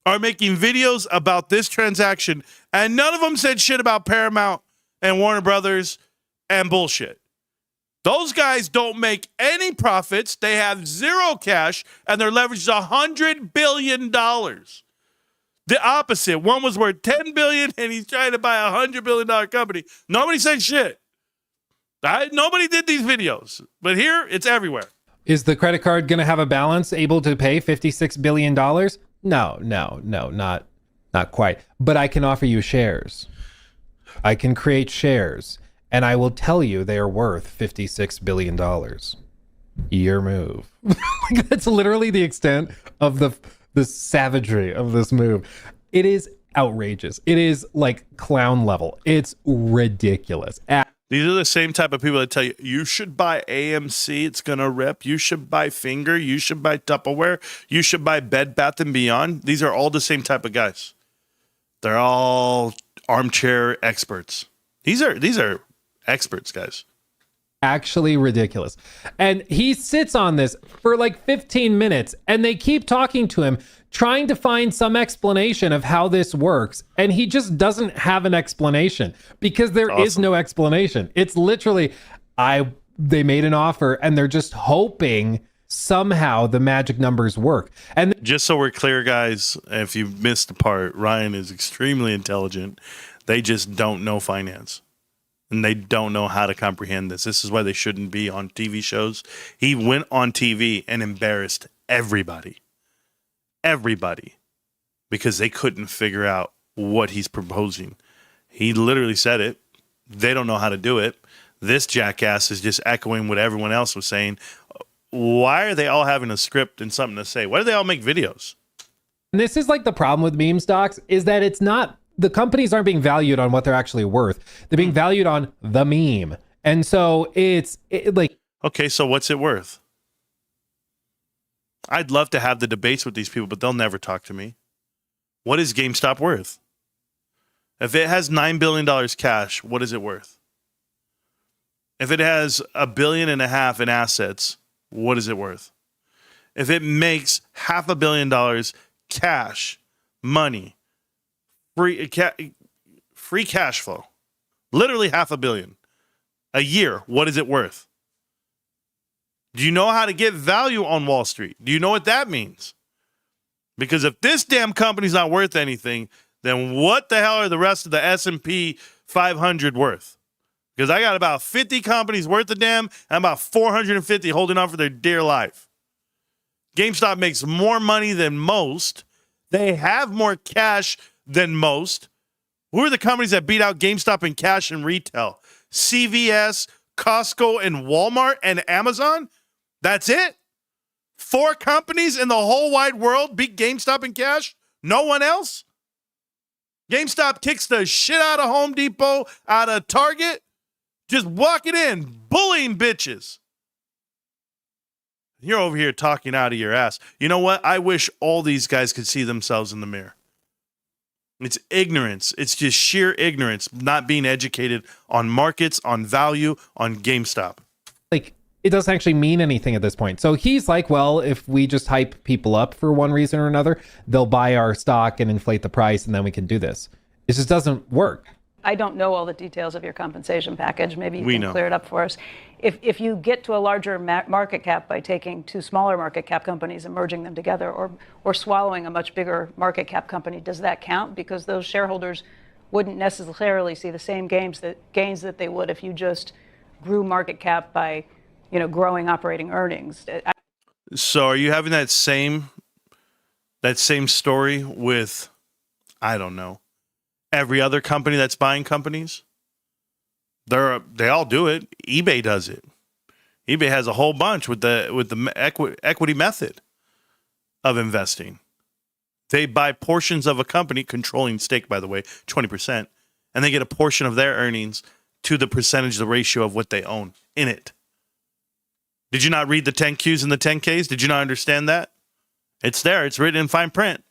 are making videos about this transaction, and none of them said shit about Paramount and Warner Brothers and bullshit. Those guys don't make any profits. They have zero cash, and their leverage is $100 billion. The opposite. One was worth $10 billion, and he's trying to buy a $100 billion company. Nobody said shit. Nobody did these videos. But here, it's everywhere. Is the credit card going to have a balance able to pay $56 billion? No, not quite. But I can offer you shares. I can create shares. And I will tell you they are worth $56 billion. Your move. Like, that's literally the extent of the savagery of this move. It is outrageous. It is like clown level. It's ridiculous. These are the same type of people that tell you, you should buy AMC, it's going to rip. You should buy Finger. You should buy Tupperware. You should buy Bed Bath & Beyond. These are all the same type of guys. They're all armchair experts. These are experts, guys. Actually ridiculous. And he sits on this for like 15 minutes and they keep talking to him, trying to find some explanation of how this works. And he just doesn't have an explanation because there is no explanation. It's literally, they made an offer and they're just hoping somehow the magic numbers work. And just so we're clear, guys, if you missed the part, Ryan is extremely intelligent. They just don't know finance. And they don't know how to comprehend this. This is why they shouldn't be on TV shows. He went on TV and embarrassed everybody. Everybody. Because they couldn't figure out what he's proposing. He literally said it. They don't know how to do it. This jackass is just echoing what everyone else was saying. Why are they all having a script and something to say? Why do they all make videos? And this is like the problem with meme stocks is that it's not, the companies aren't being valued on what they're actually worth. They're being valued on the meme. And so it's like... Okay, so what's it worth? I'd love to have the debates with these people, but they'll never talk to me. What is GameStop worth? If it has $9 billion cash, what is it worth? If it has $1.5 billion in assets, what is it worth? If it makes $500 million cash, money, free cash flow, literally $500 million a year, what is it worth? Do you know how to get value on Wall Street? Do you know what that means? Because if this damn company's not worth anything, then what the hell are the rest of the S&P 500 worth? Because I got about 50 companies worth of damn and about 450 holding on for their dear life. GameStop makes more money than most. They have more cash than most. Who are the companies that beat out GameStop in cash and retail? CVS, Costco, and Walmart, and Amazon? That's it? 4 companies in the whole wide world beat GameStop in cash? No one else? GameStop kicks the shit out of Home Depot, out of Target, just walking in, bullying bitches. You're over here talking out of your ass. You know what? I wish all these guys could see themselves in the mirror. It's ignorance. It's just sheer ignorance, not being educated on markets, on value, on GameStop. Like, it doesn't actually mean anything at this point. So he's like, well, if we just hype people up for one reason or another, they'll buy our stock and inflate the price, and then we can do this. It just doesn't work. I don't know all the details of your compensation package. Maybe you can clear it up for us. If you get to a larger market cap by taking 2 smaller market cap companies and merging them together, or swallowing a much bigger market cap company, does that count? Because those shareholders wouldn't necessarily see the same gains that they would if you just grew market cap by, growing operating earnings. So are you having that same story with, I don't know, every other company that's buying companies? They all do it. eBay does it. eBay has a whole bunch with the equity method of investing. They buy portions of a company, controlling stake, by the way, 20%, and they get a portion of their earnings to the percentage, the ratio of what they own in it. Did you not read the 10Qs and the 10Ks? Did you not understand that? It's there. It's written in fine print.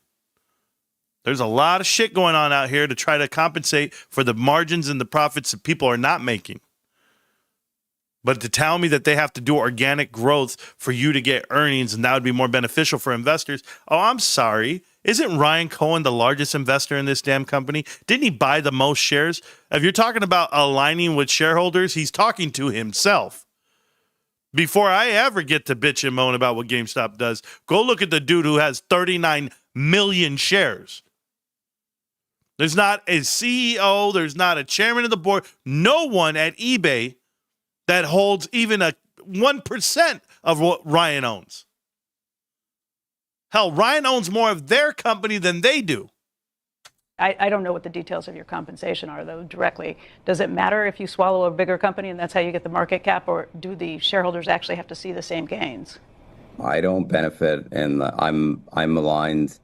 There's a lot of shit going on out here to try to compensate for the margins and the profits that people are not making. But to tell me that they have to do organic growth for you to get earnings and that would be more beneficial for investors, oh, I'm sorry. Isn't Ryan Cohen the largest investor in this damn company? Didn't he buy the most shares? If you're talking about aligning with shareholders, he's talking to himself. Before I ever get to bitch and moan about what GameStop does, go look at the dude who has 39 million shares. There's not a CEO, there's not a chairman of the board, no one at eBay that holds even a 1% of what Ryan owns. Hell, Ryan owns more of their company than they do. I don't know what the details of your compensation are, though, directly. Does it matter if you swallow a bigger company and that's how you get the market cap, or do the shareholders actually have to see the same gains? I don't benefit, and I'm aligned.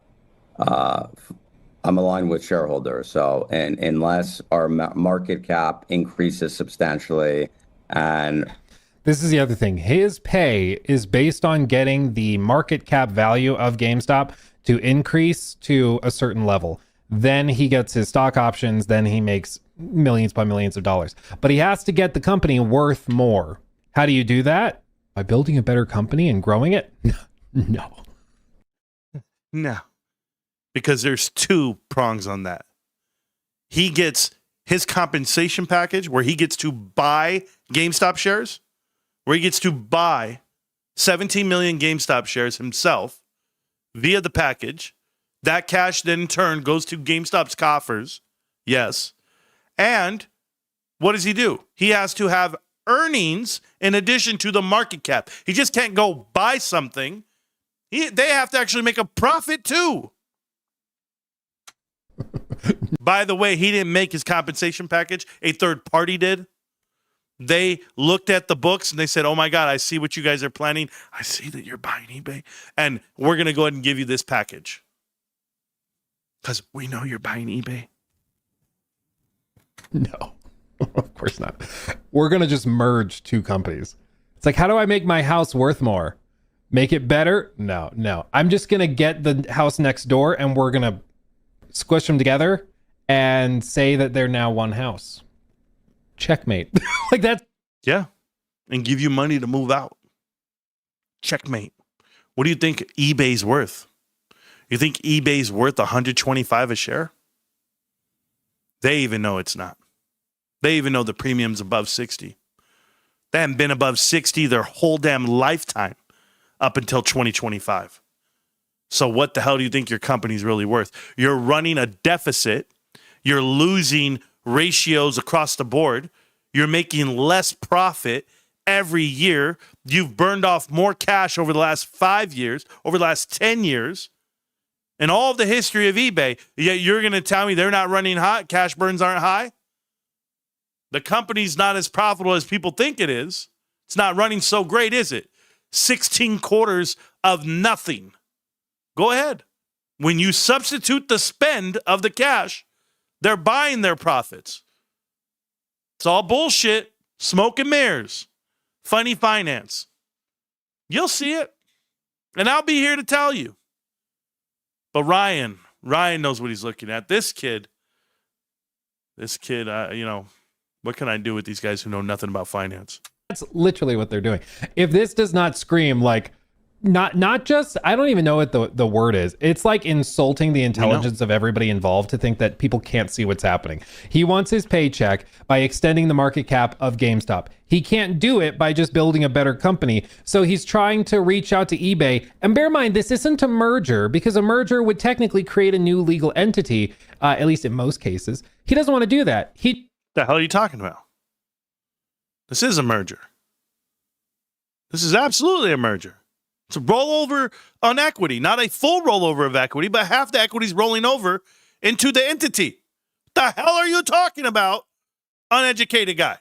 I'm aligned with shareholders. So, and unless our market cap increases substantially, and this is the other thing, his pay is based on getting the market cap value of GameStop to increase to a certain level. Then he gets his stock options. Then he makes millions by millions of dollars. But he has to get the company worth more. How do you do that? By building a better company and growing it? No. No. Because there's 2 prongs on that. He gets his compensation package where he gets to buy GameStop shares, where he gets to buy 17 million GameStop shares himself via the package. That cash then in turn goes to GameStop's coffers. Yes. And what does he do? He has to have earnings in addition to the market cap. He just can't go buy something. They have to actually make a profit too. By the way, he didn't make his compensation package. A third party did. They looked at the books and they said, oh my God, I see what you guys are planning. I see that you're buying eBay. And we're going to go ahead and give you this package. Because we know you're buying eBay. No, of course not. We're going to just merge 2 companies. It's like, how do I make my house worth more? Make it better? No. I'm just going to get the house next door and we're going to squish them together and say that they're now one house. Checkmate. Like that. Yeah. And give you money to move out. Checkmate. What do you think eBay's worth? You think eBay's worth $125 a share? They even know it's not. They even know the premium's above 60. They haven't been above 60 their whole damn lifetime up until 2025. So what the hell do you think your company's really worth? You're running a deficit. You're losing ratios across the board. You're making less profit every year. You've burned off more cash over the last 5 years, over the last 10 years. In all of the history of eBay, yet you're going to tell me they're not running hot, cash burns aren't high? The company's not as profitable as people think it is. It's not running so great, is it? 16 quarters of nothing. Go ahead. When you substitute the spend of the cash, they're buying their profits. It's all bullshit, smoke and mirrors, funny finance. You'll see it, and I'll be here to tell you. But Ryan knows what he's looking at. This kid, what can I do with these guys who know nothing about finance? That's literally what they're doing. If this does not scream like, not just, I don't even know what the word is. It's like insulting the intelligence of everybody involved to think that people can't see what's happening. He wants his paycheck by extending the market cap of GameStop. He can't do it by just building a better company. So he's trying to reach out to eBay. And bear in mind, this isn't a merger, because a merger would technically create a new legal entity, at least in most cases. He doesn't want to do that. The hell are you talking about? This is a merger. This is absolutely a merger. It's a rollover on equity, not a full rollover of equity, but half the equity is rolling over into the entity. The hell are you talking about, uneducated guy?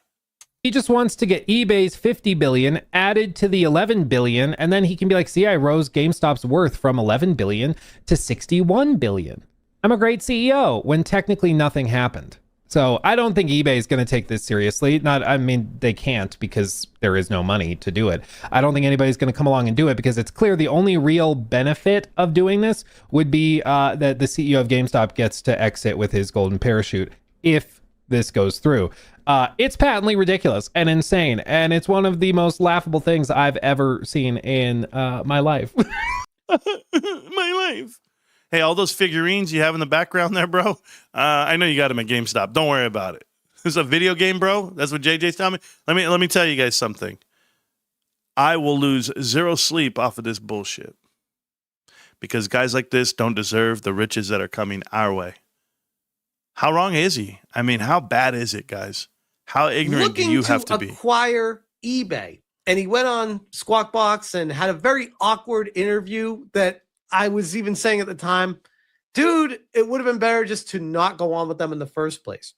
He just wants to get eBay's $50 billion added to the $11 billion, and then he can be like, see, I rose GameStop's worth from $11 billion to $61 billion. I'm a great CEO, when technically nothing happened. So I don't think eBay is going to take this seriously. They can't, because there is no money to do it. I don't think anybody's going to come along and do it, because it's clear the only real benefit of doing this would be that the CEO of GameStop gets to exit with his golden parachute if this goes through. It's patently ridiculous and insane, and it's one of the most laughable things I've ever seen in my life. My life. Hey, all those figurines you have in the background there, bro, I know you got them at GameStop. Don't worry about it. It's a video game, bro. That's what JJ's telling me. Let me tell you guys something. I will lose zero sleep off of this bullshit, because guys like this don't deserve the riches that are coming our way. How wrong is he? How bad is it, guys? How ignorant do you have to be? Acquire eBay. And he went on Squawk Box and had a very awkward interview that I was even saying at the time, dude, it would have been better just to not go on with them in the first place.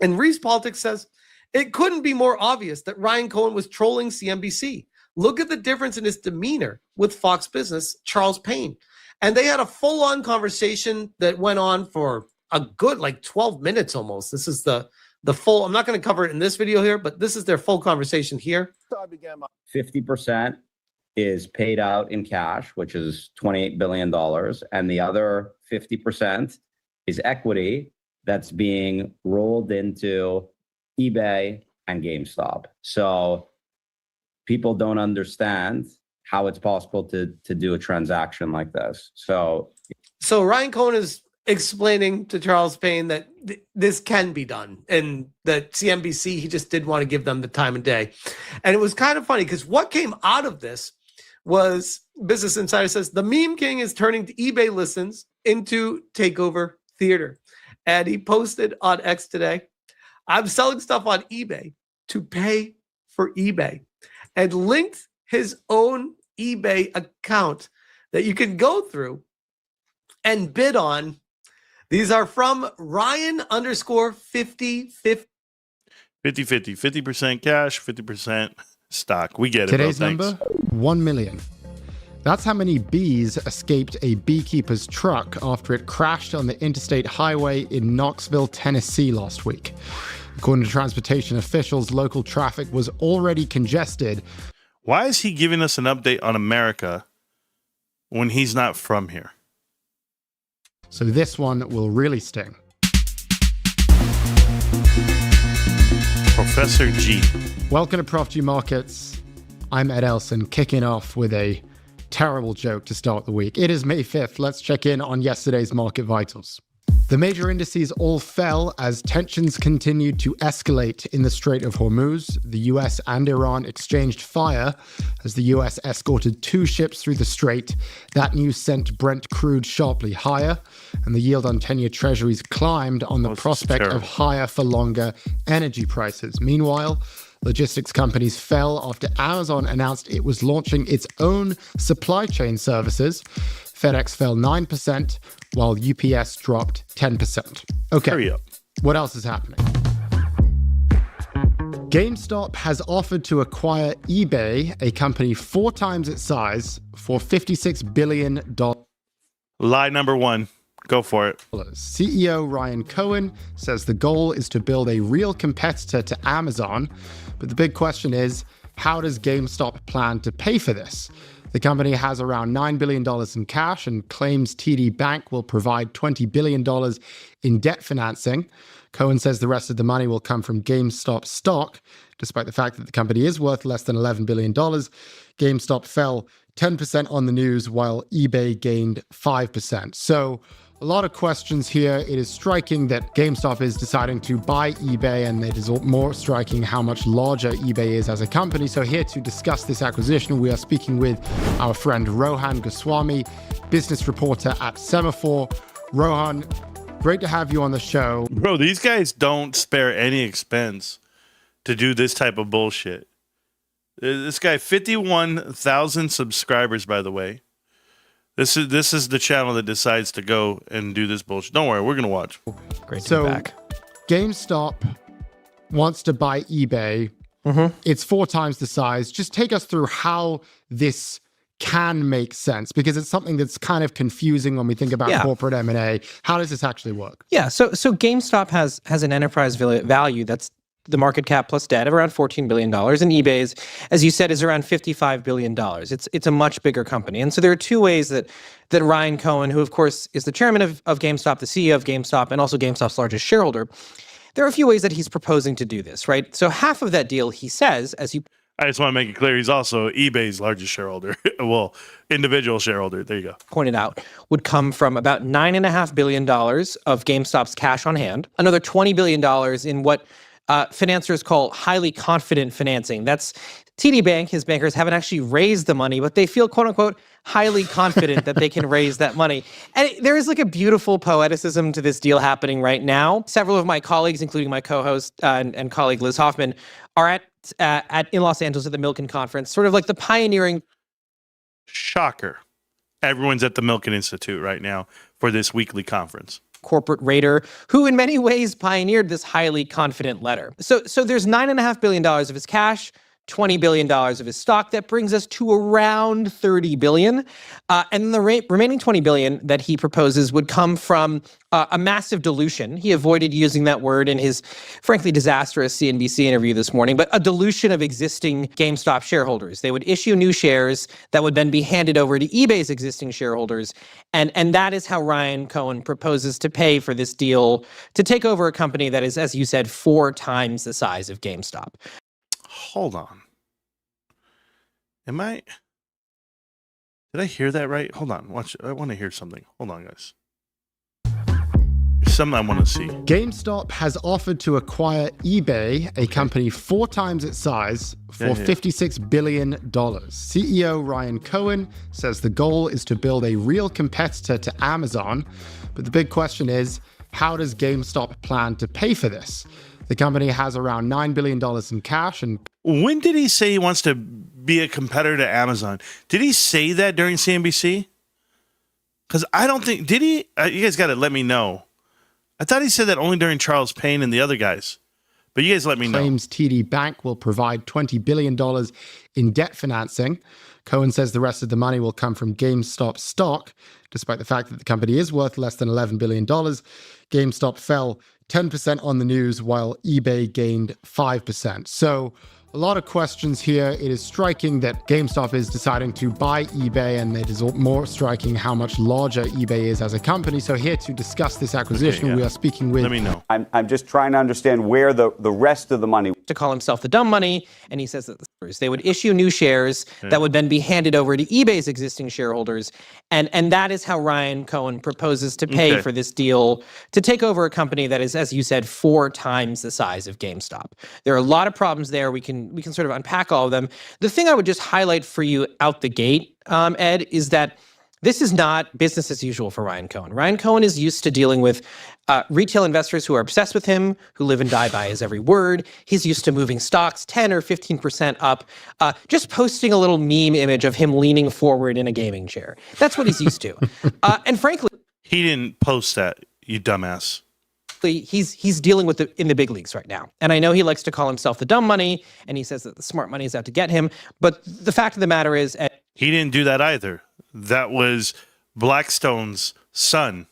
And Reese Politics says, it couldn't be more obvious that Ryan Cohen was trolling CNBC. Look at the difference in his demeanor with Fox Business, Charles Payne. And they had a full-on conversation that went on for a good 12 minutes almost. This is the full, I'm not going to cover it in this video here, but this is their full conversation here. 50% is paid out in cash, which is $28 billion. And the other 50% is equity that's being rolled into eBay and GameStop. So people don't understand how it's possible to do a transaction like this. So Ryan Cohen is explaining to Charles Payne that this can be done, and that CNBC, he just didn't want to give them the time of day. And it was kind of funny, because what came out of this was, Business Insider says, the meme king is turning to eBay listens into takeover theater. And he posted on X today, I'm selling stuff on eBay to pay for eBay, and linked his own eBay account that you can go through and bid on. These are from Ryan_5050. 50-50. 50% cash, 50% stock. We get it. Today's bro. number, 1 million. That's how many bees escaped a beekeeper's truck after it crashed on the interstate highway in Knoxville, Tennessee last week. According to transportation officials, local traffic was already congested. Why is he giving us an update on America when he's not from here? So this one will really sting. Professor G. Welcome to Prof G Markets. I'm Ed Elson, kicking off with a terrible joke to start the week. It is May 5th. Let's check in on yesterday's market vitals. The major indices all fell as tensions continued to escalate in the Strait of Hormuz. The US and Iran exchanged fire as the US escorted 2 ships through the strait. That news sent Brent crude sharply higher, and the yield on 10-year treasuries climbed on the prospect of higher for longer energy prices. Meanwhile, logistics companies fell after Amazon announced it was launching its own supply chain services. FedEx fell 9%, while UPS dropped 10%. Okay, hurry up. What else is happening? GameStop has offered to acquire eBay, a company 4 times its size, for $56 billion. Lie number 1. Go for it. CEO Ryan Cohen says the goal is to build a real competitor to Amazon. But the big question is, how does GameStop plan to pay for this? The company has around $9 billion in cash and claims TD Bank will provide $20 billion in debt financing. Cohen says the rest of the money will come from GameStop stock, despite the fact that the company is worth less than $11 billion. GameStop fell 10% on the news, while eBay gained 5%. So a lot of questions here. It is striking that GameStop is deciding to buy eBay, and it is more striking how much larger eBay is as a company. So here to discuss this acquisition, we are speaking with our friend Rohan Gwami, business reporter at Semaphore. Rohan, great to have you on the show. Bro, these guys don't spare any expense to do this type of bullshit. This guy, 51,000 subscribers, by the way. This is the channel that decides to go and do this bullshit. Don't worry, we're going to watch. Great to be back. GameStop wants to buy eBay. It's 4 times the size. Just take us through how this can make sense, because it's something that's kind of confusing when we think about corporate M&A. How does this actually work? Yeah, so GameStop has an enterprise value that's the market cap plus debt of around $14 billion. And eBay's, as you said, is around $55 billion. It's a much bigger company. And so there are 2 ways that Ryan Cohen, who of course is the chairman of GameStop, the CEO of GameStop, and also GameStop's largest shareholder, there are a few ways that he's proposing to do this, right? So half of that deal, he says, I just want to make it clear, he's also eBay's largest shareholder. Well, individual shareholder. There you go. Pointed out, would come from about $9.5 billion of GameStop's cash on hand, another $20 billion in what financiers call highly confident financing. That's TD Bank, his bankers haven't actually raised the money, but they feel, quote unquote, highly confident that they can raise that money. And there is like a beautiful poeticism to this deal happening right now. Several of my colleagues, including my co-host and colleague Liz Hoffman, are in Los Angeles at the Milken Conference, sort of like the pioneering. Shocker. Everyone's at the Milken Institute right now for this weekly conference. Corporate raider who in many ways pioneered this highly confident letter. So there's $9.5 billion of his cash, $20 billion of his stock. That brings us to around $30 billion. And the remaining $20 billion that he proposes would come from a massive dilution. He avoided using that word in his frankly disastrous CNBC interview this morning, but a dilution of existing GameStop shareholders. They would issue new shares that would then be handed over to eBay's existing shareholders. And that is how Ryan Cohen proposes to pay for this deal to take over a company that is, as you said, 4 times the size of GameStop. Hold on. Did I hear that right? Hold on. Watch. I want to hear something. Hold on, guys. There's something I want to see. GameStop has offered to acquire eBay, a company 4 times its size, for $56 billion. CEO Ryan Cohen says the goal is to build a real competitor to Amazon. But the big question is, how does GameStop plan to pay for this? The company has around $9 billion in cash. And when did he say he wants to be a competitor to Amazon? Did he say that during CNBC? Because I don't think, did he? You guys got to let me know. I thought he said that only during Charles Payne and the other guys. But you guys let me know. Claims TD Bank will provide $20 billion in debt financing. Cohen says the rest of the money will come from GameStop stock, despite the fact that the company is worth less than $11 billion. GameStop fell 10% on the news, while eBay gained 5%. So a lot of questions here. It is striking that GameStop is deciding to buy eBay, and it is more striking how much larger eBay is as a company. So here to discuss this acquisition, we are speaking with... Let me know. I'm just trying to understand where the rest of the money... to call himself the dumb money, and he says that they would issue new shares that would then be handed over to eBay's existing shareholders, and that is how Ryan Cohen proposes to pay for this deal to take over a company that is, as you said, 4 times the size of GameStop. There are a lot of problems there. We can sort of unpack all of them. The thing I would just highlight for you out the gate, Ed, is that this is not business as usual for Ryan Cohen. Ryan Cohen is used to dealing with retail investors who are obsessed with him, who live and die by his every word. He's used to moving stocks 10 or 15% up, just posting a little meme image of him leaning forward in a gaming chair. That's what he's used to. And frankly, he didn't post that, you dumbass. He's dealing with in the big leagues right now. And I know he likes to call himself the dumb money, and he says that the smart money is out to get him. But the fact of the matter is... He didn't do that either. That was Blackstone's son,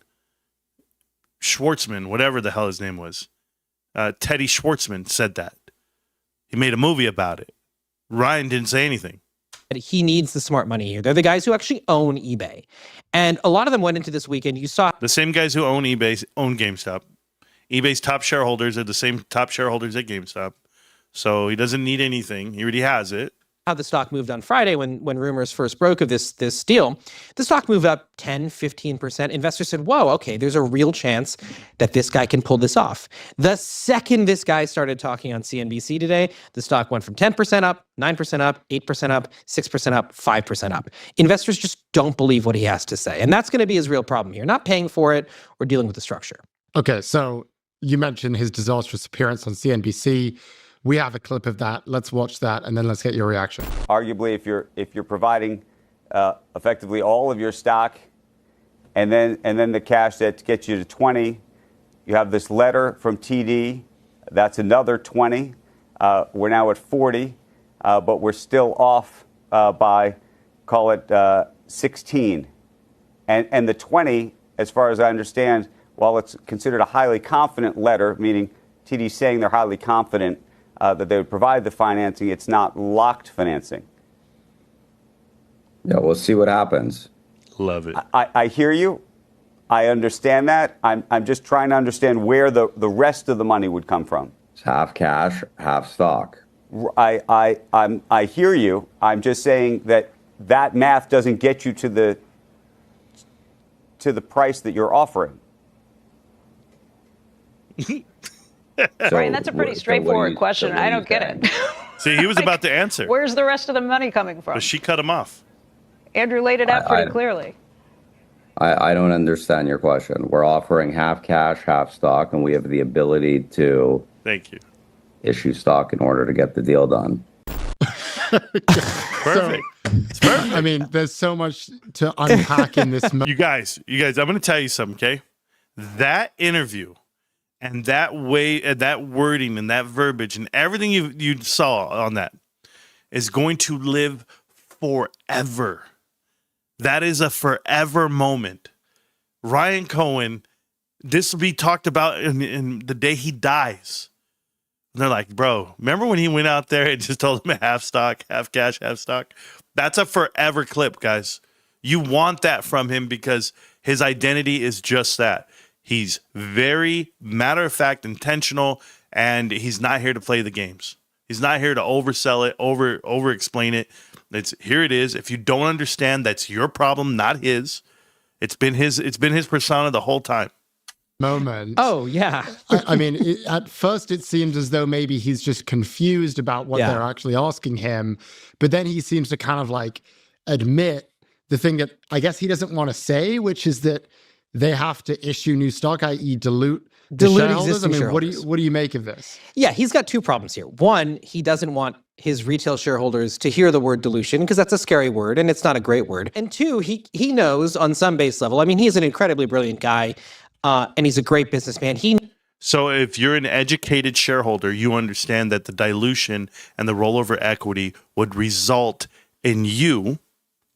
Schwartzman, whatever the hell his name was. Teddy Schwartzman said that. He made a movie about it. Ryan didn't say anything. He needs the smart money here. They're the guys who actually own eBay. And a lot of them went into this weekend. You saw... The same guys who own eBay own GameStop. eBay's top shareholders are the same top shareholders at GameStop. So he doesn't need anything. He already has it. How the stock moved on Friday when rumors first broke of this deal. The stock moved up 10, 15%. Investors said, whoa, okay, there's a real chance that this guy can pull this off. The second this guy started talking on CNBC today, the stock went from 10% up, 9% up, 8% up, 6% up, 5% up. Investors just don't believe what he has to say. And that's going to be his real problem here, not paying for it or dealing with the structure. Okay, so you mentioned his disastrous appearance on CNBC. We have a clip of that. Let's watch that, and then let's get your reaction. Arguably, if you're providing effectively all of your stock, and then the cash that gets you to 20, you have this letter from TD. That's another 20. We're now at 40, but we're still off by, call it 16. And the 20, as far as I understand, while it's considered a highly confident letter, meaning TD saying they're highly confident that they would provide the financing, it's not locked financing. Yeah, we'll see what happens. Love it. I hear you. I understand that. I'm just trying to understand where the rest of the money would come from. It's half cash, half stock. I hear you. I'm just saying that math doesn't get you to the price that you're offering. Ryan, that's a pretty straightforward question. I don't get it. See, he was about to answer. Where's the rest of the money coming from? But she cut him off. Andrew laid it out pretty clearly. I don't understand your question. We're offering half cash, half stock, and we have the ability to Thank you. issue stock in order to get the deal done. Perfect. It's perfect. I mean, there's so much to unpack in this. You guys, I'm going to tell you something, okay? That interview and that way, that wording and that verbiage and everything you saw on that is going to live forever. That is a forever moment. Ryan Cohen, this will be talked about in the day he dies. And they're like, bro, remember when he went out there and just told him half stock, half cash, half stock? That's a forever clip, guys. You want that from him because his identity is just that. He's very matter-of-fact, intentional, and he's not here to play the games. He's not here to oversell it, over-explain it. Here it is. If you don't understand, that's your problem, not his. It's been his persona the whole time. Moment. Oh, yeah. I mean, at first it seems as though maybe he's just confused about what they're actually asking him. But then he seems to kind of like admit the thing that I guess he doesn't want to say, which is that they have to issue new stock, i.e. dilute shareholders. I mean, what do you make of this? Yeah, he's got two problems here. One, he doesn't want his retail shareholders to hear the word dilution because that's a scary word and it's not a great word. And two, he knows on some base level, I mean, he's an incredibly brilliant guy and he's a great businessman. So if you're an educated shareholder, you understand that the dilution and the rollover equity would result in you,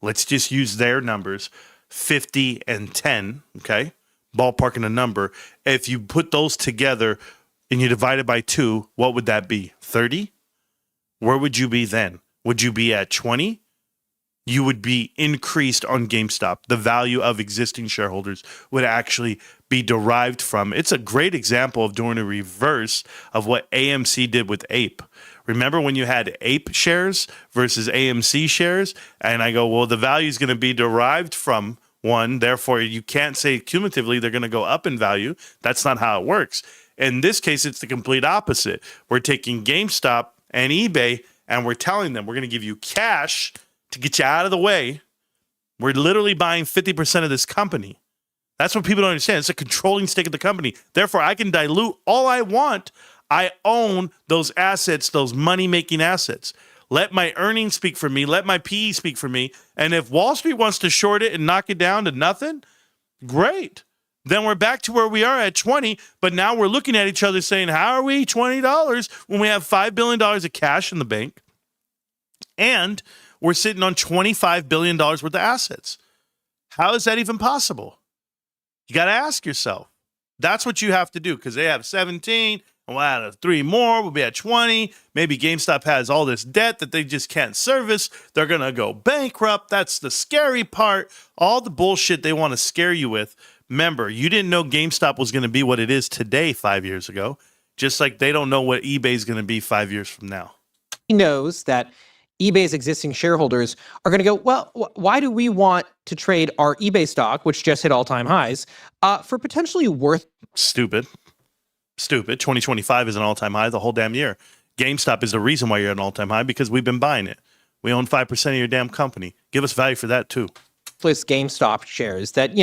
let's just use their numbers, 50 and 10, okay? Ballparking a number. If you put those together and you divide it by 2, what would that be? 30? Where would you be then? Would you be at 20? You would be increased on GameStop. The value of existing shareholders would actually be derived from. It's a great example of doing a reverse of what AMC did with Ape. Remember when you had Ape shares versus AMC shares? And I go, well, the value is going to be derived from one. Therefore, you can't say cumulatively they're going to go up in value. That's not how it works. In this case, it's the complete opposite. We're taking GameStop and eBay, and we're telling them we're going to give you cash to get you out of the way. We're literally buying 50% of this company. That's what people don't understand. It's a controlling stake of the company. Therefore, I can dilute all I want. I own those assets, those money-making assets. Let my earnings speak for me. Let my PE speak for me. And if Wall Street wants to short it and knock it down to nothing, great. Then we're back to where we are at 20, but now we're looking at each other saying, how are we $20 when we have $5 billion of cash in the bank and we're sitting on $25 billion worth of assets? How is that even possible? You got to ask yourself. That's what you have to do, because they have 17, and we'll add 3 more. We'll be at 20. Maybe GameStop has all this debt that they just can't service. They're going to go bankrupt. That's the scary part. All the bullshit they want to scare you with. Remember, you didn't know GameStop was going to be what it is today 5 years ago, just like they don't know what eBay is going to be 5 years from now. He knows that eBay's existing shareholders are going to go, well, why do we want to trade our eBay stock, which just hit all-time highs, for potentially worth... Stupid. 2025 is an all-time high the whole damn year. GameStop is the reason why you're at an all-time high, because we've been buying it. We own 5% of your damn company. Give us value for that, too. GameStop shares that,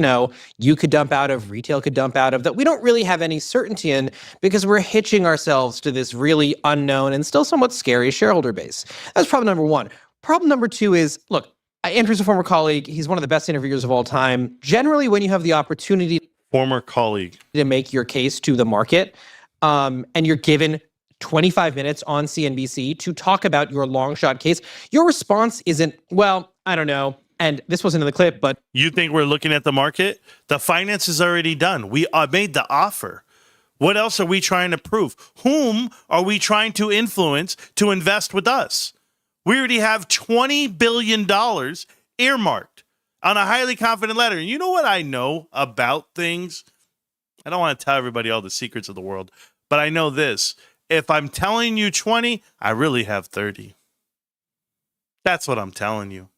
you could dump out of, retail could dump out of, that we don't really have any certainty in because we're hitching ourselves to this really unknown and still somewhat scary shareholder base. That's problem number one. Problem number two is, look, Andrew's a former colleague. He's one of the best interviewers of all time. Generally, when you have the opportunity former colleague to make your case to the market, and you're given 25 minutes on CNBC to talk about your long shot case, your response isn't, well, I don't know. And this wasn't in the clip, but... You think we're looking at the market? The finance is already done. We made the offer. What else are we trying to prove? Whom are we trying to influence to invest with us? We already have $20 billion earmarked on a highly confident letter. And you know what I know about things? I don't want to tell everybody all the secrets of the world, but I know this. If I'm telling you 20, I really have 30. That's what I'm telling you.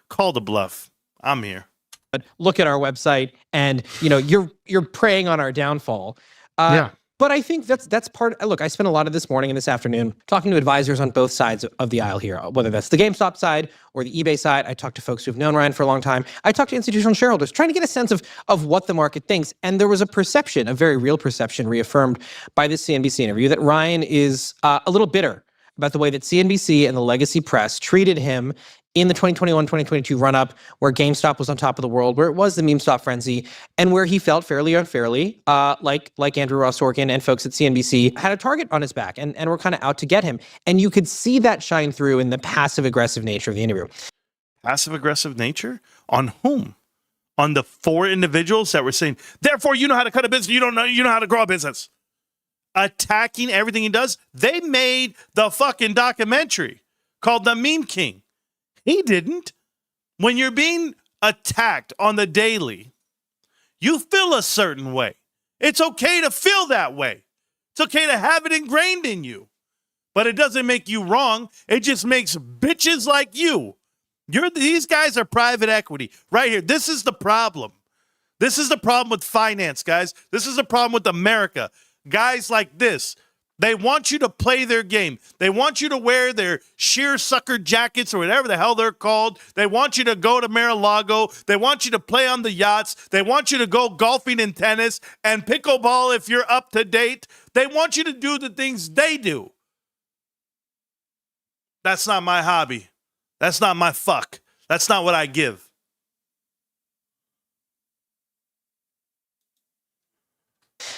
Call the bluff. I'm here. Look at our website, and you're preying on our downfall. But I think that's part. Look, I spent a lot of this morning and this afternoon talking to advisors on both sides of the aisle here, whether that's the GameStop side or the eBay side. I talked to folks who've known Ryan for a long time. I talked to institutional shareholders, trying to get a sense of what the market thinks. And there was a perception, a very real perception, reaffirmed by this CNBC interview, that Ryan is a little bitter about the way that CNBC and the legacy press treated him in the 2021-2022 run-up, where GameStop was on top of the world, where it was the meme stop frenzy, and where he felt fairly unfairly, like Andrew Ross Sorkin and folks at CNBC had a target on his back and were kind of out to get him. And you could see that shine through in the passive-aggressive nature of the interview. Passive-aggressive nature? On whom? On the 4 individuals that were saying, therefore you know how to cut a business, you know how to grow a business. Attacking everything he does. They made the fucking documentary called The Meme King. He didn't. When you're being attacked on the daily, you feel a certain way. It's okay to feel that way. It's okay to have it ingrained in you. But it doesn't make you wrong. It just makes bitches like you. These guys are private equity. Right here. This is the problem. This is the problem with finance, guys. This is the problem with America. Guys like this. They want you to play their game. They want you to wear their sheer sucker jackets or whatever the hell they're called. They want you to go to Mar-a-Lago. They want you to play on the yachts. They want you to go golfing and tennis and pickleball if you're up to date. They want you to do the things they do. That's not my hobby. That's not my fuck. That's not what I give.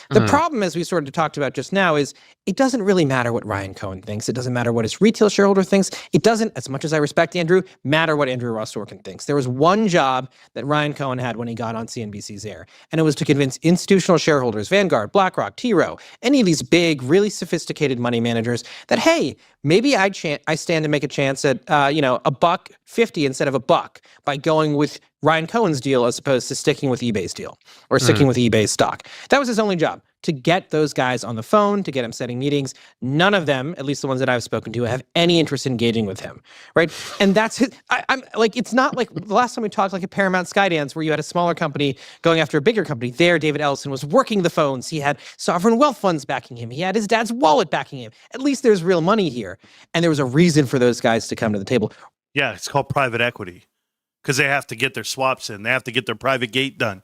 The problem, as we sort of talked about just now, is it doesn't really matter what Ryan Cohen thinks. It doesn't matter what his retail shareholder thinks. It doesn't, as much as I respect Andrew, matter what Andrew Ross Sorkin thinks. There was one job that Ryan Cohen had when he got on CNBC's air, and it was to convince institutional shareholders, Vanguard, BlackRock, T. Rowe, any of these big, really sophisticated money managers, that, hey, maybe I stand to make a chance at, $1.50 instead of $1 by going with Ryan Cohen's deal as opposed to sticking with eBay's deal or sticking with eBay's stock. That was his only job, to get those guys on the phone, to get him setting meetings. None of them, at least the ones that I've spoken to, have any interest in engaging with him, right? And that's it. I'm like, it's not like the last time we talked like a Paramount Skydance where you had a smaller company going after a bigger company. There, David Ellison was working the phones. He had sovereign wealth funds backing him. He had his dad's wallet backing him. At least there's real money here. And there was a reason for those guys to come to the table. Yeah, it's called private equity. Because they have to get their swaps in. They have to get their private gate done.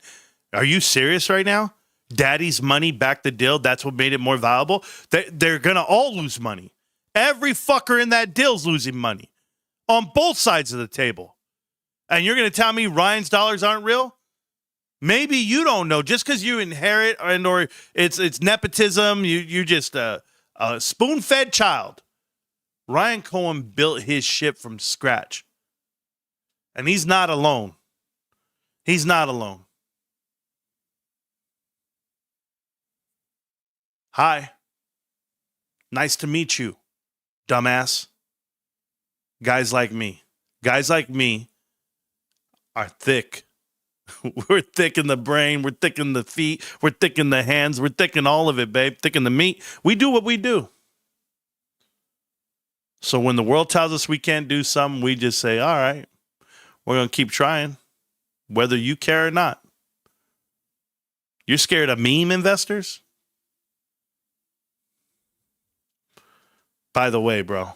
Are you serious right now? Daddy's money backed the deal. That's what made it more valuable. They're going to all lose money. Every fucker in that deal's losing money on both sides of the table. And you're going to tell me Ryan's dollars aren't real? Maybe you don't know. Just because you inherit or it's nepotism, you're just a spoon-fed child. Ryan Cohen built his ship from scratch. And he's not alone. He's not alone. Hi. Nice to meet you, dumbass. Guys like me. Guys like me are thick. We're thick in the brain. We're thick in the feet. We're thick in the hands. We're thick in all of it, babe. Thick in the meat. We do what we do. So when the world tells us we can't do something, we just say, all right. We're going to keep trying, whether you care or not. You're scared of meme investors? By the way, bro,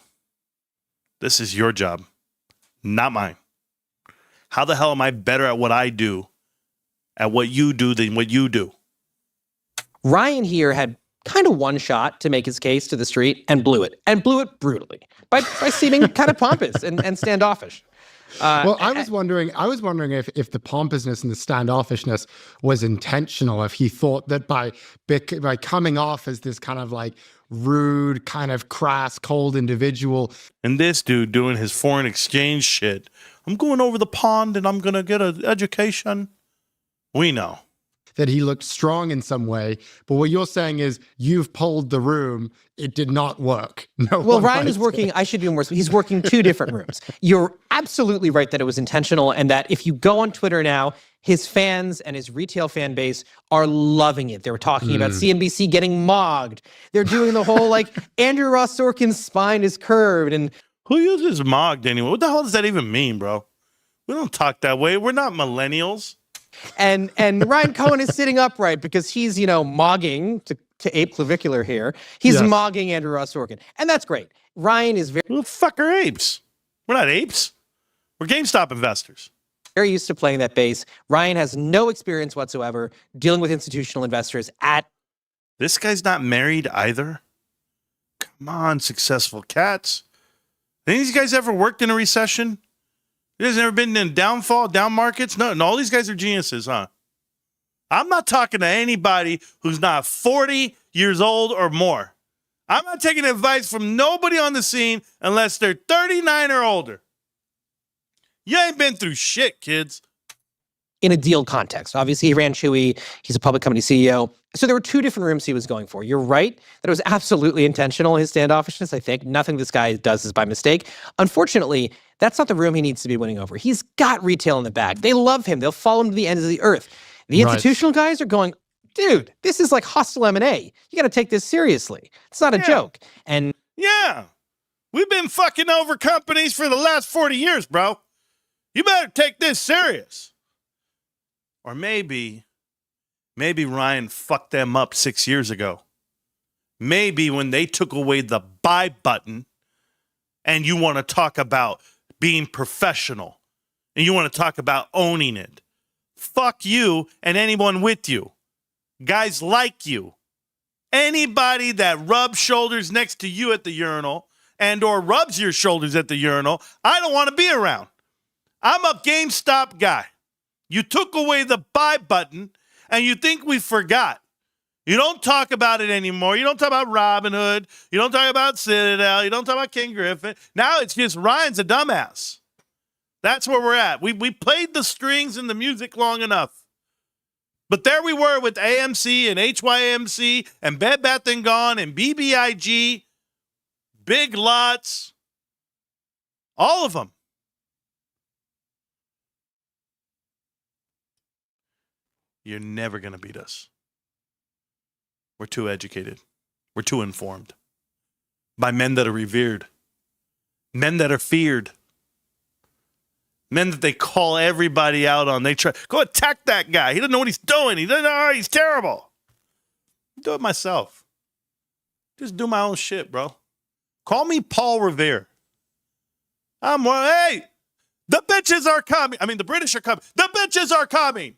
this is your job, not mine. How the hell am I better at what I do, at what you do, than what you do? Ryan here had kind of one shot to make his case to the street and blew it brutally by seeming kind of pompous and standoffish. Well, I was wondering if the pompousness and the standoffishness was intentional, if he thought that by coming off as this kind of like rude, kind of crass, cold individual. And this dude doing his foreign exchange shit. I'm going over the pond and I'm going to get an education. We know. That he looked strong in some way. But what you're saying is you've polled the room. It did not work. No. Well, Ryan is working, I should be more, he's working two different rooms. You're absolutely right that it was intentional and that if you go on Twitter now, his fans and his retail fan base are loving it. They were talking about CNBC getting mogged. They're doing the whole like Andrew Ross Sorkin's spine is curved. And who uses mogged anyway? What the hell does that even mean, bro? We don't talk that way. We're not millennials. And Ryan Cohen is sitting upright because he's, mogging to ape clavicular here. He's mogging Andrew Ross Sorkin. And that's great. Ryan is very... Who the fuck are apes? We're not apes. We're GameStop investors. Very used to playing that base. Ryan has no experience whatsoever dealing with institutional investors at... This guy's not married either? Come on, successful cats. Any of these guys ever worked in a recession? You guys never been in downfall, down markets? No, all these guys are geniuses, huh? I'm not talking to anybody who's not 40 years old or more. I'm not taking advice from nobody on the scene unless they're 39 or older. You ain't been through shit, kids. In a deal context. Obviously, he ran Chewy. He's a public company CEO. So there were two different rooms he was going for. You're right that it was absolutely intentional, his standoffishness, I think. Nothing this guy does is by mistake. Unfortunately, that's not the room he needs to be winning over. He's got retail in the bag. They love him. They'll follow him to the ends of the earth. The institutional guys are going, dude, this is like hostile M&A. You got to take this seriously. It's not a joke. And yeah, we've been fucking over companies for the last 40 years, bro. You better take this serious. Or maybe Ryan fucked them up 6 years ago. Maybe when they took away the buy button and you want to talk about being professional and you want to talk about owning it. Fuck you and anyone with you. Guys like you. Anybody that rubs shoulders next to you at the urinal and or rubs your shoulders at the urinal, I don't want to be around. I'm a GameStop guy. You took away the buy button, and you think we forgot. You don't talk about it anymore. You don't talk about Robinhood. You don't talk about Citadel. You don't talk about King Griffin. Now it's just Ryan's a dumbass. That's where we're at. We played the strings and the music long enough. But there we were with AMC and HYMC and Bed Bath & Gone and BBIG, Big Lots, all of them. You're never going to beat us. We're too educated. We're too informed. By men that are revered. Men that are feared. Men that they call everybody out on. They try, go attack that guy. He doesn't know what he's doing. He doesn't know, he's terrible. Do it myself. Just do my own shit, bro. Call me Paul Revere. Hey, the bitches are coming. I mean, the British are coming. The bitches are coming.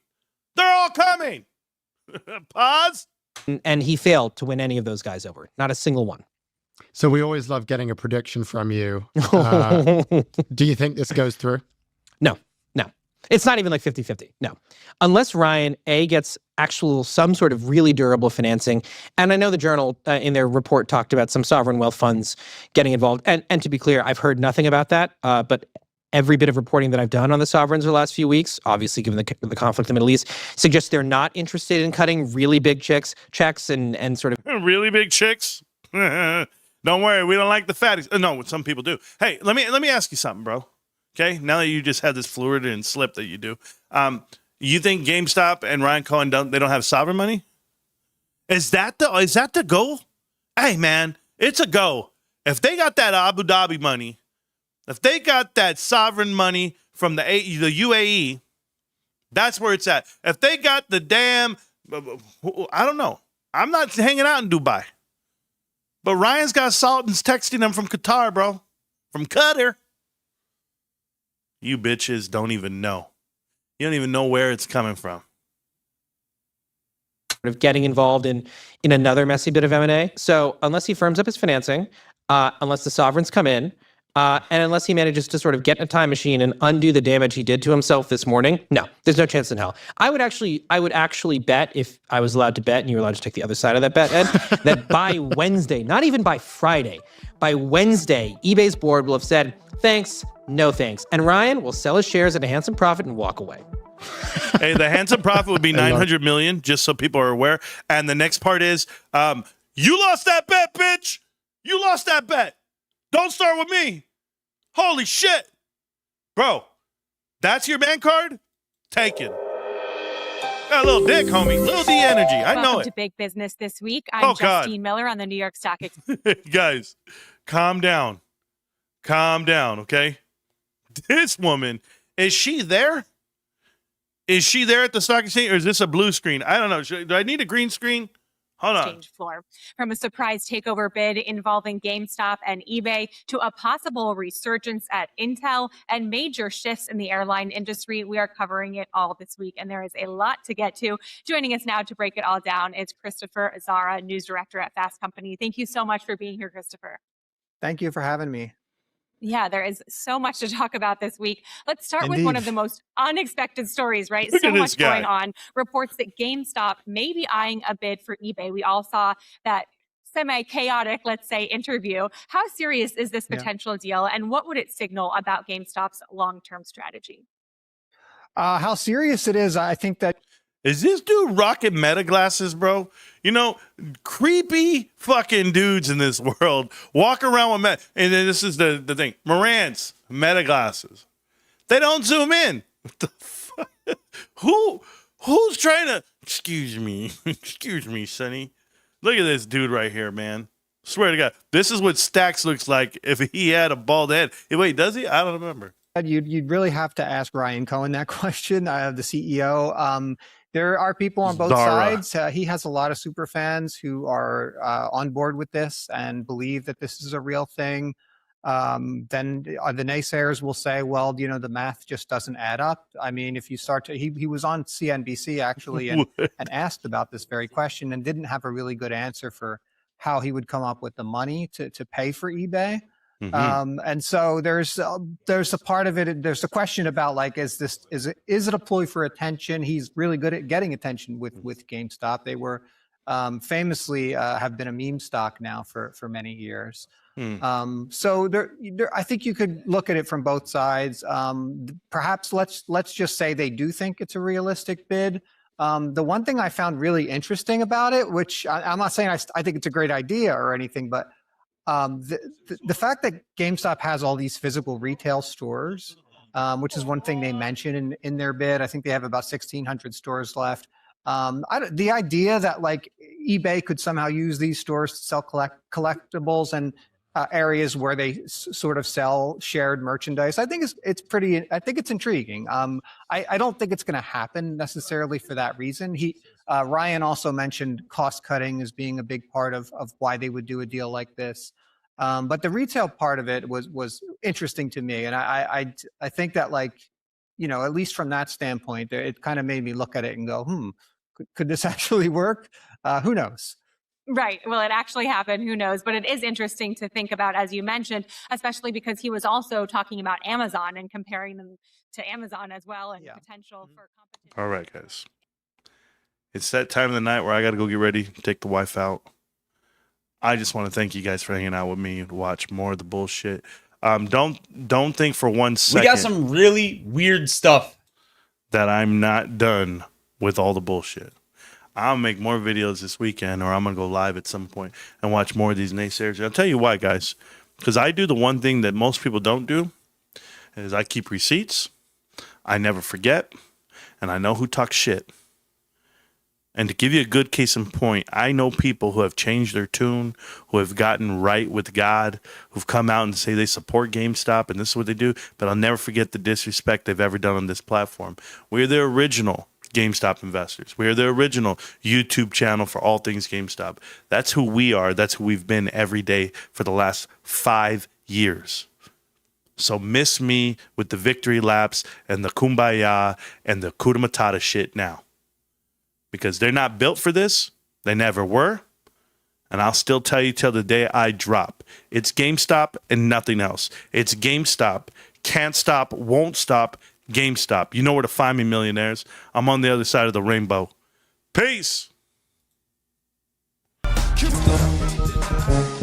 They're all coming. Pause. And he failed to win any of those guys over. Not a single one. So we always love getting a prediction from you. Do you think this goes through? No. It's not even like 50-50. No. Unless Ryan, A, gets some sort of really durable financing. And I know the Journal in their report talked about some sovereign wealth funds getting involved. And to be clear, I've heard nothing about that. But every bit of reporting that I've done on the sovereigns the last few weeks, obviously given the conflict in the Middle East, suggests they're not interested in cutting really big checks and sort of... Really big chicks? Don't worry, we don't like the fatties. No, some people do. Hey, let me ask you something, bro. Okay, now that you just had this fluid and slip that you do, you think GameStop and Ryan Cohen don't have sovereign money? Is that the goal? Hey man, it's a go. If they got that Abu Dhabi money, if they got that sovereign money from the UAE, that's where it's at. If they got the damn, I don't know. I'm not hanging out in Dubai, but Ryan's got Sultans texting him from Qatar, bro, from Qatar. You bitches don't even know. You don't even know where it's coming from. Of getting involved in another messy bit of M&A. So unless he firms up his financing, unless the sovereigns come in, and unless he manages to sort of get in a time machine and undo the damage he did to himself this morning, no, there's no chance in hell. I would actually bet, if I was allowed to bet, and you were allowed to take the other side of that bet, Ed, that by Wednesday, not even by Friday, by Wednesday, eBay's board will have said, thanks, no thanks. And Ryan will sell his shares at a handsome profit and walk away. Hey, the handsome profit would be 900 million, just so people are aware. And the next part is, you lost that bet, bitch. You lost that bet. Don't start with me. Holy shit. Bro, that's your man card? Taken. Got a little dick, homie. Little D energy. I know it. Welcome to Big Business This Week. I'm Justine Miller on the New York Stock Exchange. Guys, calm down. Calm down, okay? This woman, is she there? Is she there at the stock exchange, or is this a blue screen? I don't know. Do I need a green screen? Hold on. Floor. From a surprise takeover bid involving GameStop and eBay to a possible resurgence at Intel and major shifts in the airline industry, we are covering it all this week, and there is a lot to get to. Joining us now to break it all down is Christopher Azara, news director at Fast Company. Thank you so much for being here, Christopher. Thank you for having me. Yeah, there is so much to talk about this week. Let's start with one of the most unexpected stories, right? So much going on. Reports that GameStop may be eyeing a bid for eBay. We all saw that semi-chaotic, let's say, interview. How serious is this potential deal, and what would it signal about GameStop's long-term strategy? How serious it is, I think that... Is this dude rocking meta glasses, bro? You know, creepy fucking dudes in this world walk around with meta. And then this is the thing. Marantz, meta glasses. They don't zoom in. What the fuck? Who's trying to... Excuse me, Sonny. Look at this dude right here, man. Swear to God. This is what Stacks looks like if he had a bald head. Wait, does he? I don't remember. You'd really have to ask Ryan Cohen that question, the CEO. There are people on both sides. He has a lot of super fans who are on board with this and believe that this is a real thing. Then the naysayers will say, well, you know, the math just doesn't add up. I mean, if you start to, he was on CNBC actually and asked about this very question and didn't have a really good answer for how he would come up with the money to pay for eBay. Mm-hmm. And so there's a part of it. There's a question about like, is it a ploy for attention? He's really good at getting attention with GameStop. They were famously have been a meme stock now for many years. So there, I think you could look at it from both sides. Perhaps let's just say they do think it's a realistic bid. The one thing I found really interesting about it, which I'm not saying I think it's a great idea or anything, but the fact that GameStop has all these physical retail stores, which is one thing they mention in their bid. I think they have about 1,600 stores left. The idea that like eBay could somehow use these stores to sell collectibles and areas where they sort of sell shared merchandise, I think it's intriguing. I don't think it's going to happen necessarily for that reason. Ryan also mentioned cost cutting as being a big part of why they would do a deal like this. But the retail part of it was interesting to me, and I think that, like, at least from that standpoint, it kind of made me look at it and go, could this actually work? Who knows? Right. Will it actually happen? Who knows? But it is interesting to think about, as you mentioned, especially because he was also talking about Amazon and comparing them to Amazon as well, and potential for competition. All right, guys. It's that time of the night where I got to go get ready, take the wife out. I just want to thank you guys for hanging out with me and watch more of the bullshit. Don't think for 1 second. We got some really weird stuff that I'm not done with all the bullshit. I'll make more videos this weekend, or I'm going to go live at some point and watch more of these naysayers. I'll tell you why, guys. Because I do the one thing that most people don't do, is I keep receipts. I never forget. And I know who talks shit. And to give you a good case in point, I know people who have changed their tune, who have gotten right with God, who've come out and say they support GameStop and this is what they do, but I'll never forget the disrespect they've ever done on this platform. We're the original GameStop investors. We're the original YouTube channel for all things GameStop. That's who we are. That's who we've been every day for the last 5 years. So miss me with the victory laps and the kumbaya and the Hakuna Matata shit now. Because they're not built for this. They never were. And I'll still tell you till the day I drop. It's GameStop and nothing else. It's GameStop. Can't stop, won't stop. GameStop. You know where to find me, millionaires. I'm on the other side of the rainbow. Peace.